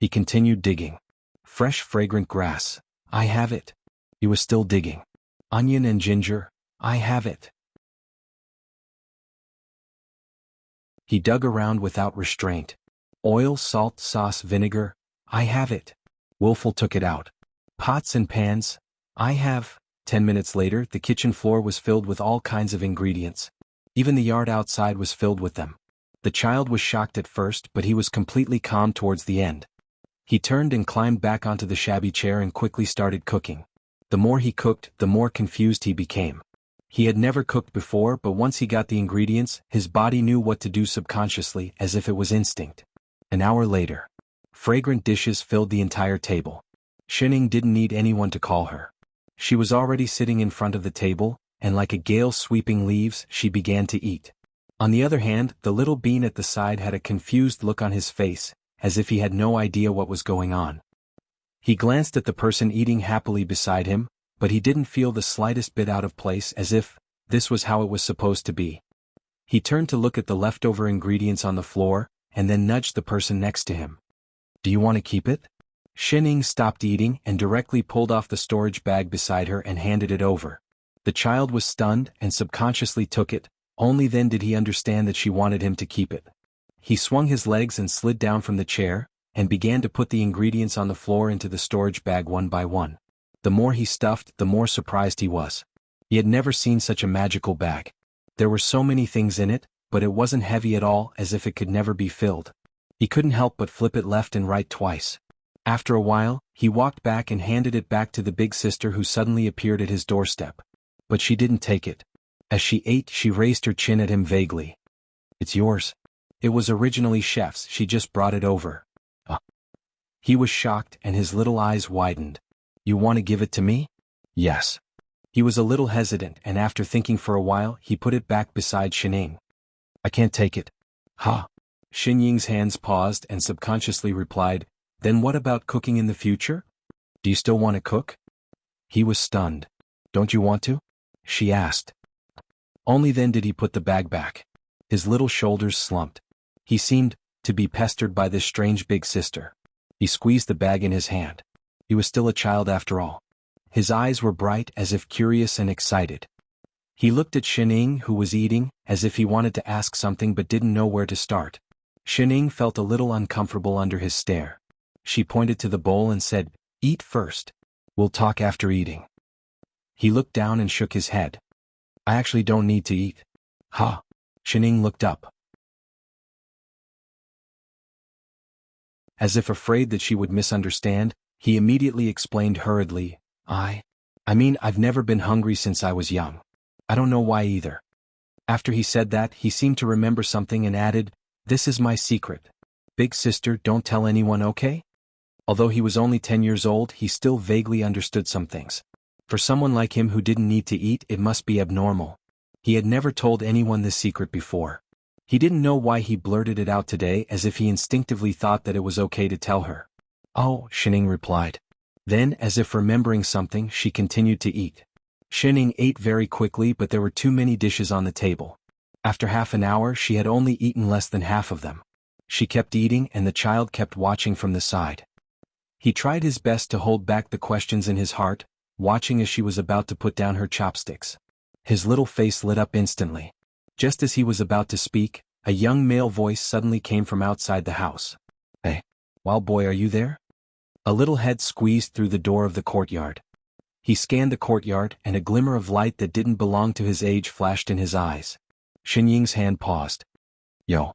He continued digging. Fresh fragrant grass. I have it. He was still digging. Onion and ginger. I have it. He dug around without restraint. Oil, salt, sauce, vinegar. I have it. Wilful took it out. Pots and pans. I have. 10 minutes later, the kitchen floor was filled with all kinds of ingredients. Even the yard outside was filled with them. The child was shocked at first, but he was completely calm towards the end. He turned and climbed back onto the shabby chair and quickly started cooking. The more he cooked, the more confused he became. He had never cooked before, but once he got the ingredients, his body knew what to do subconsciously, as if it was instinct. An hour later, fragrant dishes filled the entire table. Shining didn't need anyone to call her. She was already sitting in front of the table, and like a gale sweeping leaves, she began to eat. On the other hand, the little bean at the side had a confused look on his face, as if he had no idea what was going on. He glanced at the person eating happily beside him, but he didn't feel the slightest bit out of place, as if this was how it was supposed to be. He turned to look at the leftover ingredients on the floor, and then nudged the person next to him. Do you want to keep it? Shining stopped eating and directly pulled off the storage bag beside her and handed it over. The child was stunned and subconsciously took it, only then did he understand that she wanted him to keep it. He swung his legs and slid down from the chair, and began to put the ingredients on the floor into the storage bag one by one. The more he stuffed, the more surprised he was. He had never seen such a magical bag. There were so many things in it, but it wasn't heavy at all, as if it could never be filled. He couldn't help but flip it left and right twice. After a while, he walked back and handed it back to the big sister, who suddenly appeared at his doorstep. But she didn't take it. As she ate, she raised her chin at him vaguely. It's yours. It was originally chef's, she just brought it over. He was shocked and his little eyes widened. You want to give it to me? Yes. He was a little hesitant, and after thinking for a while, he put it back beside Shining. I can't take it. Ha! Xinying's hands paused and subconsciously replied, Then what about cooking in the future? Do you still want to cook? He was stunned. Don't you want to? She asked. Only then did he put the bag back. His little shoulders slumped. He seemed to be pestered by this strange big sister. He squeezed the bag in his hand. He was still a child after all. His eyes were bright, as if curious and excited. He looked at Xining, who was eating, as if he wanted to ask something but didn't know where to start. Xining felt a little uncomfortable under his stare. She pointed to the bowl and said, "Eat first. We'll talk after eating." He looked down and shook his head. "I actually don't need to eat." "Huh?" Xining looked up. As if afraid that she would misunderstand, he immediately explained hurriedly, I mean I've never been hungry since I was young. I don't know why either." After he said that, he seemed to remember something and added, "This is my secret. Big sister, don't tell anyone, okay?" Although he was only 10 years old, he still vaguely understood some things. For someone like him who didn't need to eat, it must be abnormal. He had never told anyone this secret before. He didn't know why he blurted it out today, as if he instinctively thought that it was okay to tell her. "Oh," Xining replied. Then, as if remembering something, she continued to eat. Xining ate very quickly, but there were too many dishes on the table. After half an hour, she had only eaten less than half of them. She kept eating, and the child kept watching from the side. He tried his best to hold back the questions in his heart, watching as she was about to put down her chopsticks. His little face lit up instantly. Just as he was about to speak, a young male voice suddenly came from outside the house. "Hey, wild boy, are you there?" A little head squeezed through the door of the courtyard. He scanned the courtyard, and a glimmer of light that didn't belong to his age flashed in his eyes. Xinying's hand paused. "Yo."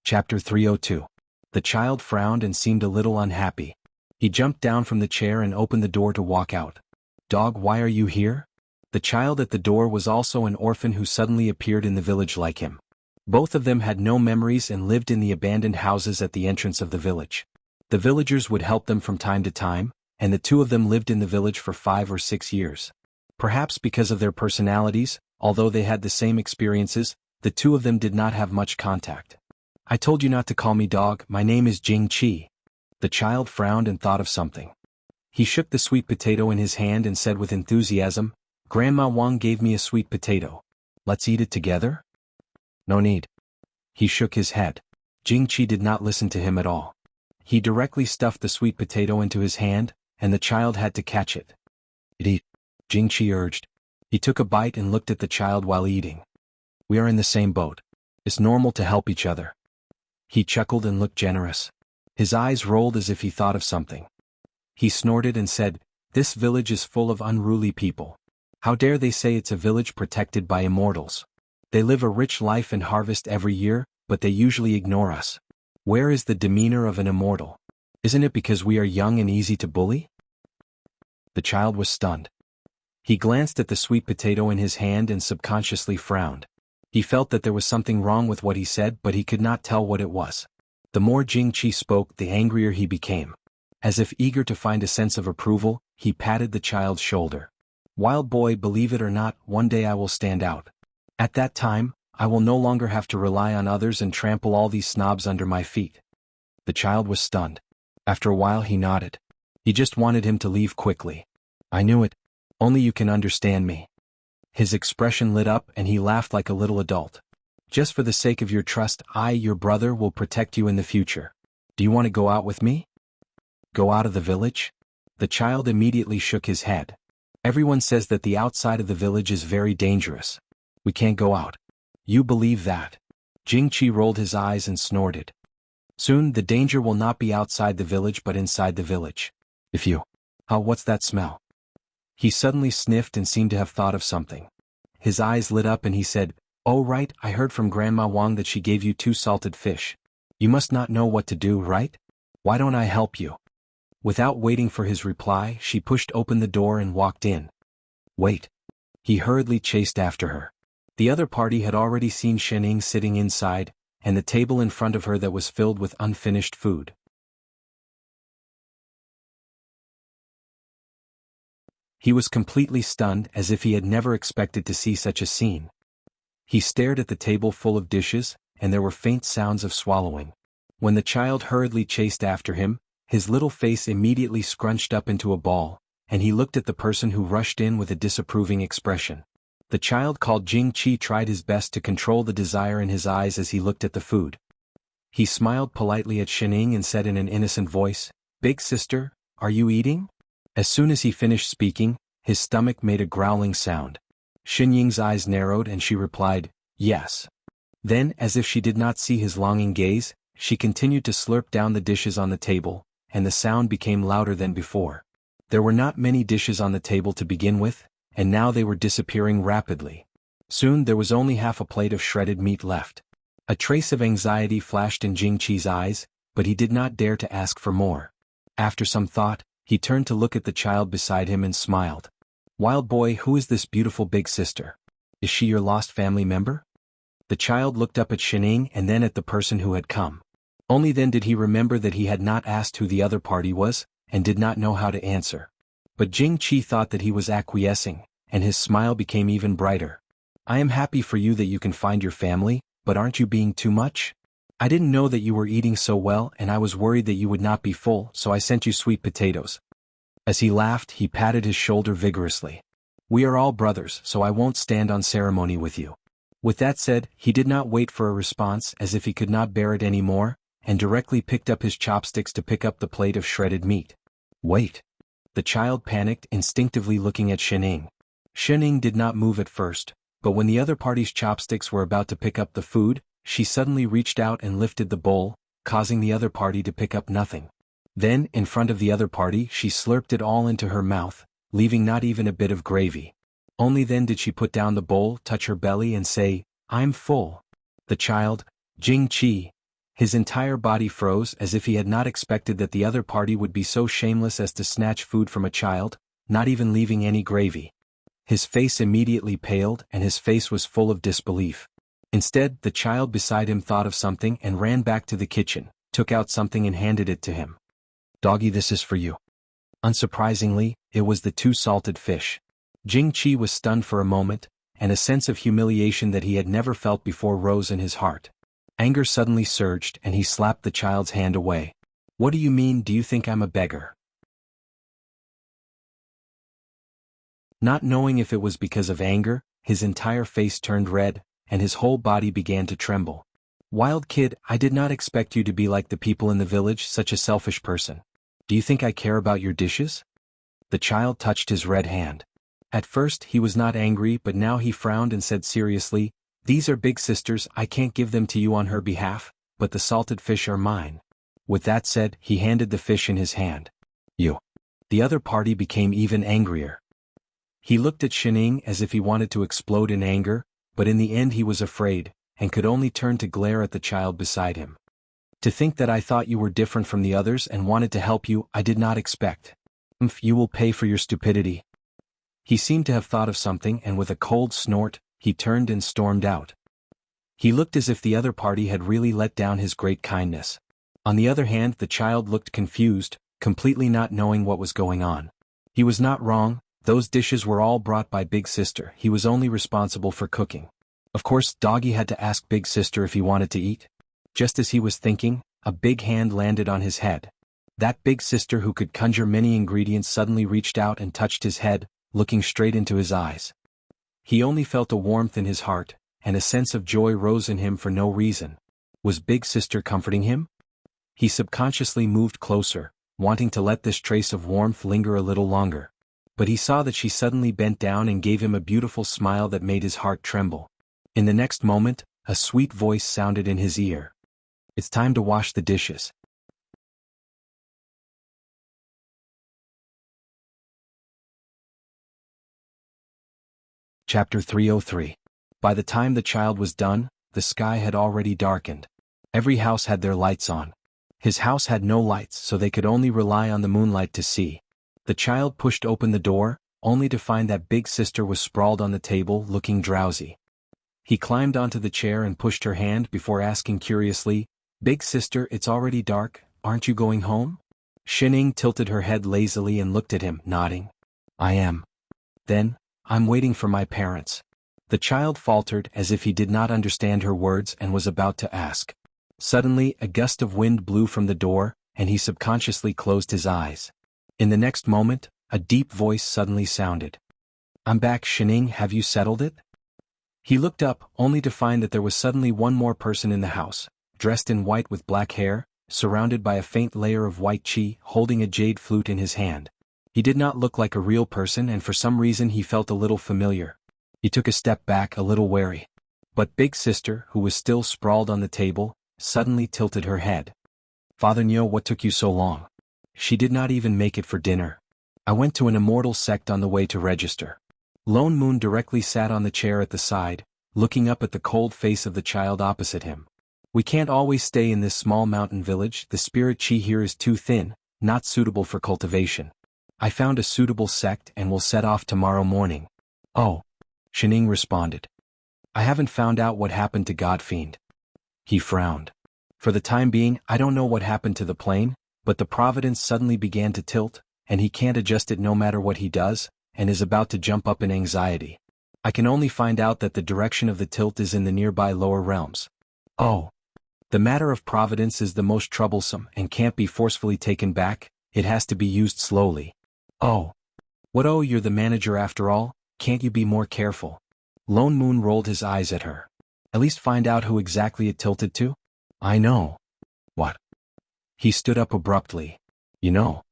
Chapter 302. The child frowned and seemed a little unhappy. He jumped down from the chair and opened the door to walk out. "Dog, why are you here?" The child at the door was also an orphan who suddenly appeared in the village like him. Both of them had no memories and lived in the abandoned houses at the entrance of the village. The villagers would help them from time to time, and the two of them lived in the village for 5 or 6 years. Perhaps because of their personalities, although they had the same experiences, the two of them did not have much contact. "I told you not to call me dog, my name is Jing Qi." The child frowned and thought of something. He shook the sweet potato in his hand and said with enthusiasm, "Grandma Wang gave me a sweet potato. Let's eat it together?" "No need." He shook his head. Jing Qi did not listen to him at all. He directly stuffed the sweet potato into his hand, and the child had to catch it. "Eat," Jing Qi urged. He took a bite and looked at the child while eating. "We are in the same boat. It's normal to help each other." He chuckled and looked generous. His eyes rolled as if he thought of something. He snorted and said, "This village is full of unruly people. How dare they say it's a village protected by immortals? They live a rich life and harvest every year, but they usually ignore us. Where is the demeanor of an immortal? Isn't it because we are young and easy to bully?" The child was stunned. He glanced at the sweet potato in his hand and subconsciously frowned. He felt that there was something wrong with what he said, but he could not tell what it was. The more Jing Qi spoke, the angrier he became. As if eager to find a sense of approval, he patted the child's shoulder. "Wild boy, believe it or not, one day I will stand out. At that time, I will no longer have to rely on others and trample all these snobs under my feet." The child was stunned. After a while he nodded. He just wanted him to leave quickly. "I knew it. Only you can understand me." His expression lit up and he laughed like a little adult. "Just for the sake of your trust, I, your brother, will protect you in the future. Do you want to go out with me?" "Go out of the village?" The child immediately shook his head. "Everyone says that the outside of the village is very dangerous. We can't go out." "You believe that?" Jing Qi rolled his eyes and snorted. "Soon the danger will not be outside the village but inside the village. If you... what's that smell?" He suddenly sniffed and seemed to have thought of something. His eyes lit up and he said, "Oh right, I heard from Grandma Wang that she gave you 2 salted fish. You must not know what to do, right? Why don't I help you?" Without waiting for his reply, she pushed open the door and walked in. "Wait." He hurriedly chased after her. The other party had already seen Xining sitting inside, and the table in front of her that was filled with unfinished food. He was completely stunned, as if he had never expected to see such a scene. He stared at the table full of dishes, and there were faint sounds of swallowing. When the child hurriedly chased after him, his little face immediately scrunched up into a ball, and he looked at the person who rushed in with a disapproving expression. The child called Jing Qi tried his best to control the desire in his eyes as he looked at the food. He smiled politely at Shining and said in an innocent voice, "Big sister, are you eating?" As soon as he finished speaking, his stomach made a growling sound. Xinying's eyes narrowed and she replied, "Yes." Then, as if she did not see his longing gaze, she continued to slurp down the dishes on the table, and the sound became louder than before. There were not many dishes on the table to begin with, and now they were disappearing rapidly. Soon there was only half a plate of shredded meat left. A trace of anxiety flashed in Jing Qi's eyes, but he did not dare to ask for more. After some thought, he turned to look at the child beside him and smiled. "Wild boy, who is this beautiful big sister? Is she your lost family member?" The child looked up at Shining and then at the person who had come. Only then did he remember that he had not asked who the other party was, and did not know how to answer. But Jing Qi thought that he was acquiescing, and his smile became even brighter. "I am happy for you that you can find your family, but aren't you being too much? I didn't know that you were eating so well and I was worried that you would not be full, so I sent you sweet potatoes." As he laughed, he patted his shoulder vigorously. "We are all brothers, so I won't stand on ceremony with you." With that said, he did not wait for a response as if he could not bear it any more, and directly picked up his chopsticks to pick up the plate of shredded meat. "Wait." The child panicked, instinctively looking at Shining. Shining did not move at first, but when the other party's chopsticks were about to pick up the food, she suddenly reached out and lifted the bowl, causing the other party to pick up nothing. Then, in front of the other party, she slurped it all into her mouth, leaving not even a bit of gravy. Only then did she put down the bowl, touch her belly and say, "I'm full." The child, Jing Qi, his entire body froze as if he had not expected that the other party would be so shameless as to snatch food from a child, not even leaving any gravy. His face immediately paled and his face was full of disbelief. Instead, the child beside him thought of something and ran back to the kitchen, took out something and handed it to him. "Doggy, this is for you." Unsurprisingly, it was the 2 salted fish. Jing Qi was stunned for a moment, and a sense of humiliation that he had never felt before rose in his heart. Anger suddenly surged and he slapped the child's hand away. "What do you mean? Do you think I'm a beggar?" Not knowing if it was because of anger, his entire face turned red, and his whole body began to tremble. "Wild kid, I did not expect you to be like the people in the village, such a selfish person. Do you think I care about your dishes?" The child touched his red hand. At first he was not angry, but now he frowned and said seriously, "These are big sister's, I can't give them to you on her behalf, but the salted fish are mine." With that said, he handed the fish in his hand. "You." The other party became even angrier. He looked at Shining as if he wanted to explode in anger, but in the end he was afraid, and could only turn to glare at the child beside him. "To think that I thought you were different from the others and wanted to help you, I did not expect. You will pay for your stupidity." He seemed to have thought of something and with a cold snort, he turned and stormed out. He looked as if the other party had really let down his great kindness. On the other hand, the child looked confused, completely not knowing what was going on. He was not wrong, those dishes were all brought by Big Sister, he was only responsible for cooking. Of course, Doggy had to ask Big Sister if he wanted to eat. Just as he was thinking, a big hand landed on his head. That Big Sister who could conjure many ingredients suddenly reached out and touched his head, looking straight into his eyes. He only felt a warmth in his heart, and a sense of joy rose in him for no reason. Was Big Sister comforting him? He subconsciously moved closer, wanting to let this trace of warmth linger a little longer. But he saw that she suddenly bent down and gave him a beautiful smile that made his heart tremble. In the next moment, a sweet voice sounded in his ear. "It's time to wash the dishes." Chapter 303. By the time the child was done, the sky had already darkened. Every house had their lights on. His house had no lights, so they could only rely on the moonlight to see. The child pushed open the door, only to find that Big Sister was sprawled on the table, looking drowsy. He climbed onto the chair and pushed her hand before asking curiously, "Big Sister, it's already dark, aren't you going home?" Shining tilted her head lazily and looked at him, nodding. "I am." "Then, I'm waiting for my parents." The child faltered as if he did not understand her words and was about to ask, Suddenly, a gust of wind blew from the door, and he subconsciously closed his eyes. In the next moment, a deep voice suddenly sounded. "I'm back, Shining, have you settled it?" He looked up, only to find that there was suddenly one more person in the house, dressed in white with black hair, surrounded by a faint layer of white chi, holding a jade flute in his hand. He did not look like a real person, and for some reason he felt a little familiar. He took a step back, a little wary. But Big Sister, who was still sprawled on the table, suddenly tilted her head. "Father Nyo, what took you so long? She did not even make it for dinner. I went to an immortal sect on the way to register." Lone Moon directly sat on the chair at the side, looking up at the cold face of the child opposite him. "We can't always stay in this small mountain village, the spirit chi here is too thin, not suitable for cultivation. I found a suitable sect and will set off tomorrow morning." "Oh," Shining responded. "I haven't found out what happened to Godfiend." He frowned. "For the time being, I don't know what happened to the plane, but the providence suddenly began to tilt, and he can't adjust it no matter what he does, and is about to jump up in anxiety. I can only find out that the direction of the tilt is in the nearby lower realms." "Oh. The matter of providence is the most troublesome and can't be forcefully taken back, it has to be used slowly." "Oh. What? Oh, you're the manager after all, can't you be more careful?" Lone Moon rolled his eyes at her. "At least find out who exactly it tilted to?" "I know." "What?" He stood up abruptly. "You know?"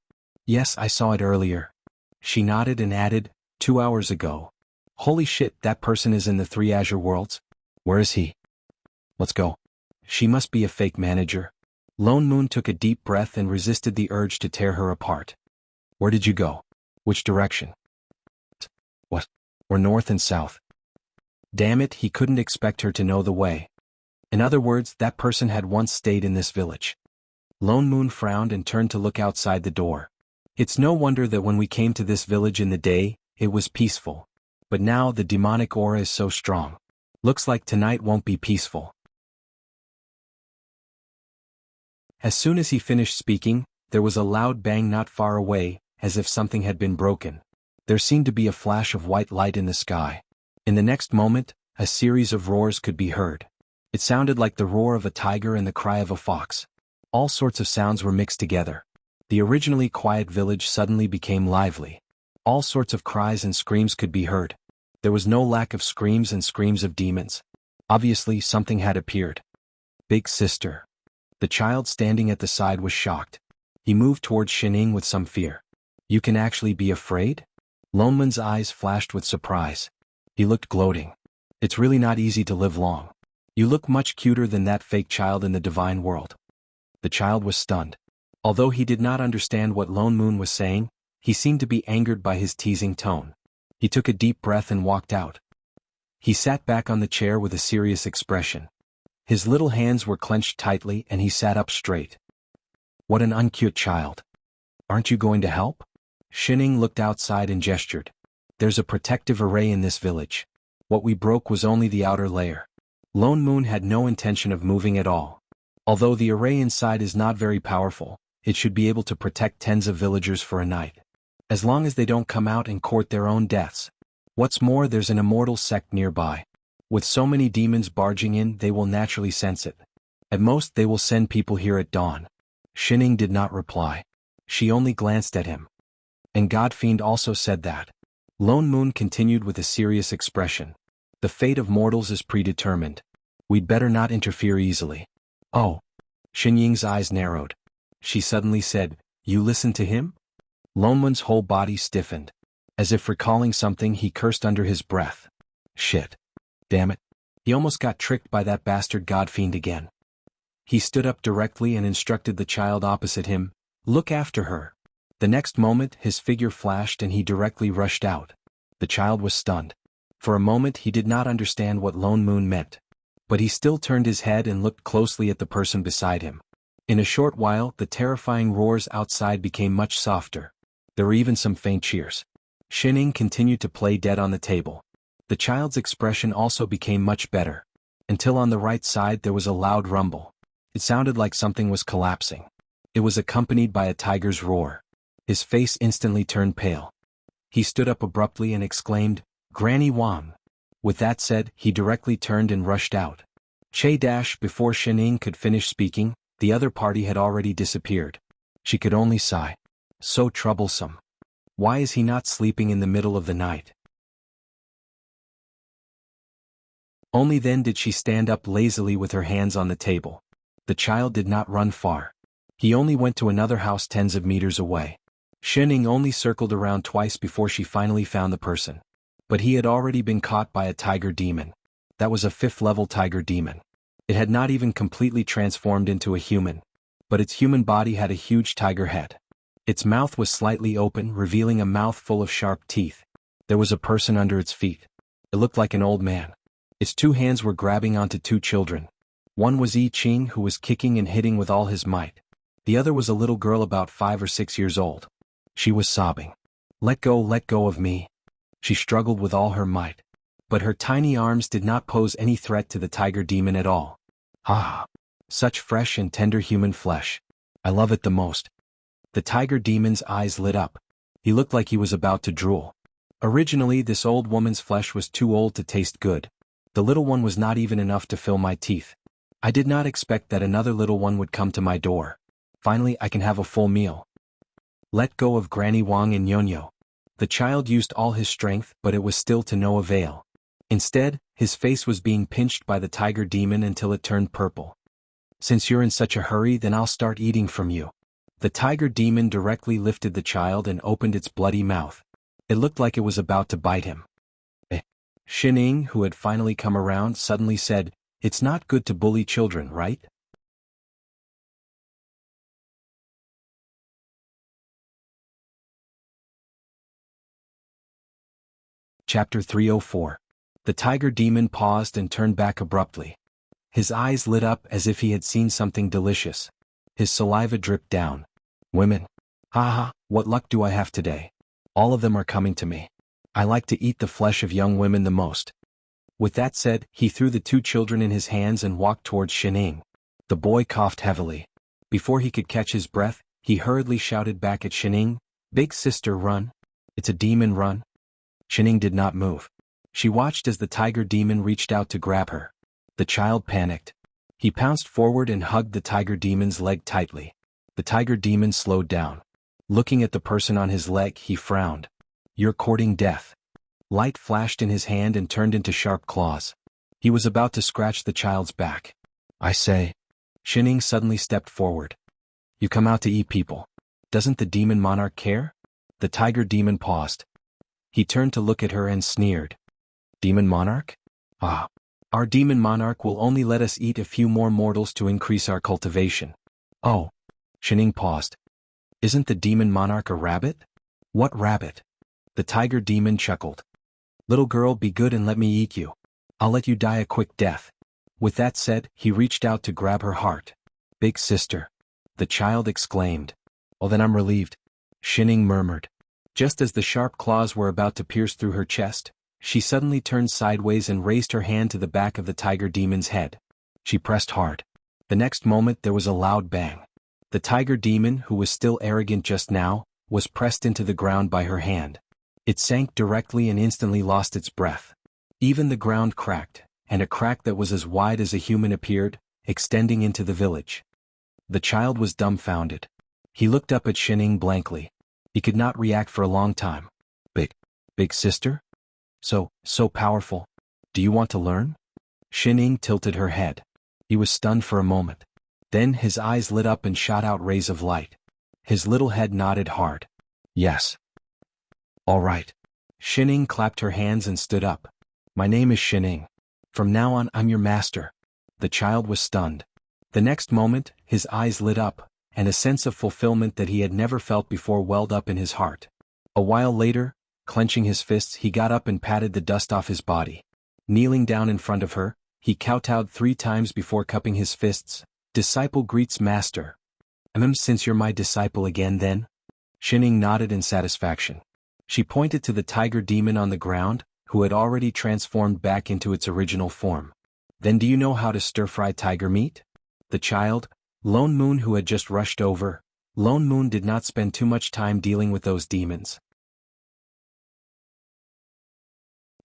"Yes, I saw it earlier." She nodded and added, 2 hours ago." "Holy shit, that person is in the 3 Azure Worlds? Where is he?" "Let's go." She must be a fake manager. Lone Moon took a deep breath and resisted the urge to tear her apart. "Where did you go? Which direction?" "What? We're north and south." Damn it, he couldn't expect her to know the way. In other words, that person had once stayed in this village. Lone Moon frowned and turned to look outside the door. It's no wonder that when we came to this village in the day, it was peaceful. But now the demonic aura is so strong. Looks like tonight won't be peaceful. As soon as he finished speaking, there was a loud bang not far away, as if something had been broken. There seemed to be a flash of white light in the sky. In the next moment, a series of roars could be heard. It sounded like the roar of a tiger and the cry of a fox. All sorts of sounds were mixed together. The originally quiet village suddenly became lively. All sorts of cries and screams could be heard. There was no lack of screams and screams of demons. Obviously, something had appeared. Big Sister. The child standing at the side was shocked. He moved towards Shining with some fear. "You can actually be afraid?" Lone Moon's eyes flashed with surprise. He looked gloating. "It's really not easy to live long. You look much cuter than that fake child in the divine world." The child was stunned. Although he did not understand what Lone Moon was saying, he seemed to be angered by his teasing tone. He took a deep breath and walked out. He sat back on the chair with a serious expression. His little hands were clenched tightly and he sat up straight. "What an uncute child. Aren't you going to help?" Shining looked outside and gestured. "There's a protective array in this village. What we broke was only the outer layer." Lone Moon had no intention of moving at all. Although the array inside is not very powerful, it should be able to protect tens of villagers for a night. As long as they don't come out and court their own deaths. What's more, there's an immortal sect nearby. With so many demons barging in, they will naturally sense it. At most, they will send people here at dawn. Shining did not reply. She only glanced at him. "And Godfiend also said that." Lone Moon continued with a serious expression. "The fate of mortals is predetermined. We'd better not interfere easily." "Oh." Shinying's eyes narrowed. She suddenly said, "You listened to him?" Lone Moon's whole body stiffened. As if recalling something, he cursed under his breath. Shit. Damn it. He almost got tricked by that bastard Godfiend again. He stood up directly and instructed the child opposite him, "Look after her." The next moment, his figure flashed and he directly rushed out. The child was stunned. For a moment he did not understand what Lone Moon meant. But he still turned his head and looked closely at the person beside him. In a short while, the terrifying roars outside became much softer. There were even some faint cheers. Shining continued to play dead on the table. The child's expression also became much better. Until on the right side there was a loud rumble. It sounded like something was collapsing. It was accompanied by a tiger's roar. His face instantly turned pale. He stood up abruptly and exclaimed, "Granny Wang." With that said, he directly turned and rushed out. Before Shining could finish speaking, the other party had already disappeared. She could only sigh. So troublesome. Why is he not sleeping in the middle of the night? Only then did she stand up lazily with her hands on the table. The child did not run far. He only went to another house tens of meters away. Shining only circled around twice before she finally found the person. But he had already been caught by a tiger demon. That was a 5th-level tiger demon. It had not even completely transformed into a human. But its human body had a huge tiger head. Its mouth was slightly open, revealing a mouth full of sharp teeth. There was a person under its feet. It looked like an old man. Its 2 hands were grabbing onto 2 children. One was Yi Qing, who was kicking and hitting with all his might. The other was a little girl about 5 or 6 years old. She was sobbing. Let go of me. She struggled with all her might. But her tiny arms did not pose any threat to the tiger demon at all. Ah! Such fresh and tender human flesh. I love it the most. The tiger demon's eyes lit up. He looked like he was about to drool. Originally, this old woman's flesh was too old to taste good. The little one was not even enough to fill my teeth. I did not expect that another little one would come to my door. Finally, I can have a full meal. Let go of Granny Wang and Nyonyo. The child used all his strength, but it was still to no avail. Instead, his face was being pinched by the tiger demon until it turned purple. Since you're in such a hurry, then I'll start eating from you. The tiger demon directly lifted the child and opened its bloody mouth. It looked like it was about to bite him. Shining, who had finally come around, suddenly said, "It's not good to bully children, right?" Chapter 304. The tiger demon paused and turned back abruptly. His eyes lit up as if he had seen something delicious. His saliva dripped down. Women. Haha, what luck do I have today? All of them are coming to me. I like to eat the flesh of young women the most. With that said, he threw the 2 children in his hands and walked towards Shining. The boy coughed heavily. Before he could catch his breath, he hurriedly shouted back at Shining, "Big sister, run. It's a demon, run." Shining did not move. She watched as the tiger demon reached out to grab her. The child panicked. He pounced forward and hugged the tiger demon's leg tightly. The tiger demon slowed down. Looking at the person on his leg, he frowned. "You're courting death." Light flashed in his hand and turned into sharp claws. He was about to scratch the child's back. "I say." Shining suddenly stepped forward. "You come out to eat people. Doesn't the demon monarch care?" The tiger demon paused. He turned to look at her and sneered. "Demon monarch? Ah. Our demon monarch will only let us eat a few more mortals to increase our cultivation." "Oh." Shining paused. "Isn't the demon monarch a rabbit?" "What rabbit?" The tiger demon chuckled. "Little girl, be good and let me eat you. I'll let you die a quick death." With that said, he reached out to grab her heart. "Big sister." The child exclaimed. "Oh, then I'm relieved." Shining murmured. Just as the sharp claws were about to pierce through her chest, she suddenly turned sideways and raised her hand to the back of the tiger demon's head. She pressed hard. The next moment there was a loud bang. The tiger demon, who was still arrogant just now, was pressed into the ground by her hand. It sank directly and instantly lost its breath. Even the ground cracked, and a crack that was as wide as a human appeared, extending into the village. The child was dumbfounded. He looked up at Shining blankly. He could not react for a long time. Big sister? So powerful. Do you want to learn?" Shining tilted her head. He was stunned for a moment. Then his eyes lit up and shot out rays of light. His little head nodded hard. "Yes." "All right." Shining clapped her hands and stood up. "My name is Shining. From now on I'm your master." The child was stunned. The next moment, his eyes lit up, and a sense of fulfillment that he had never felt before welled up in his heart. A while later, clenching his fists, he got up and patted the dust off his body. Kneeling down in front of her, he kowtowed 3 times before cupping his fists. "Disciple greets master." Since you're my disciple again then?" Shining nodded in satisfaction. She pointed to the tiger demon on the ground, who had already transformed back into its original form. "Then do you know how to stir-fry tiger meat?" The child, Lone Moon, who had just rushed over. Lone Moon did not spend too much time dealing with those demons.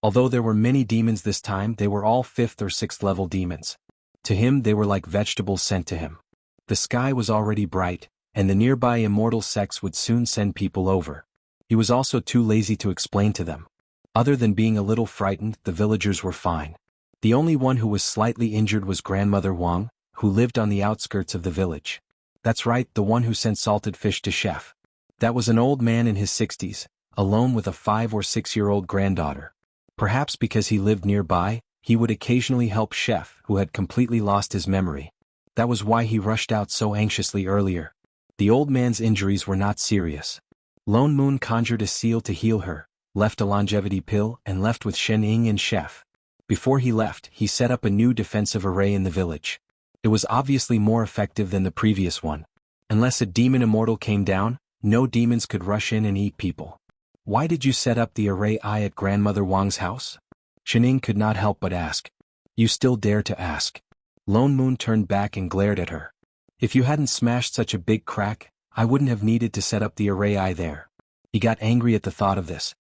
Although there were many demons this time, they were all 5th or 6th level demons. To him they were like vegetables sent to him. The sky was already bright, and the nearby immortal sects would soon send people over. He was also too lazy to explain to them. Other than being a little frightened, the villagers were fine. The only one who was slightly injured was Grandmother Wang, who lived on the outskirts of the village. That's right, the one who sent salted fish to Chef. That was an old man in his 60s, alone with a 5 or 6-year-old granddaughter. Perhaps because he lived nearby, he would occasionally help Chef, who had completely lost his memory. That was why he rushed out so anxiously earlier. The old man's injuries were not serious. Lone Moon conjured a seal to heal her, left a longevity pill, and left with Shen Ying and Chef. Before he left, he set up a new defensive array in the village. It was obviously more effective than the previous one. Unless a demon immortal came down, no demons could rush in and eat people. Why did you set up the array at Grandmother Wang's house? Shen Ying could not help but ask. You still dare to ask? Lone Moon turned back and glared at her. If you hadn't smashed such a big crack, I wouldn't have needed to set up the array there. He got angry at the thought of this.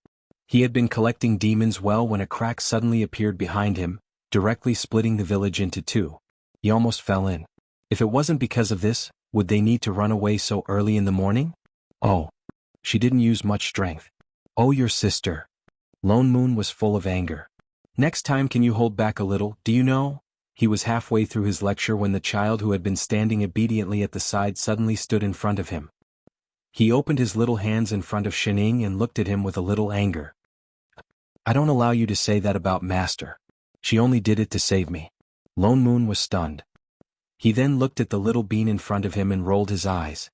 He had been collecting demons well when a crack suddenly appeared behind him, directly splitting the village into two. He almost fell in. If it wasn't because of this, would they need to run away so early in the morning? Oh. She didn't use much strength. Oh, your sister. Lone Moon was full of anger. Next time can you hold back a little, do you know? He was halfway through his lecture when the child who had been standing obediently at the side suddenly stood in front of him. He opened his little hands in front of Shen Ying and looked at him with a little anger. I don't allow you to say that about Master. She only did it to save me. Lone Moon was stunned. He then looked at the little bean in front of him and rolled his eyes.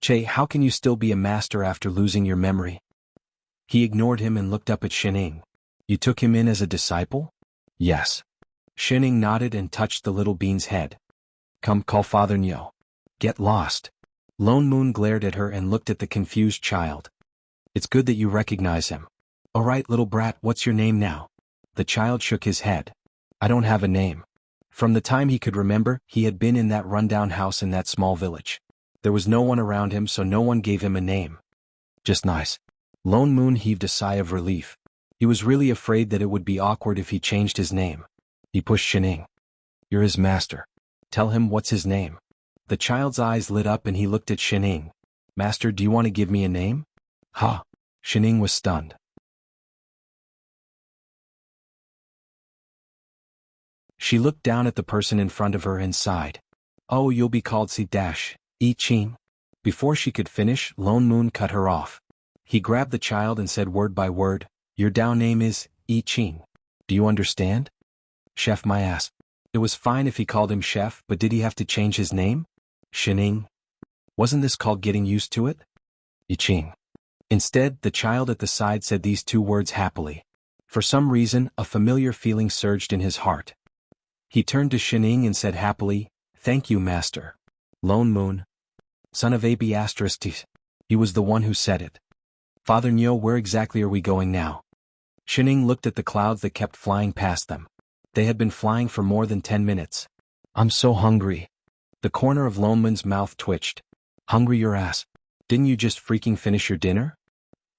Che, how can you still be a master after losing your memory? He ignored him and looked up at Shen Ying. You took him in as a disciple? Yes. Shen Ying nodded and touched the little bean's head. Come, call Father Nyo. Get lost. Lone Moon glared at her and looked at the confused child. It's good that you recognize him. All right, little brat, what's your name now? The child shook his head. I don't have a name. From the time he could remember, he had been in that rundown house in that small village. There was no one around him, so no one gave him a name. Just nice. Lone Moon heaved a sigh of relief. He was really afraid that it would be awkward if he changed his name. He pushed Shen Ying. You're his master. Tell him what's his name. The child's eyes lit up and he looked at Shen Ying. Master, do you want to give me a name? Ha! Shen Ying was stunned. She looked down at the person in front of her and sighed. Oh, you'll be called I Ching. Before she could finish, Lone Moon cut her off. He grabbed the child and said word by word, Your Dao name is I Ching. Do you understand? Chef my ass. It was fine if he called him Chef, but did he have to change his name? Shen Ying. Wasn't this called getting used to it? I Ching. Instead, the child at the side said these two words happily. For some reason, a familiar feeling surged in his heart. He turned to Shen Ying and said happily, Thank you, Master. Lone Moon. Son of AB***. He was the one who said it. Father Nyo, where exactly are we going now? Shen Ying looked at the clouds that kept flying past them. They had been flying for more than 10 minutes. I'm so hungry. The corner of Lone Moon's mouth twitched. Hungry your ass. Didn't you just freaking finish your dinner?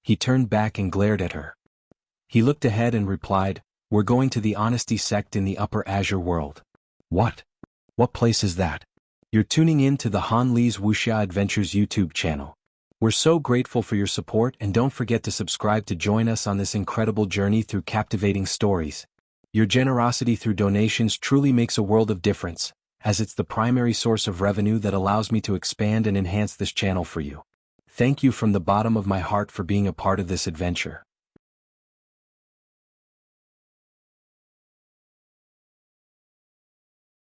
He turned back and glared at her. He looked ahead and replied, We're going to the Honesty sect in the Upper Azure world. What? What place is that? You're tuning in to the Han Li's Wuxia Adventures YouTube channel. We're so grateful for your support, and don't forget to subscribe to join us on this incredible journey through captivating stories. Your generosity through donations truly makes a world of difference, as it's the primary source of revenue that allows me to expand and enhance this channel for you. Thank you from the bottom of my heart for being a part of this adventure.